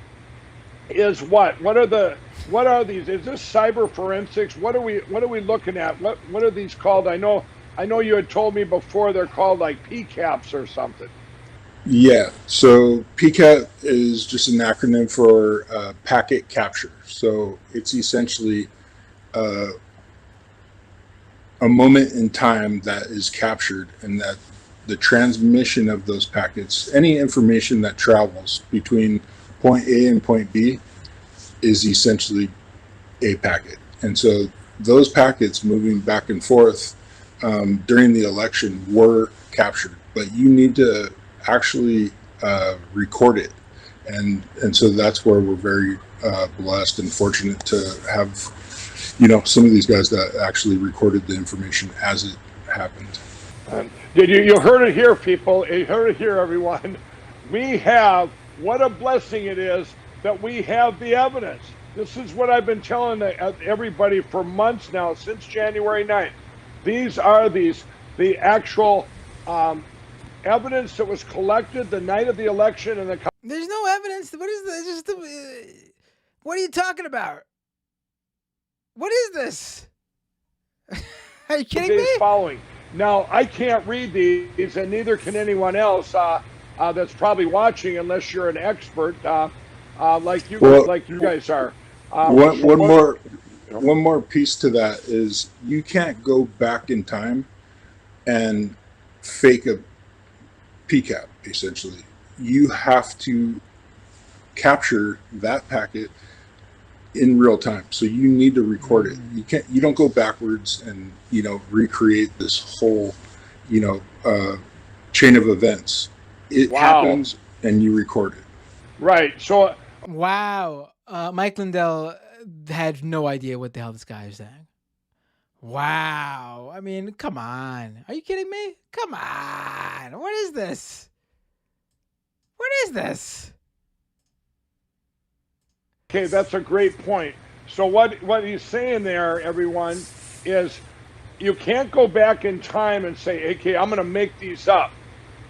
is what? What are these? Is this cyber forensics? What are we looking at? What are these called? I know you had told me before they're called like PCAPs or something. Yeah, so PCAP is just an acronym for packet capture. So it's essentially a moment in time that is captured, and that the transmission of those packets, any information that travels between point A and point B, is essentially a packet. And so those packets moving back and forth during the election were captured, but you need to actually record it. And so that's where we're very blessed and fortunate to have, some of these guys that actually recorded the information as it happened. You heard it here, people. You heard it here, everyone. What a blessing it is that we have the evidence. This is what I've been telling everybody for months now, since January 9th. These are the actual evidence that was collected the night of the election. There's no evidence. What is this? What are you talking about? What is this? Are you kidding me? Following. Now, I can't read these, and neither can anyone else that's probably watching, unless you're an expert like you guys are. One more piece to that is you can't go back in time and fake a PCAP, essentially. You have to capture that packet in real time. So you need to record it. You don't go backwards and, recreate this whole, chain of events. It happens and you record it. Right. So wow. Mike Lindell had no idea what the hell this guy is saying. Wow. I mean, come on. Are you kidding me? Come on. What is this? What is this? Okay, that's a great point. So what he's saying there, everyone, is you can't go back in time and say, okay, I'm going to make these up.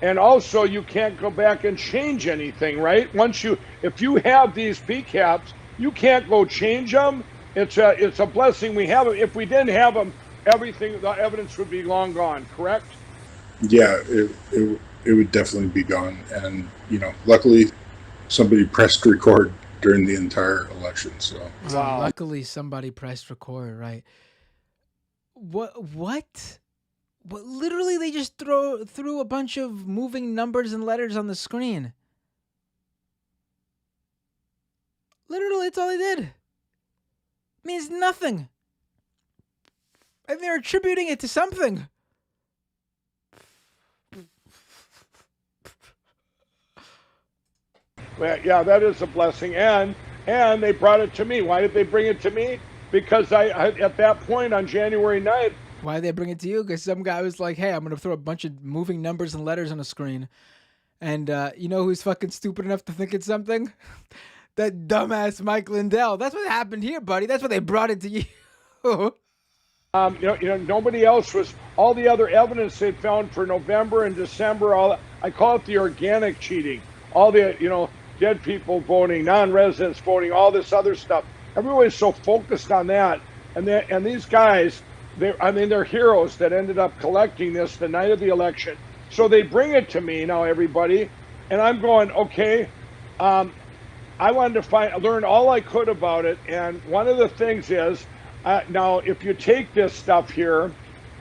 And also, you can't go back and change anything, right? If you have these PCAPs, you can't go change them. It's a blessing we have them. If we didn't have them, the evidence would be long gone, correct? Yeah, it would definitely be gone. And, luckily somebody pressed record during the entire election. So Wow. Luckily somebody pressed record, right? What? But literally, they just threw a bunch of moving numbers and letters on the screen. Literally, that's all they did. It means nothing. And they're attributing it to something. Well, yeah, that is a blessing. And they brought it to me. Why did they bring it to me? Because I at that point on January 9th, why did they bring it to you? Because some guy was like, hey, I'm going to throw a bunch of moving numbers and letters on a screen. And you know who's fucking stupid enough to think it's something? That dumbass Mike Lindell. That's what happened here, buddy. That's why they brought it to you. Nobody else was. All the other evidence they found for November and December, I call it the organic cheating. All the, dead people voting, non-residents voting, all this other stuff. Everybody's so focused on that. And these guys, they're heroes that ended up collecting this the night of the election. So they bring it to me now, everybody, and I'm going, okay. I wanted to learn all I could about it, and one of the things is, now if you take this stuff here,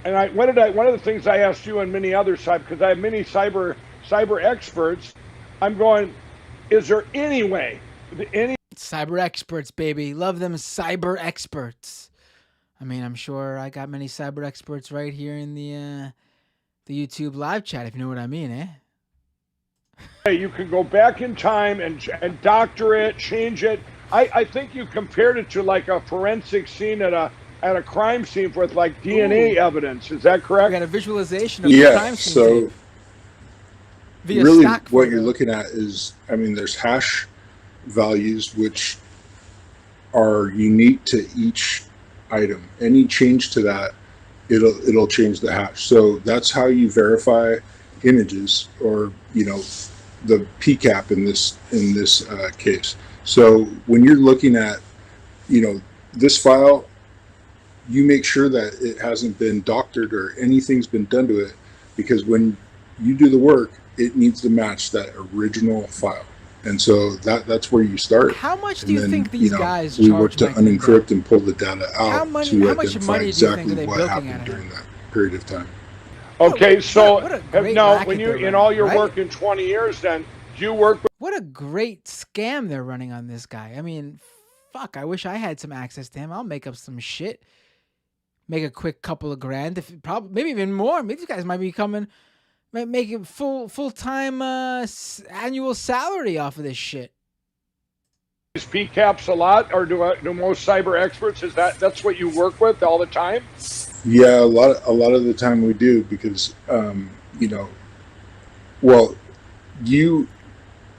and one of the things I asked you and many others, because I have many cyber experts, I'm going, is there any way, cyber experts, baby, love them cyber experts. I mean, I'm sure I got many cyber experts right here in the YouTube live chat, if you know what I mean, eh? You can go back in time and doctor it, change it. I think you compared it to like a forensic scene at a crime scene with like DNA evidence. Is that correct? We got a visualization of the crime scene. So really what you're looking at is, there's hash values which are unique to each item. Any change to that, it'll change the hash. So that's how you verify images, or the PCAP in this case. So when you're looking at this file, you make sure that it hasn't been doctored or anything's been done to it, because when you do the work, it needs to match that original file. And so that's where you start. How much do you think these guys we work to unencrypt and pull the data out how much identify money exactly do you think what happened during that period of time. Okay, so now when you in all your work in 20 years, then do you work with? What a great scam they're running on this guy. I mean, fuck, I wish I had some access to him. I'll make up some shit. Make a quick couple of grand, maybe even more. Maybe these guys might be making full-time annual salary off of this shit. These PCAPs a lot, or do most cyber experts? That's what you work with all the time? Yeah, a lot of the time we do, because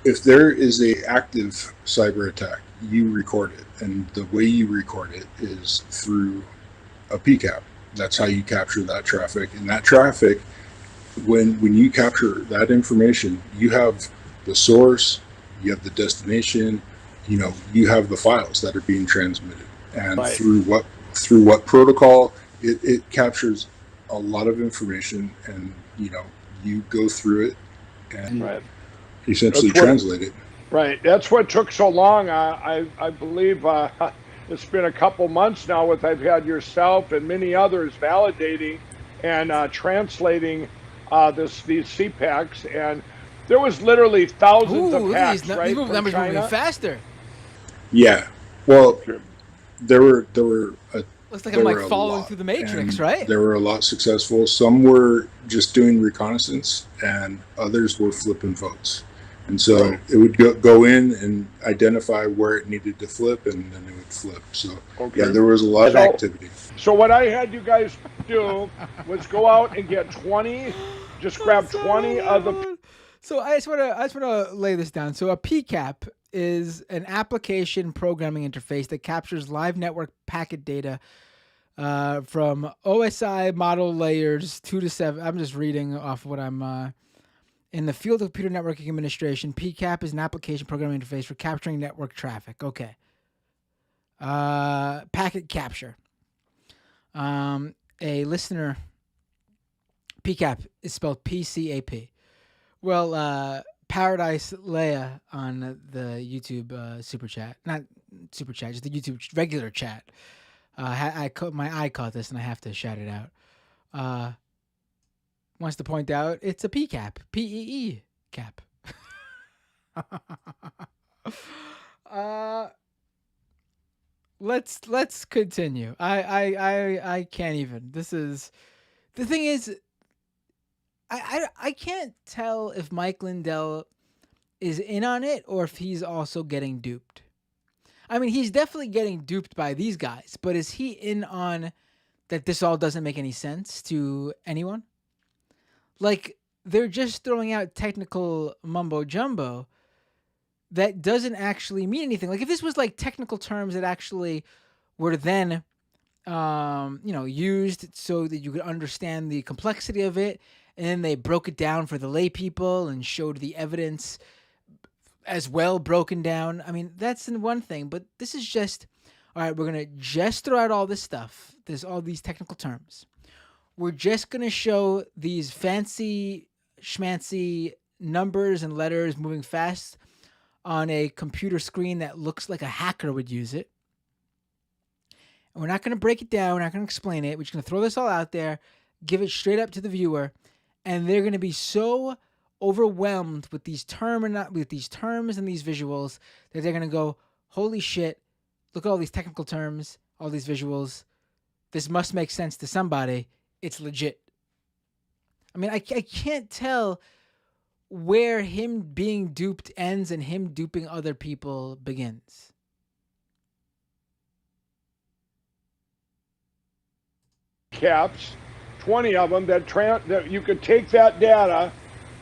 if there is a active cyber attack, you record it, and the way you record it is through a PCAP. That's how you capture that traffic. And that traffic, when you capture that information, you have the source, you have the destination, you have the files that are being transmitted, and right. through what protocol, it captures a lot of information, and you go through it and right. essentially translate it. Right. That's what took so long. I believe it's been a couple months now I've had yourself and many others validating and translating these CPACs, and there was literally thousands of hacks, right? These numbers were moving faster. Yeah. Well, there were looks like I'm like following through the Matrix, right? There were a lot successful. Some were just doing reconnaissance, and others were flipping votes. And so it would go in and identify where it needed to flip, and then it would flip. So yeah, there was a lot of activity. So what I had you guys do was go out and get 20, just grab 20 of the. So I just want to lay this down. So a PCAP is an application programming interface that captures live network packet data from OSI model layers 2 to 7. I'm just reading off what I'm. In the field of computer networking administration, PCAP is an application programming interface for capturing network traffic. Okay. Packet capture. A listener, PCAP is spelled PCAP. Well, Paradise Leia on the YouTube super chat, not super chat, just the YouTube regular chat. My eye caught this and I have to shout it out. Wants to point out it's a PCAP, PEE cap. Let's continue. I can't even. This is the thing is I can't tell if Mike Lindell is in on it or if he's also getting duped. I mean, he's definitely getting duped by these guys, but is he in on that this all doesn't make any sense to anyone? Like, they're just throwing out technical mumbo jumbo that doesn't actually mean anything. Like, if this was like technical terms that actually were then, used so that you could understand the complexity of it, and then they broke it down for the lay people and showed the evidence as well broken down. I mean, that's one thing, but this is just, all right, we're going to just throw out all this stuff. There's all these technical terms. We're just going to show these fancy schmancy numbers and letters moving fast on a computer screen that looks like a hacker would use it. And we're not going to break it down. We're not going to explain it. We're just going to throw this all out there, give it straight up to the viewer, and they're going to be so overwhelmed with these terms and these visuals that they're going to go, holy shit, look at all these technical terms, all these visuals. This must make sense to somebody. It's legit. I mean, I can't tell where him being duped ends and him duping other people begins. Caps, 20 of them that you could take that data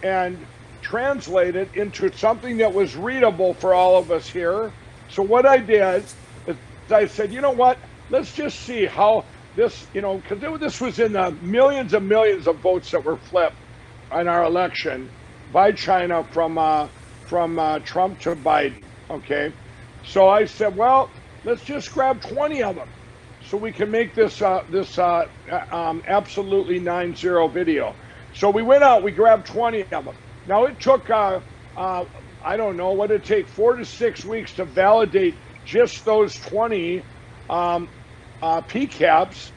and translate it into something that was readable for all of us here. So what I did is I said, you know what? Let's just see how this, because this was in the millions and millions of votes that were flipped in our election by China from Trump to Biden. Okay, so I said, well, let's just grab 20 of them so we can make this absolutely 9-0 video. So we went out, we grabbed 20 of them. Now it took I don't know what it take 4 to 6 weeks to validate just those 20 PCAPs,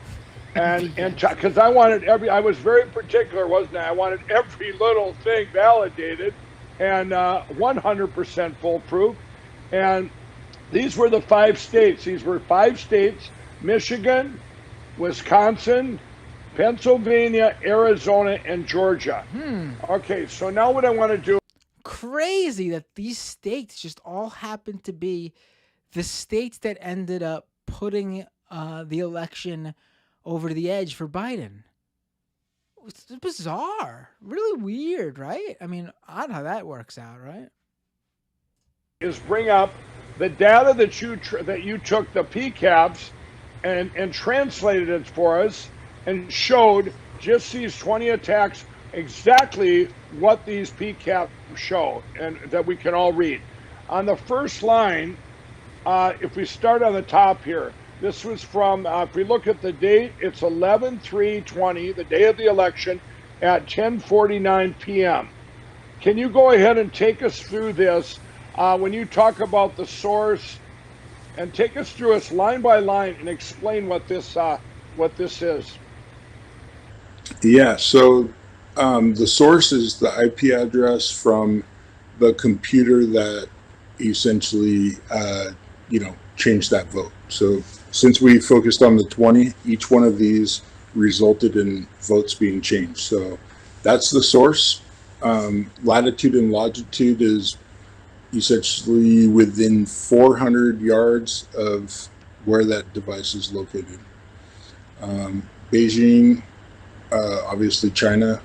and because I wanted I was very particular, wasn't I? I wanted every little thing validated and 100% foolproof. And these were the 5 states. These were 5 states: Michigan, Wisconsin, Pennsylvania, Arizona, and Georgia. Okay, so now what I want to do. Crazy that these states just all happen to be the states that ended up putting the election over the edge for Biden. It's bizarre. Really weird, right? I mean, odd how that works out, right? Is bring up the data that you took the PCAPs and translated it for us and showed just these 20 attacks exactly what these PCAPs show and that we can all read. On the first line, if we start on the top here, this was from, if we look at the date, it's 11/3/20, the day of the election at 10:49 p.m. Can you go ahead and take us through this when you talk about the source, and take us through us line by line and explain what this is? Yeah, so the source is the IP address from the computer that essentially, changed that vote. So since we focused on the 20, each one of these resulted in votes being changed. So that's the source. Latitude and longitude is essentially within 400 yards of where that device is located. Beijing, obviously China,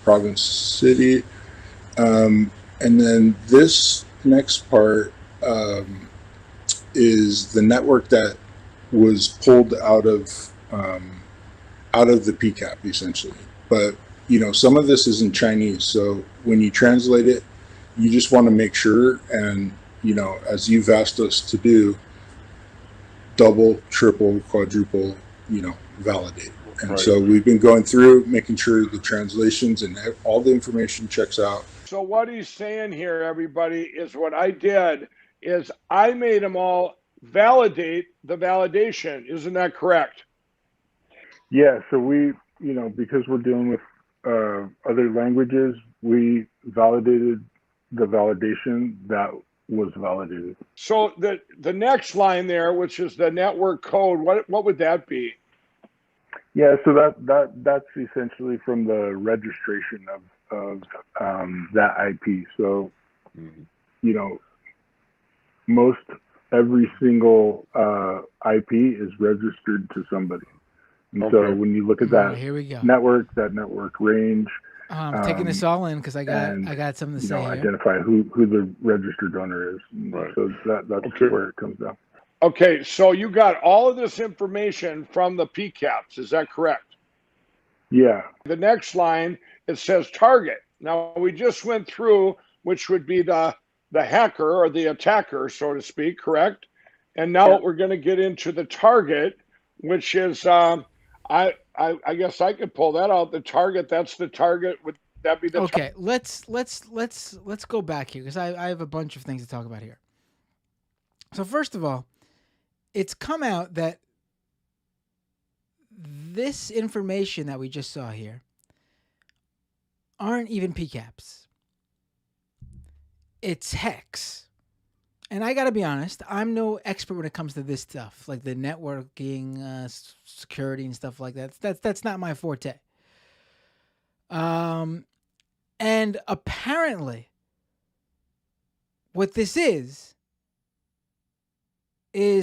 province, city. And then this next part is the network that was pulled out of the PCAP, essentially. But, some of this is in Chinese. So when you translate it, you just want to make sure, and, as you've asked us to do, double, triple, quadruple, validate. And Right. so we've been going through, making sure the translations and all the information checks out. So what he's saying here, everybody, is what I did is I made them all validate the validation. Isn't that correct? Yeah, so we, because we're dealing with other languages, we validated the validation that was validated. So the next line there, which is the network code, what would that be? Yeah, so that's essentially from the registration of that IP. So, most every single IP is registered to somebody. And so when you look at that here we go. that network range, I'm taking this all in because I got something to say here. identify who the registered owner is. Right. So that's where it comes down. Okay, so you got all of this information from the PCAPs, is that correct? Yeah. The next line, it says target. Now, we just went through, which would be the hacker or the attacker, so to speak, correct? And now we're going to get into the target, which is, I guess I could pull that out. The target, that's the target. Would that be the Okay, let's go back here because I have a bunch of things to talk about here. So first of all, it's come out that this information that we just saw here aren't even PCAPs. It's hex. And I got to be honest, I'm no expert when it comes to this stuff, like the networking, security and stuff like that. That's not my forte. And apparently what this is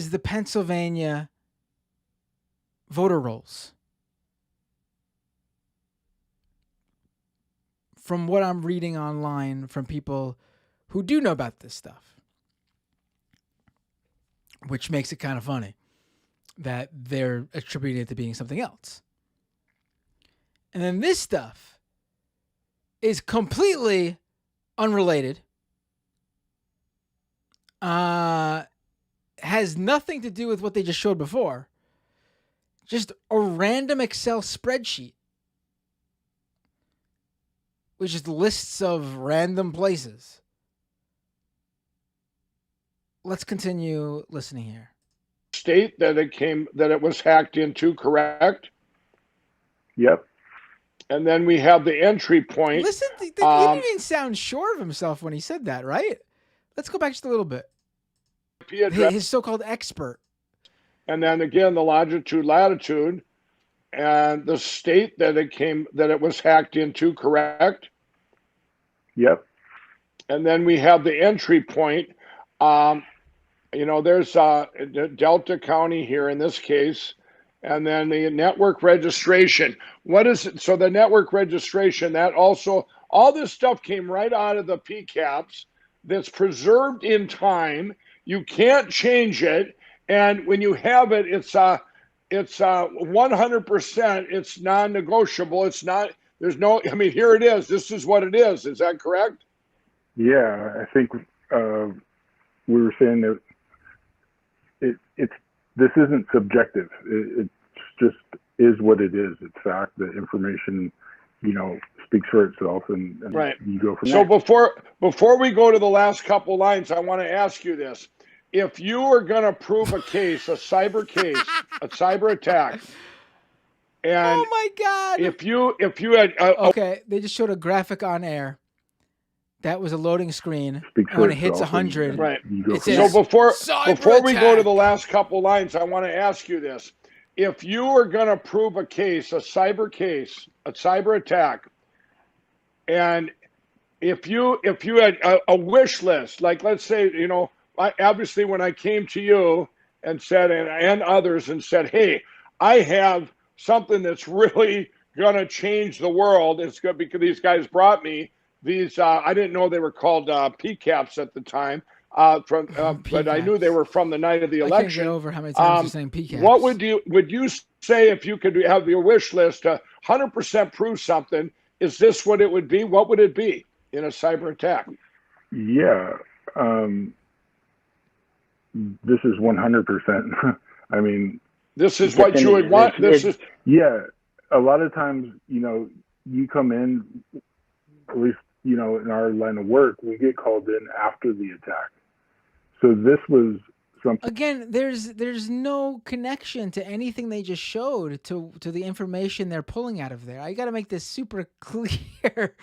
the Pennsylvania voter rolls. From what I'm reading online from people who do know about this stuff, which makes it kind of funny that they're attributing it to being something else. And then this stuff is completely unrelated. Has nothing to do with what they just showed before. Just a random Excel spreadsheet, which is lists of random places. Let's continue listening here. state that it was hacked into, correct? Yep. And then we have the entry point. Listen, he didn't even sound sure of himself when he said that, right? Let's go back just a little bit. His so-called expert. And then again, the longitude, latitude, and the state that it was hacked into, correct? Yep. And then we have the entry point. There's Delta County here in this case, and then the network registration. What is it? So the network registration, that also, all this stuff came right out of the PCAPs that's preserved in time. You can't change it. And when you have it, it's 100%. It's non-negotiable. It's not, here it is. This is what it is. Is that correct? Yeah, I think we were saying that this isn't subjective. It just is what it is. It's fact. The information, speaks for itself, and right. You go from there. So before we go to the last couple lines, I want to ask you this: if you are going to prove a case, a cyber case, a cyber attack, and oh my God, if you had okay, they just showed a graphic on air. That was a loading screen. When it hits 100, right. It so before we go to the attack. last couple lines, I want to ask you this: if you are going to prove a case, a cyber attack, and if you had a wish list, like let's say, you know, obviously when I came to you and said, and others and said, hey, I have something that's really going to change the world. It's good because these guys brought me these, I didn't know they were called PCAPs at the time, but I knew they were from the night of the election. I can't get over how many times you're saying PCAPs. What would you say if you could have your wish list to 100% prove something? Is this what it would be? What would it be in a cyber attack? Yeah. This is 100%. I mean, this is what you would want. Yeah. A lot of times, you know, you come in, at least, you know, in our line of work, we get called in after the attack. So this was something. Again, there's no connection to anything they just showed to the information they're pulling out of there. I got to make this super clear.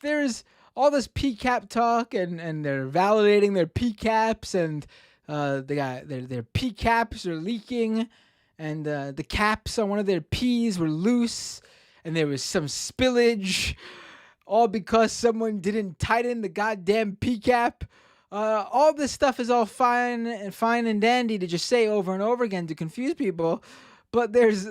There's all this PCAP talk, and they're validating their PCAPs, and they got their PCAPs are leaking, and the caps on one of their Ps were loose, and there was some spillage, all because someone didn't tighten the goddamn PCAP. All this stuff is all fine and dandy to just say over and over again to confuse people, but there's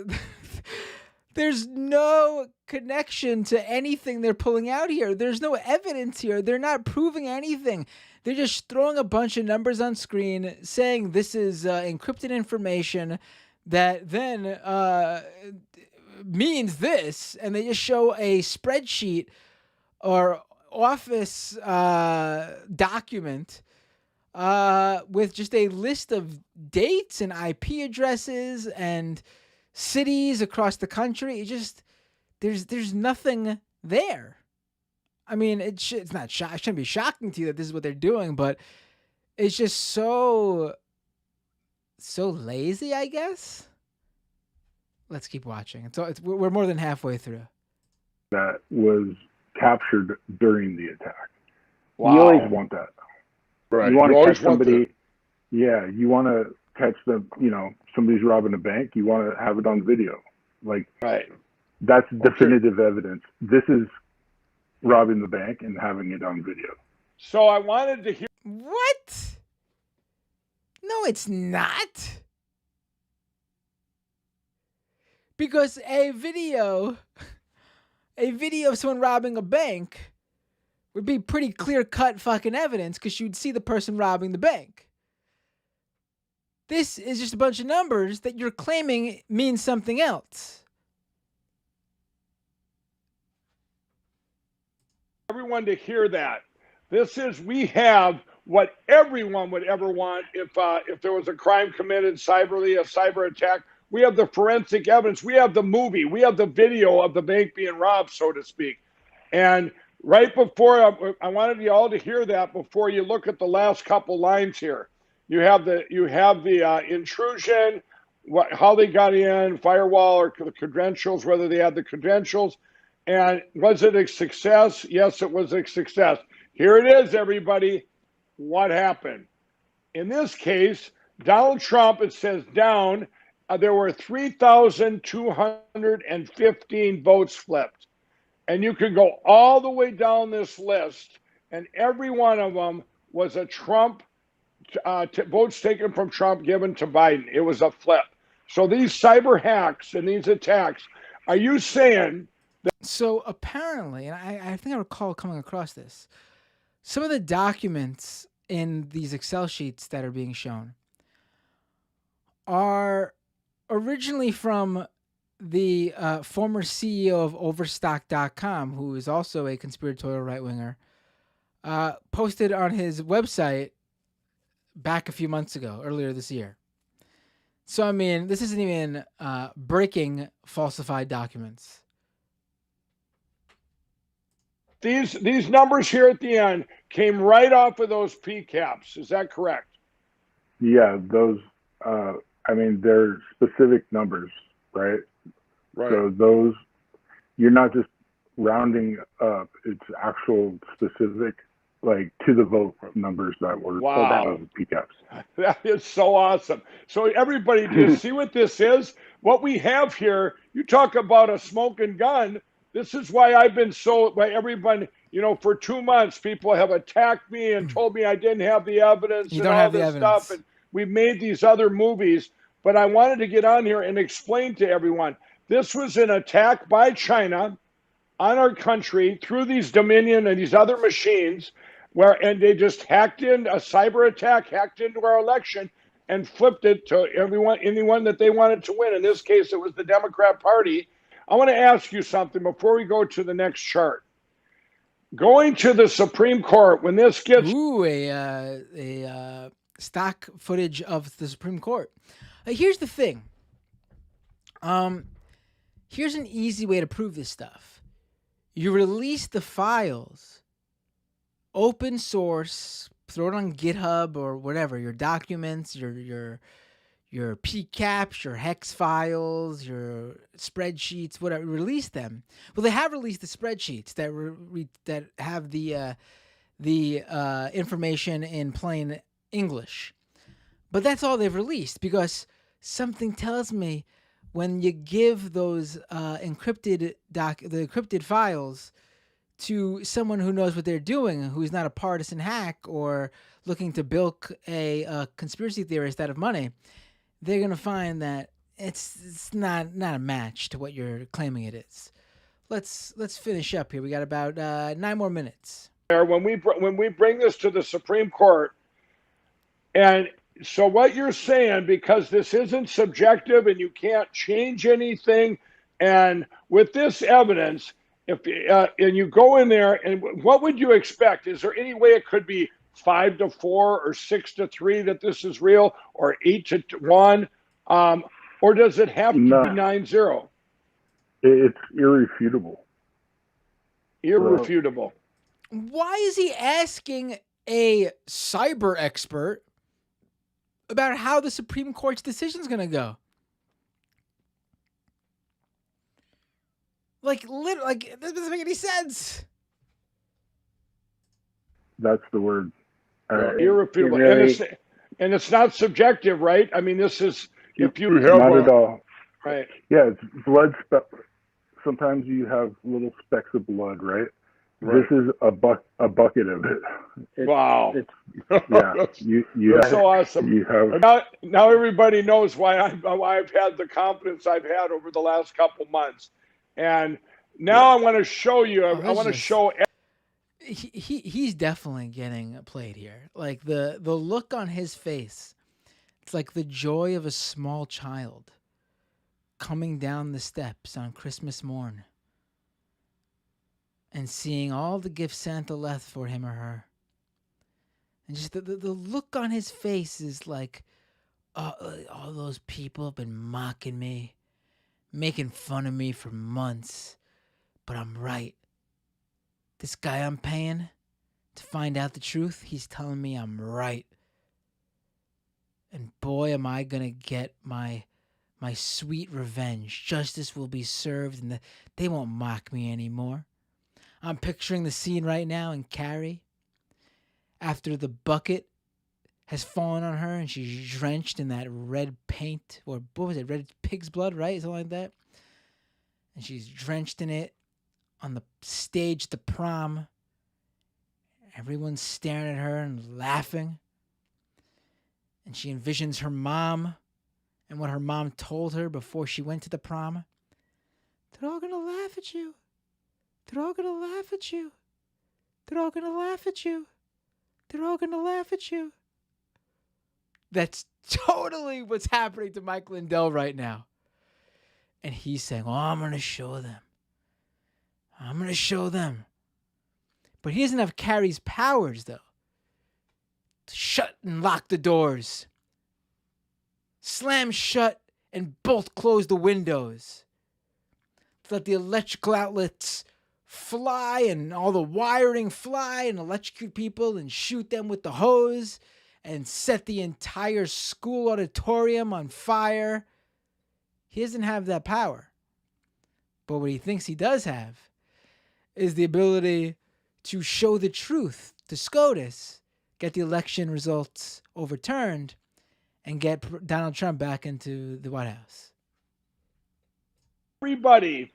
no connection to anything they're pulling out here. There's no evidence here. They're not proving anything. They're just throwing a bunch of numbers on screen, saying this is encrypted information that then means this, and they just show a spreadsheet or office document with just a list of dates and IP addresses and cities across the country. It just there's nothing there. I mean, it's not it shouldn't be shocking to you that this is what they're doing, but it's just so lazy, I guess. Let's keep watching. We're more than halfway through. That was captured during the attack. Wow. You always want that. Right. You want to catch somebody. Yeah, you want to catch them. You know, somebody's robbing a bank. You want to have it on video. Like, right. That's definitive evidence. This is robbing the bank and having it on video. So I wanted to hear. What? No, it's not. Because a video of someone robbing a bank would be pretty clear-cut fucking evidence because you'd see the person robbing the bank. This is just a bunch of numbers that you're claiming means something else. Everyone to hear that. We have what everyone would ever want if there was a crime committed, a cyber attack. We have the forensic evidence. We have the movie. We have the video of the bank being robbed, so to speak. And right before, I wanted you all to hear that before you look at the last couple lines here. You have the intrusion, how they got in, firewall or the credentials, whether they had the credentials. And was it a success? Yes, it was a success. Here it is, everybody. What happened? In this case, Donald Trump, it says down, there were 3,215 votes flipped. And you can go all the way down this list, and every one of them was a Trump, votes taken from Trump given to Biden. It was a flip. So these cyber hacks and these attacks, are you saying that? So apparently, and I think I recall coming across this, some of the documents in these Excel sheets that are being shown are originally from the former CEO of Overstock.com, who is also a conspiratorial right-winger, posted on his website back a few months ago, earlier this year. So, I mean, this isn't even breaking falsified documents. These numbers here at the end came right off of those PCAPs. Is that correct? Yeah, those, I mean, they're specific numbers, right? Right. So those, you're not just rounding up, it's actual specific, like to the vote numbers that were pulled out of the PCAPs. That is so awesome. So everybody, do you see what this is? What we have here, you talk about a smoking gun. This is why I've been why everyone you know, for 2 months, people have attacked me and told me I didn't have the evidence You and don't all have the this evidence. stuff. And we've made these other movies, but I wanted to get on here and explain to everyone, this was an attack by China on our country through these Dominion and these other machines and they just hacked in a cyber attack, hacked into our election and flipped it to anyone that they wanted to win. In this case, it was the Democrat Party. I want to ask you something before we go to the next chart. Going to the Supreme Court, when this gets... Ooh, a stock footage of the Supreme Court. Here's the thing. Here's an easy way to prove this stuff. You release the files, open source, throw it on GitHub or whatever, your documents, your PCAPs, your hex files, your spreadsheets, whatever. Release them. Well, they have released the spreadsheets that have the information in plain English, but that's all they've released because something tells me when you give those encrypted files to someone who knows what they're doing, who's not a partisan hack or looking to bilk a conspiracy theorist out of money, they're gonna find that it's not a match to what you're claiming it is. Let's finish up here. We got about 9 more minutes. When we bring this to the Supreme Court, and so what you're saying, because this isn't subjective and you can't change anything, and with this evidence, if and you go in there, and what would you expect? Is there any way it could be 5-4 or 6-3 that this is real, or 8-1, or does it have to be 9-0? It's irrefutable. Irrefutable. Why is he asking a cyber expert about how the Supreme Court's decision is going to go? Like, this doesn't make any sense. That's the word. Irrefutable. And it's not subjective, right? I mean, this is, if you have not at all. Right. Yeah, it's blood. Sometimes you have little specks of blood, right? This is a bucket of it. Wow. Yeah. That's so awesome. Now everybody knows why I've had the confidence I've had over the last couple months. And now I want to show you. I want to show. He's definitely getting played here. Like the look on his face, it's like the joy of a small child coming down the steps on Christmas morn and seeing all the gifts Santa left for him or her. And just the look on his face is like, all those people have been mocking me, making fun of me for months, but I'm right. This guy I'm paying to find out the truth, he's telling me I'm right. And boy, am I going to get my sweet revenge. Justice will be served and they won't mock me anymore. I'm picturing the scene right now in Carrie after the bucket has fallen on her and she's drenched in that red paint, or what was it, red pig's blood, right? Something like that. And she's drenched in it on the stage at the prom. Everyone's staring at her and laughing. And she envisions her mom and what her mom told her before she went to the prom. They're all going to laugh at you. They're all going to laugh at you. They're all going to laugh at you. They're all going to laugh at you. That's totally what's happening to Mike Lindell right now. And he's saying, oh, I'm going to show them. I'm going to show them. But he doesn't have Carrie's powers, though. To shut and lock the doors. Slam shut and bolt close the windows. To let the electrical outlets fly and all the wiring fly and electrocute people and shoot them with the hose and set the entire school auditorium on fire. He doesn't have that power. But what he thinks he does have is the ability to show the truth to SCOTUS, get the election results overturned, and get Donald Trump back into the White House. Everybody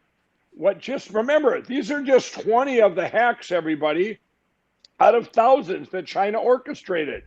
Just remember, these are just 20 of the hacks, everybody, out of thousands that China orchestrated.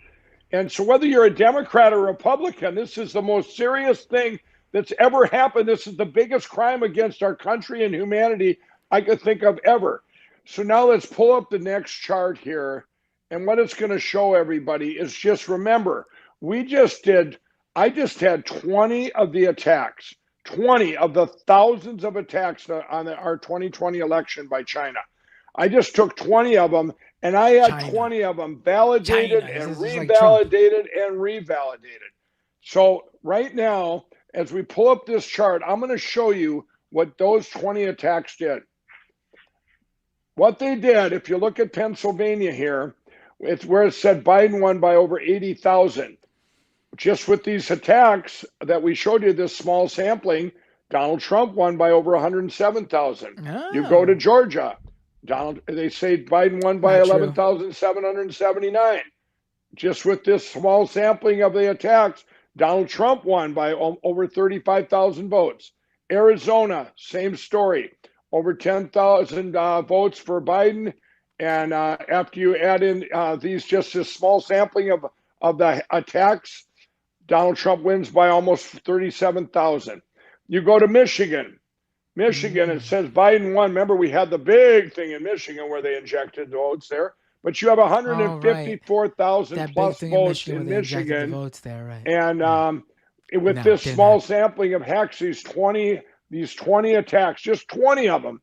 And so whether you're a Democrat or Republican, this is the most serious thing that's ever happened. This is the biggest crime against our country and humanity I could think of ever. So now let's pull up the next chart here. And what it's going to show everybody is just remember, I just had 20 of the attacks, 20 of the thousands of attacks on our 2020 election by China. I just took 20 of them, and I had 20 of them validated and revalidated and revalidated. So right now, as we pull up this chart, I'm going to show you what those 20 attacks did. What they did, if you look at Pennsylvania here, it's where it said Biden won by over 80,000. Just with these attacks that we showed you, this small sampling, Donald Trump won by over 107,000. Oh. You go to Georgia, they say Biden won by 11,779. Just with this small sampling of the attacks, Donald Trump won by over 35,000 votes. Arizona, same story, over 10,000 votes for Biden. And after you add in this small sampling of the attacks, Donald Trump wins by almost 37,000. You go to Michigan. It says Biden won. Remember, we had the big thing in Michigan where they injected votes there. But you have 154,000 plus votes in Michigan. Votes there, right. And with this small sampling of hacks, these 20 attacks, just 20 of them,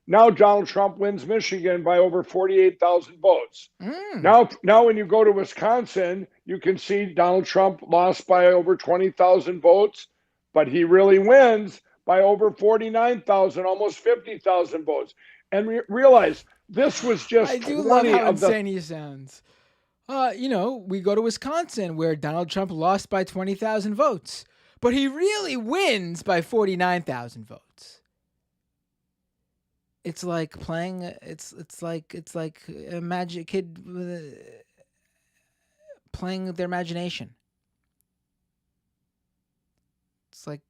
now Donald Trump wins Michigan by over 48,000 votes. Now when you go to Wisconsin, you can see Donald Trump lost by over 20,000 votes, but he really wins by over 49,000, almost 50,000 votes. And realize this was just 20 love how insane he sounds. We go to Wisconsin where Donald Trump lost by 20,000 votes, but he really wins by 49,000 votes. It's like playing. It's like a magic kid playing with their imagination. It's like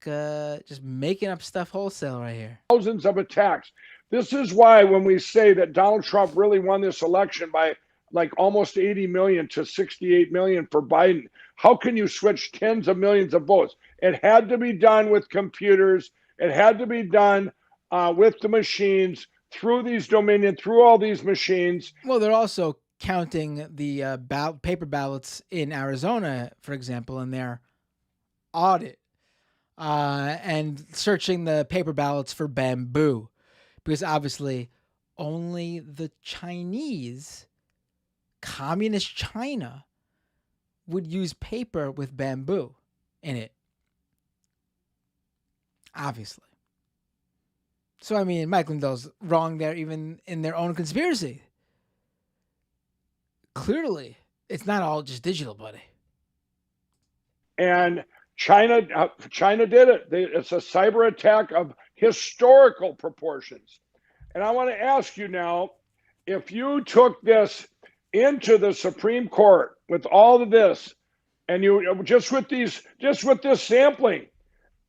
just making up stuff wholesale right here. Thousands of attacks. This is why when we say that Donald Trump really won this election by like almost 80 million to 68 million for Biden, how can you switch tens of millions of votes? It had to be done with computers. It had to be done with the machines, through all these machines. Well, they're also counting the paper ballots in Arizona, for example, in their audit, and searching the paper ballots for bamboo, because obviously only the Chinese, communist China, would use paper with bamboo in it. Obviously. So, I mean, Mike Lindell's wrong there, even in their own conspiracy. Clearly, it's not all just digital, buddy. And China did it. It's a cyber attack of historical proportions. And I want to ask you now, if you took this into the Supreme Court with all of this, and you just with this sampling,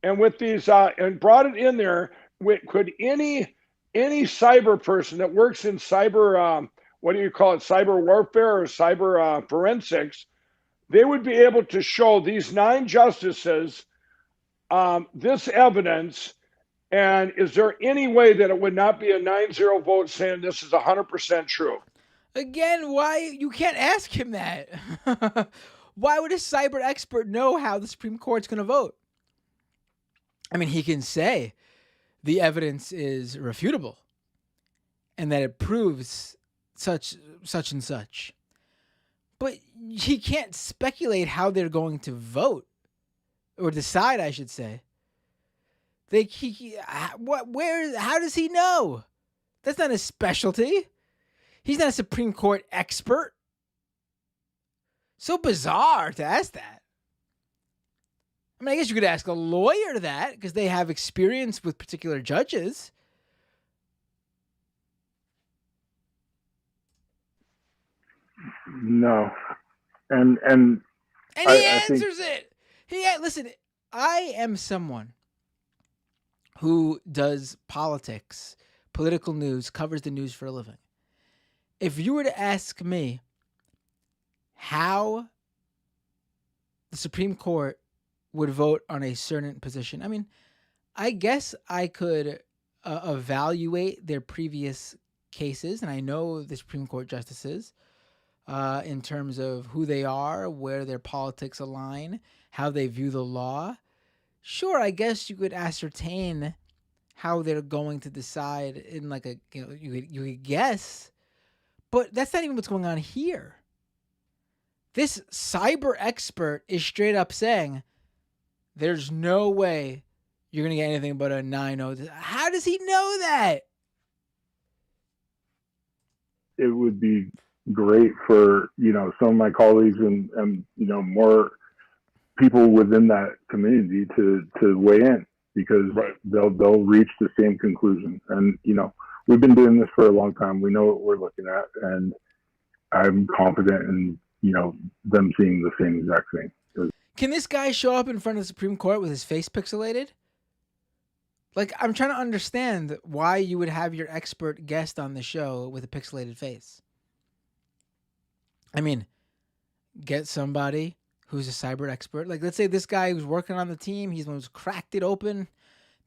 and with these and brought it in there, could any cyber person that works in cyber what do you call it, cyber warfare or cyber forensics, they would be able to show these 9 justices this evidence. And is there any way that it would not be a 9-0 vote saying this is 100% true? Again, why you can't ask him that? Why would a cyber expert know how the Supreme Court's going to vote? I mean, he can say the evidence is refutable and that it proves such and such. But he can't speculate how they're going to vote or decide, I should say. How does he know? That's not his specialty. He's not a Supreme Court expert. So bizarre to ask that. I mean, I guess you could ask a lawyer that because they have experience with particular judges. No. And he answers it. Listen, I am someone who does politics political news, covers the news for a living. If you were to ask me how the Supreme Court would vote on a certain position, I mean, I guess I could evaluate their previous cases, and I know the Supreme Court justices in terms of who they are, where their politics align, how they view the law. Sure, I guess you could ascertain how they're going to decide in like a, you could guess, but that's not even what's going on here. This cyber expert is straight up saying there's no way you're going to get anything but a 9-0. How does he know that? It would be great for, some of my colleagues and more people within that community to weigh in, because they'll reach the same conclusion. And, we've been doing this for a long time. We know what we're looking at, and I'm confident in, them seeing the same exact thing. Can this guy show up in front of the Supreme Court with his face pixelated? Like, I'm trying to understand why you would have your expert guest on the show with a pixelated face. I mean, get somebody who's a cyber expert. Like, let's say this guy who's working on the team, he's the one who's cracked it open,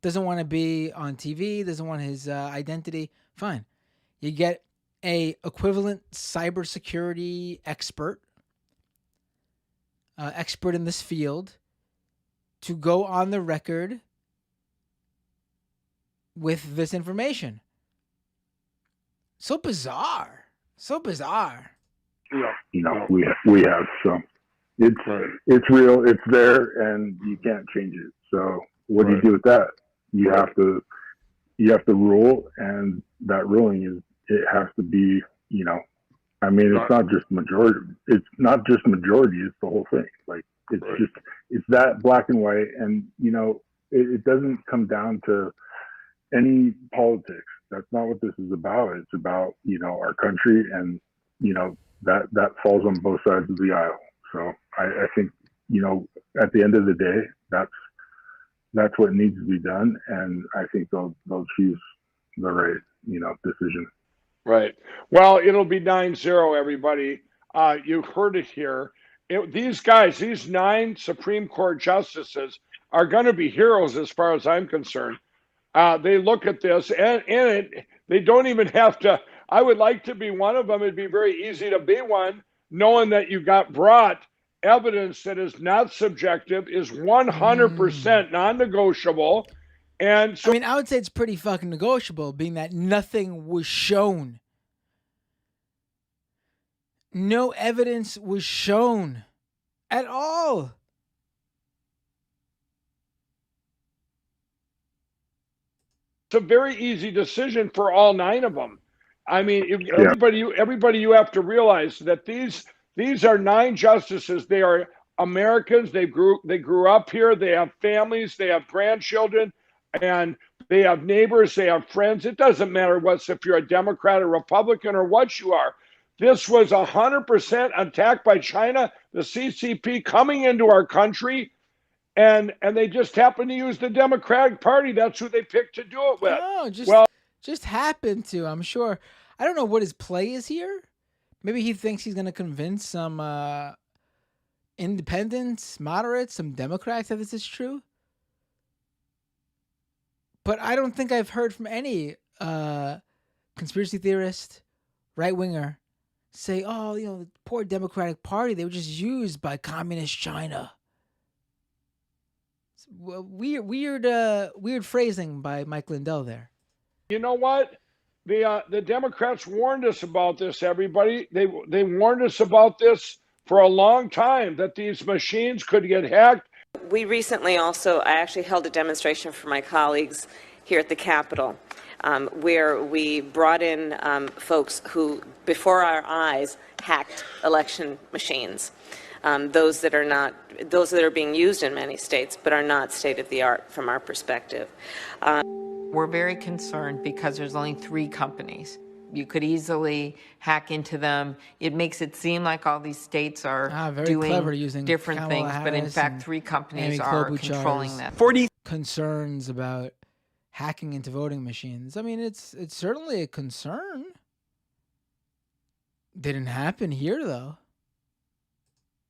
doesn't want to be on TV, doesn't want his identity. Fine. You get a equivalent cybersecurity expert, expert in this field, to go on the record with this information. So bizarre. So bizarre. We have, so it's real, it's there, and you can't change it. So what do you do with that? You have to rule, and that ruling it has to be, it's not just majority. It's not just majority. It's the whole thing. Like, it's that black and white, and it doesn't come down to any politics. That's not what this is about. It's about, our country, and, that falls on both sides of the aisle. So I think, at the end of the day, that's what needs to be done. And I think they'll choose the right, decision. Right. Well, it'll be 9-0, everybody. You heard it here. These guys, these 9 Supreme Court justices are going to be heroes as far as I'm concerned. They look at this and they don't even have to. I would like to be one of them. It'd be very easy to be one, knowing that you got brought evidence that is not subjective, is 100% non-negotiable. And so, I would say it's pretty fucking negotiable, being that nothing was shown. No evidence was shown at all. It's a very easy decision for all 9 of them. Everybody, you have to realize that these are 9 justices. They are Americans. They grew up here. They have families. They have grandchildren, and they have neighbors. They have friends. It doesn't matter if you're a Democrat or Republican or what you are. This was 100% attack by China, the CCP coming into our country, and they just happened to use the Democratic Party. That's who they picked to do it with. Oh, just happened to, I'm sure. I don't know what his play is here. Maybe he thinks he's going to convince some independents, moderates, some Democrats that this is true. But I don't think I've heard from any conspiracy theorist, right-winger, say, the poor Democratic Party, they were just used by communist China. Weird phrasing by Mike Lindell there. You know what? The Democrats warned us about this, everybody. They warned us about this for a long time, that these machines could get hacked. We recently I actually held a demonstration for my colleagues here at the Capitol, where we brought in folks who, before our eyes, hacked election machines. Those that are being used in many states, but are not state of the art from our perspective. We're very concerned because there's only 3 companies. You could easily hack into them. It makes it seem like all these states are doing different things, but in fact, 3 companies are controlling them. 40 concerns about hacking into voting machines. I mean, it's certainly a concern. Didn't happen here, though.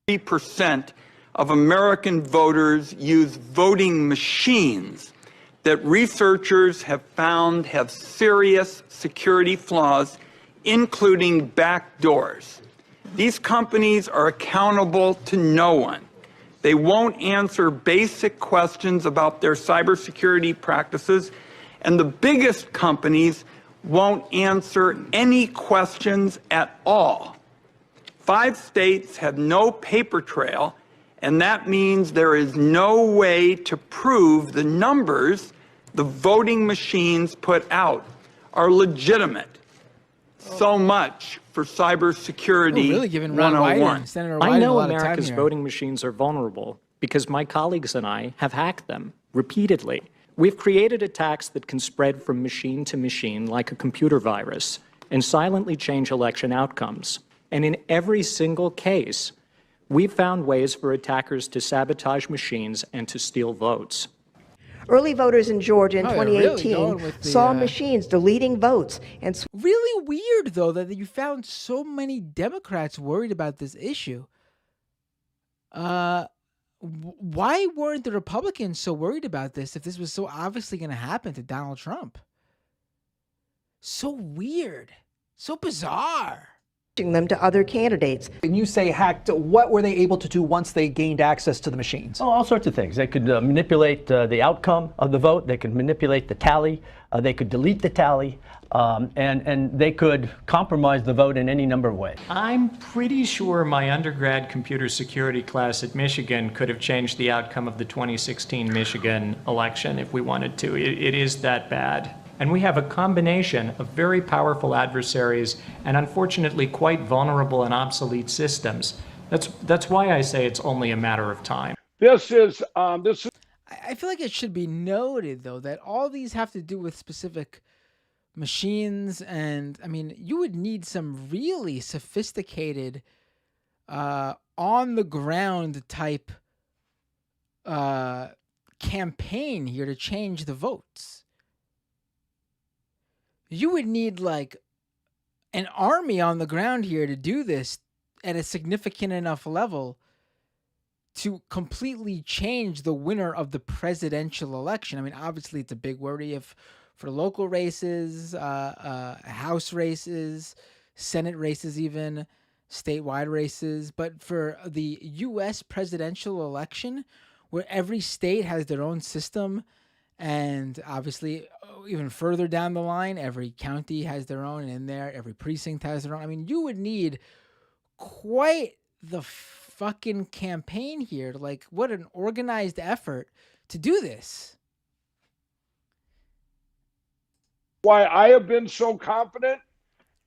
30% of American voters use voting machines that researchers have found have serious security flaws, including backdoors. These companies are accountable to no one. They won't answer basic questions about their cybersecurity practices, and the biggest companies won't answer any questions at all. 5 states have no paper trail, and that means there is no way to prove the numbers the voting machines put out are legitimate. So much for cybersecurity really giving 101. Senator Wyden I know a lot of time America's here. voting machines are vulnerable because my colleagues and I have hacked them repeatedly. We've created attacks that can spread from machine to machine like a computer virus and silently change election outcomes. And in every single case, we've found ways for attackers to sabotage machines and to steal votes. Early voters in Georgia in Oh, they're really 2018 going with the, saw machines deleting votes and Really weird, though, that you found so many Democrats worried about this issue. Why weren't the Republicans so worried about this if this was so obviously going to happen to Donald Trump? So weird. So bizarre. them to other candidates. And you say hacked, what were they able to do once they gained access to the machines? Oh, all sorts of things. They could manipulate the outcome of the vote. They could manipulate the tally. They could delete the tally. And they could compromise the vote in any number of ways. I'm pretty sure my undergrad computer security class at Michigan could have changed the outcome of the 2016 Michigan election if we wanted to. It is that bad. And we have a combination of very powerful adversaries and unfortunately quite vulnerable and obsolete systems. That's why I say it's only a matter of time. I feel like it should be noted, though, that all these have to do with specific machines, and I mean, you would need some really sophisticated, on the ground type campaign here to change the votes. You would need like an army on the ground here to do this at a significant enough level to completely change the winner of the presidential election. I mean, obviously it's a big worry for local races, House races, Senate races, even statewide races. But for the U.S. presidential election, where every state has their own system, and obviously even further down the line, every county has their own, and in there, every precinct has their own. I mean, you would need quite the fucking campaign here. Like, what an organized effort to do this. Why I have been so confident,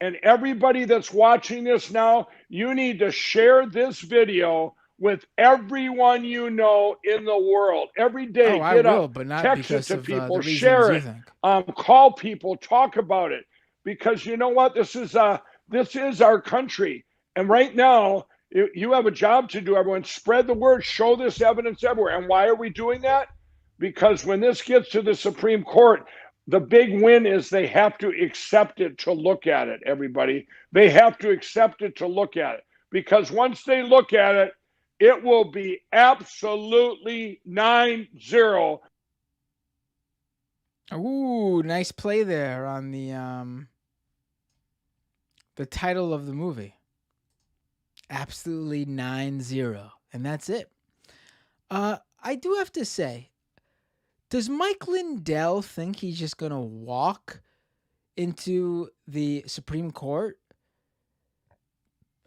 and everybody that's watching this now, you need to share this video with everyone you know in the world. Every day, I get will, up, but not text it because to of, people, the share reasons you it, call people, talk about it, because you know what? This is our country, and right now you have a job to do. Everyone, spread the word, show this evidence everywhere. And why are we doing that? Because when this gets to the Supreme Court, the big win is they have to accept it to look at it, everybody. They have to accept it to look at it. Because once they look at it, it will be absolutely 9-0. Ooh, nice play there on the title of the movie. Absolutely 9-0. And that's it. I do have to say, does Mike Lindell think he's just going to walk into the Supreme Court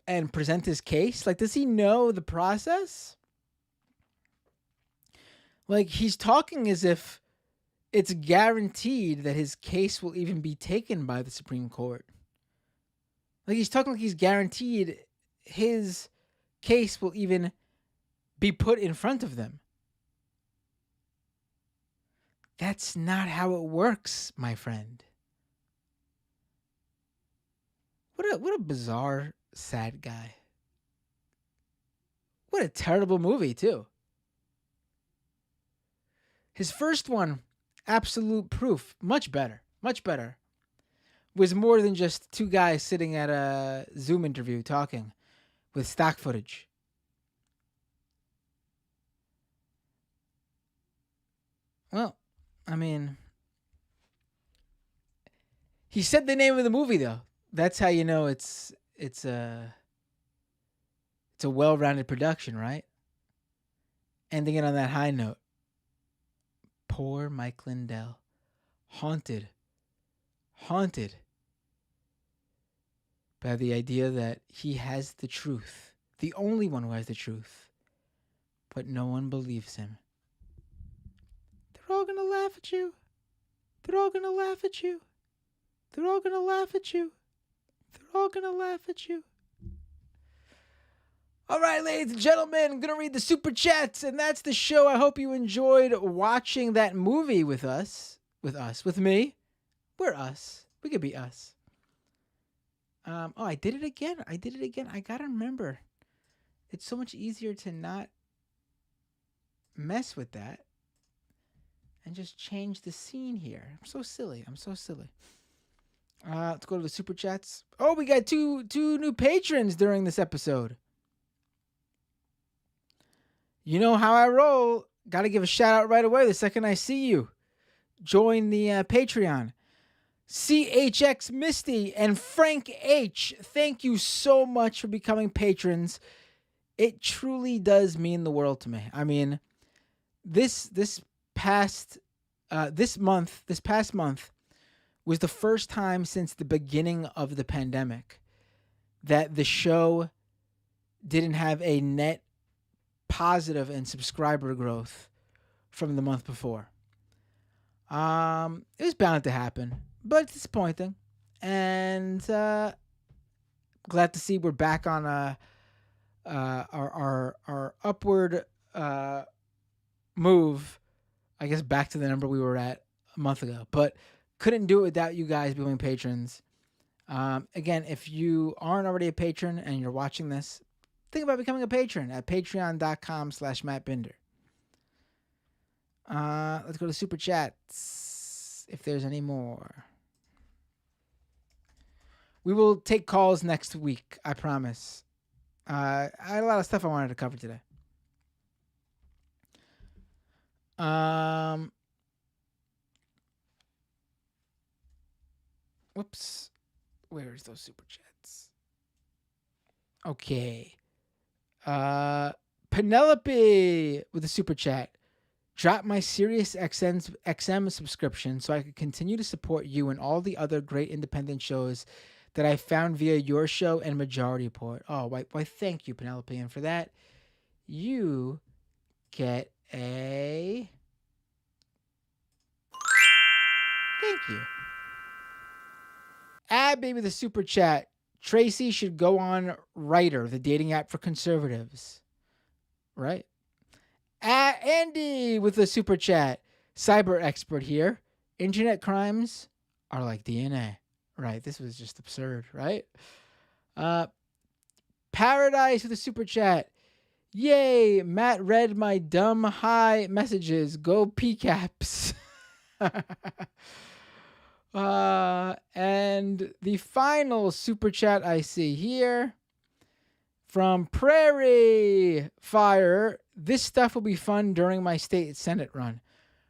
and present his case? Like, does he know the process? Like, he's talking as if it's guaranteed that his case will even be taken by the Supreme Court. Like, he's talking like he's guaranteed his case will even be put in front of them. That's not how it works, my friend. What a bizarre, sad guy. What a terrible movie, too. His first one, absolute proof. Much better. Much better. Was more than just two guys sitting at a Zoom interview talking with stock footage. Well, I mean, he said the name of the movie though. That's how you know it's a well-rounded production, right? Ending it on that high note. Poor Mike Lindell. Haunted by the idea that he has the truth. The only one who has the truth. But no one believes him. They're all going to laugh at you. They're all going to laugh at you. They're all going to laugh at you. They're all going to laugh at you. All right, ladies and gentlemen, I'm going to read the super chats, and that's the show. I hope you enjoyed watching that movie with us. With me. We're us. We could be us. I did it again. I got to remember. It's so much easier to not mess with that and just change the scene here. I'm so silly. Let's go to the super chats. Oh, we got two new patrons during this episode. You know how I roll. Got to give a shout out right away the second I see you. Join the Patreon. CHX Misty and Frank H. Thank you so much for becoming patrons. It truly does mean the world to me. I mean, this past month was the first time since the beginning of the pandemic that the show didn't have a net positive in subscriber growth from the month before. It was bound to happen, but it's disappointing. And glad to see we're back on our upward move, I guess, back to the number we were at a month ago. But couldn't do it without you guys becoming patrons. Again, if you aren't already a patron and you're watching this, think about becoming a patron at patreon.com/MattBinder. Let's go to super chats if there's any more. We will take calls next week, I promise. I had a lot of stuff I wanted to cover today. Whoops. Where's those super chats? Okay. Penelope with a super chat. Drop my Sirius XM subscription so I could continue to support you and all the other great independent shows that I found via your show and Majority Report. Oh, why thank you, Penelope. And for that, you get a... Thank you. Abby with a super chat. Tracy should go on Writer, the dating app for conservatives. Right? Andy with a super chat. Cyber expert here. Internet crimes are like DNA. Right? This was just absurd, right? Paradise with a super chat. Yay, Matt read my dumb hi messages. Go PCAPs. And the final super chat I see here from Prairie Fire. This stuff will be fun during my state senate run.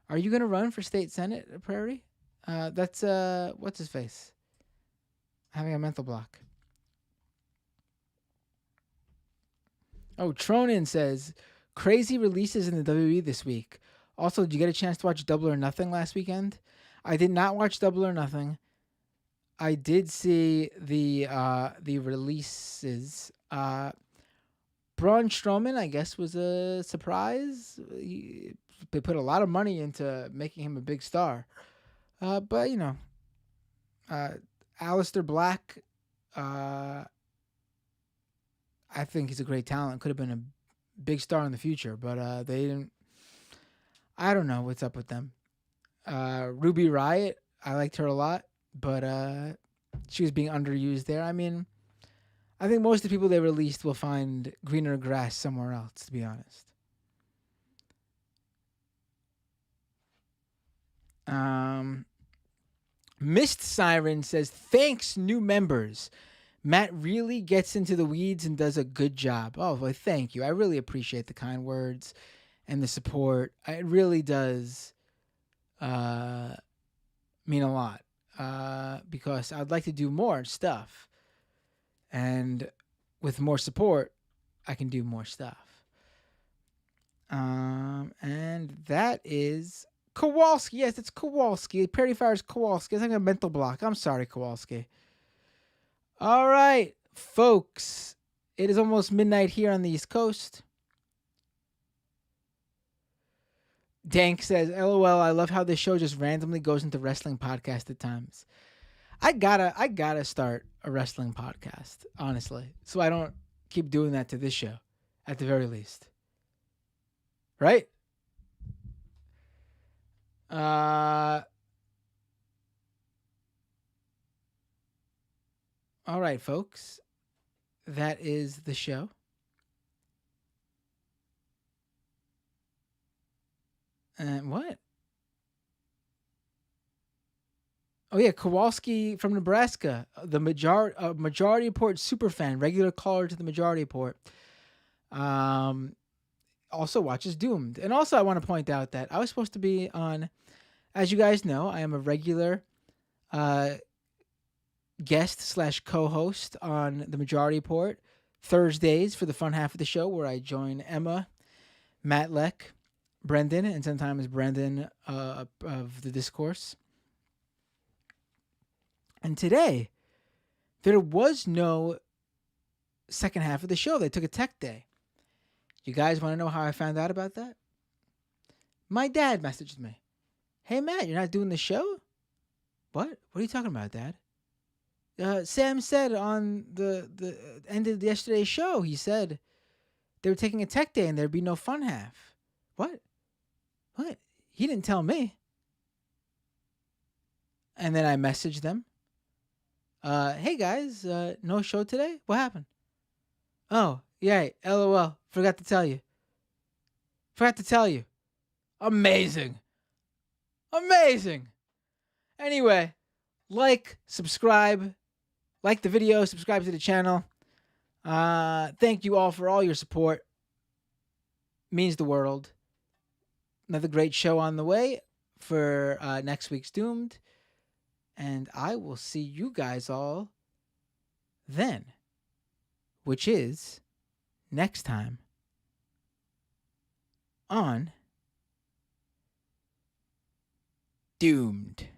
Are you going to run for state senate, Prairie? That's, what's his face? Having a mental block. Oh, Tronin says, crazy releases in the WWE this week. Also, did you get a chance to watch Double or Nothing last weekend? I did not watch Double or Nothing. I did see the releases. Braun Strowman, I guess, was a surprise. They put a lot of money into making him a big star. But, you know, Aleister Black, I think he's a great talent. Could have been a big star in the future, but they didn't. I don't know what's up with them. Ruby Riott, I liked her a lot, but she was being underused there. I mean, I think most of the people they released will find greener grass somewhere else, to be honest. Mist Siren says, thanks, new members. Matt really gets into the weeds and does a good job. Oh, well, thank you. I really appreciate the kind words and the support. It really does mean a lot because I'd like to do more stuff. And with more support, I can do more stuff. And that is Kowalski. Yes, it's Kowalski. Parody Fire's Kowalski. It's like a mental block. I'm sorry, Kowalski. All right, folks. It is almost midnight here on the East Coast. Dank says, LOL, I love how this show just randomly goes into wrestling podcast at times. I gotta start a wrestling podcast, honestly, so I don't keep doing that to this show, at the very least. Right? All right, folks. That is the show. And what? Oh yeah, Kowalski from Nebraska, the Majority Report superfan, regular caller to the Majority Report. Also watches Doomed. And also I want to point out that I was supposed to be on, as you guys know, I am a regular guest / co-host on the Majority Report Thursdays for the fun half of the show, where I join Emma, Matt Leck, Brendan, and sometimes Brendan of the Discourse. And today, there was no second half of the show. They took a tech day. You guys want to know how I found out about that? My dad messaged me. Hey, Matt, you're not doing the show? What? What are you talking about, Dad? Sam said on the end of yesterday's show, he said they were taking a tech day and there'd be no fun half. What? What? He didn't tell me. And then I messaged them. Hey guys, no show today? What happened? Oh, yeah, LOL. Forgot to tell you. Amazing. Anyway, subscribe, like the video, subscribe to the channel. Thank you all for all your support. Means the world. Another great show on the way for next week's Doomed. And I will see you guys all then, which is next time on Doomed.